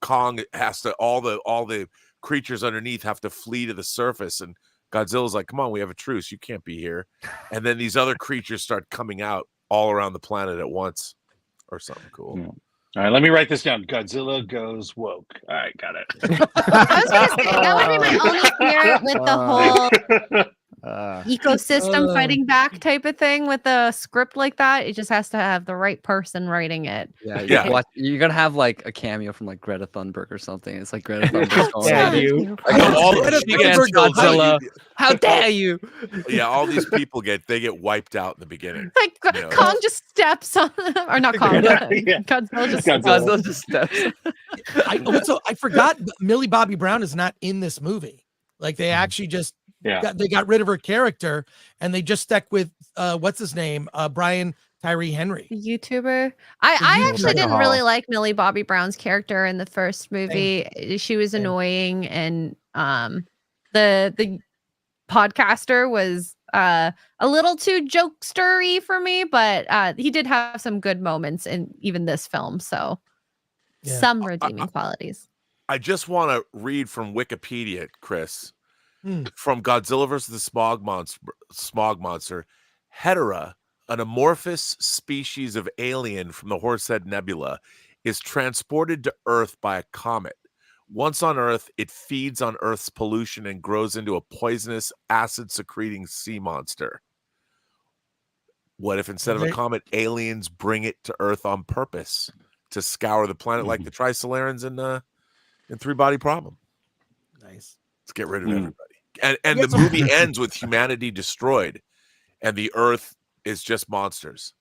Kong has to, all the creatures underneath have to flee to the surface, and Godzilla's like, come on, we have a truce. You can't be here. And then these other creatures start coming out all around the planet at once, or something cool. Yeah. All right, let me write this down. Godzilla goes woke. All right, got it. I was gonna say that would be my only fear with the whole ecosystem fighting back type of thing with a script like that. It just has to have the right person writing it. Yeah. You're gonna have like a cameo from like Greta Thunberg or something. It's like Greta Thunberg going, Yeah, you. against Godzilla. How dare you? Yeah, all these people get wiped out in the beginning. Like Kong just steps on, or not Kong. Godzilla just steps. I forgot Millie Bobby Brown is not in this movie. Like they actually just they got rid of her character and they just stuck with what's his name, Brian Tyree Henry, the YouTuber. I actually didn't really like Millie Bobby Brown's character in the first movie. She was annoying, and the podcaster was a little too jokestery for me, but he did have some good moments in even this film, so some redeeming qualities. I just want to read from Wikipedia, Chris, from Godzilla versus the Smog Monster. Hedera, an amorphous species of alien from the Horsehead Nebula, is transported to Earth by a comet. Once on Earth, it feeds on Earth's pollution and grows into a poisonous, acid-secreting sea monster. What if instead of a comet, aliens bring it to Earth on purpose to scour the planet like the Trisolarans in Three Body Problem? Nice. Let's get rid of everybody. And the movie ends with humanity destroyed, and the Earth is just monsters.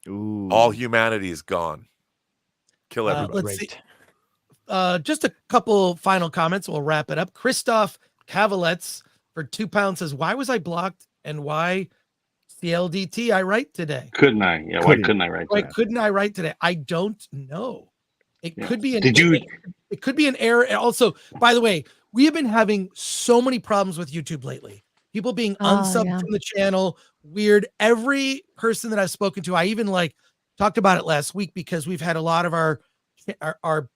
Ooh. All humanity is gone. Kill everybody. Let's see. Just a couple final comments. We'll wrap it up. Christoph Kavalets for £2 says, "Why was I blocked and why CLDT I write today?" Couldn't I? Yeah, why couldn't I write Why today? couldn't I write today? I don't know. It could be an it could be an error. And also, by the way, we have been having so many problems with YouTube lately. People being unsubbed from the channel, weird. Every person that I've spoken to, I even talked about it last week because we've had a lot of our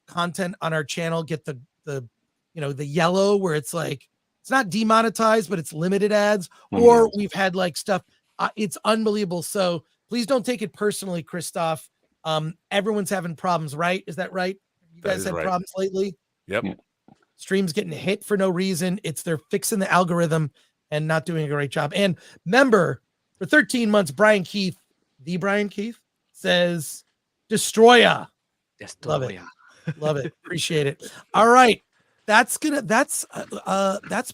content on our channel get the yellow where it's like it's not demonetized, but it's limited ads, or we've had stuff. It's unbelievable. So please don't take it personally, Christoph. Everyone's having problems, right? Is that right? You guys had problems lately? Yep. Streams getting hit for no reason. They're fixing the algorithm and not doing a great job. And member for 13 months, Brian Keith says, Destroya. Love it. Love it. Appreciate it. All right. That's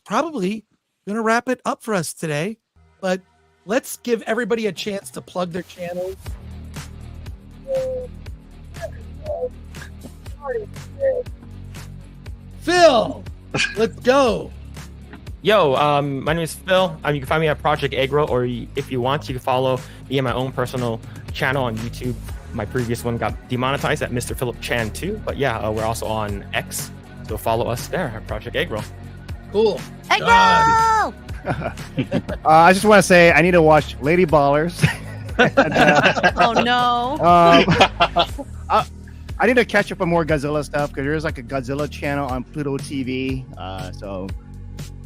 probably gonna wrap it up for us today. But let's give everybody a chance to plug their channels. Phil, let's go. Yo, my name is Phil. You can find me at Project Agro, or if you want, you can follow me on my own personal channel on YouTube. My previous one got demonetized at Mr. Philip Chan too. But yeah, we're also on X, so follow us there at Project Agro. Cool. Agro! I just want to say I need to watch Lady Ballers. Oh no. I need to catch up on more Godzilla stuff because there's a Godzilla channel on Pluto TV.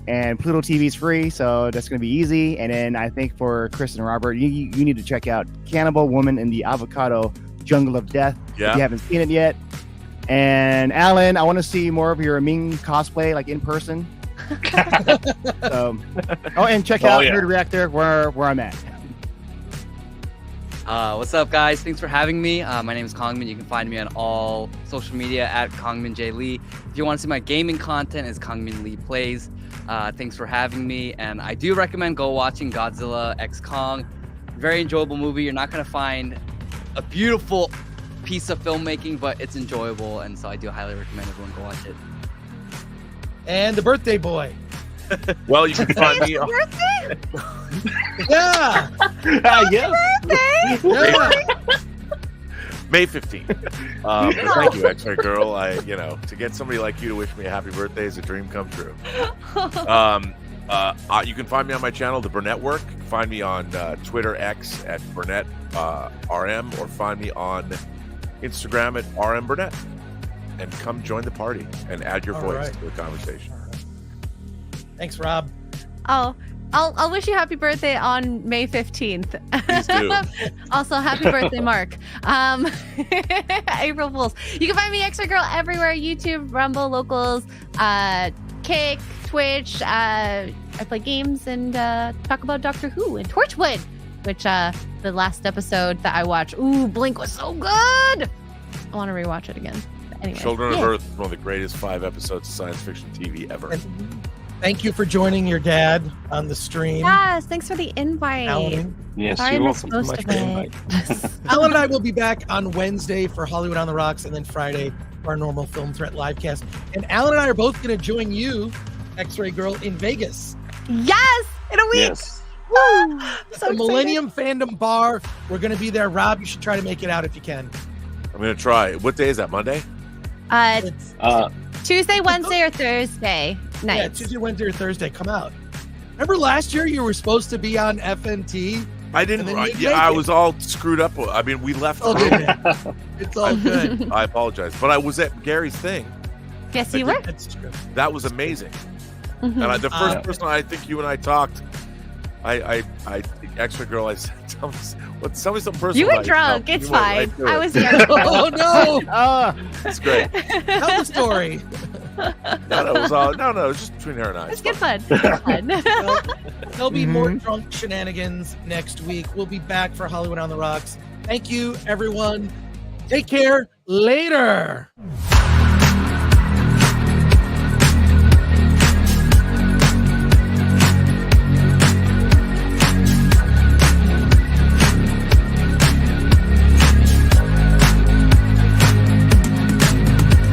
And Pluto TV is free, so that's going to be easy. And then I think for Chris and Robert, you need to check out Cannibal Woman in the Avocado Jungle of Death. Yeah. If you haven't seen it yet, And Alan, I want to see more of your Ming cosplay, like in person. And check out Nerd Reactor, where I'm at. What's up, guys? Thanks for having me. My name is Kongmin. You can find me on all social media at Kongmin J Lee. If you want to see my gaming content, it's Kongmin Lee Plays. Thanks for having me. And I do recommend go watching Godzilla X Kong. Very enjoyable movie. You're not going to find a beautiful piece of filmmaking, but it's enjoyable. And so I do highly recommend everyone go watch it. And the birthday boy. Well, you can find me. Yeah. Yes. Yeah. May 15th. Thank you, X-Ray Girl. To get somebody like you to wish me a happy birthday is a dream come true. You can find me on my channel, The Burnett Work. Find me on Twitter X at Burnett RM, or find me on Instagram at RM Burnett. And come join the party and add your voice to the conversation. Thanks, Rob. Oh, I'll wish you happy birthday on May 15th. Please do. Also, happy birthday, Mark. April Fools. You can find me X-Ray Girl everywhere: YouTube, Rumble, Locals, Kick, Twitch. I play games and talk about Doctor Who and Torchwood, which the last episode that I watched. Ooh, Blink was so good. I want to rewatch it again. But anyway, Children of Earth is one of the greatest 5 episodes of science fiction TV ever. And thank you for joining your dad on the stream. Yes, thanks for the invite. Alan. Yes, Sorry I you're missed welcome. most of it. Alan and I will be back on Wednesday for Hollywood on the Rocks, and then Friday for our normal Film Threat livecast. And Alan and I are both going to join you, X-Ray Girl, in Vegas. Yes, in a week. Yes. Woo! I'm At so the excited. Millennium Fandom Bar. We're going to be there. Rob, you should try to make it out if you can. I'm going to try. What day is that? Monday? It's, Tuesday, Wednesday, or Thursday yeah, nights. Tuesday, Wednesday, or Thursday. Come out. Remember last year you were supposed to be on FNT? I didn't. And then you Yeah, make I it. was all screwed up. I mean, we left. Oh, good, man. It's all good. I apologize, but I was at Gary's thing. Yes, you were. That's true. That was amazing. Mhm. And the first person I think you and I talked, I X-Ray Girl, I said, tell me something personal. You were about yourself." drunk. It's You went right fine. through I it. was young. Oh, no. It's great. Tell the story. No, it was all no, it was just between her and I. It's good fun. It's fun. Well, there'll be more drunk shenanigans next week. We'll be back for Hollywood on the Rocks. Thank you, everyone. Take care. Later.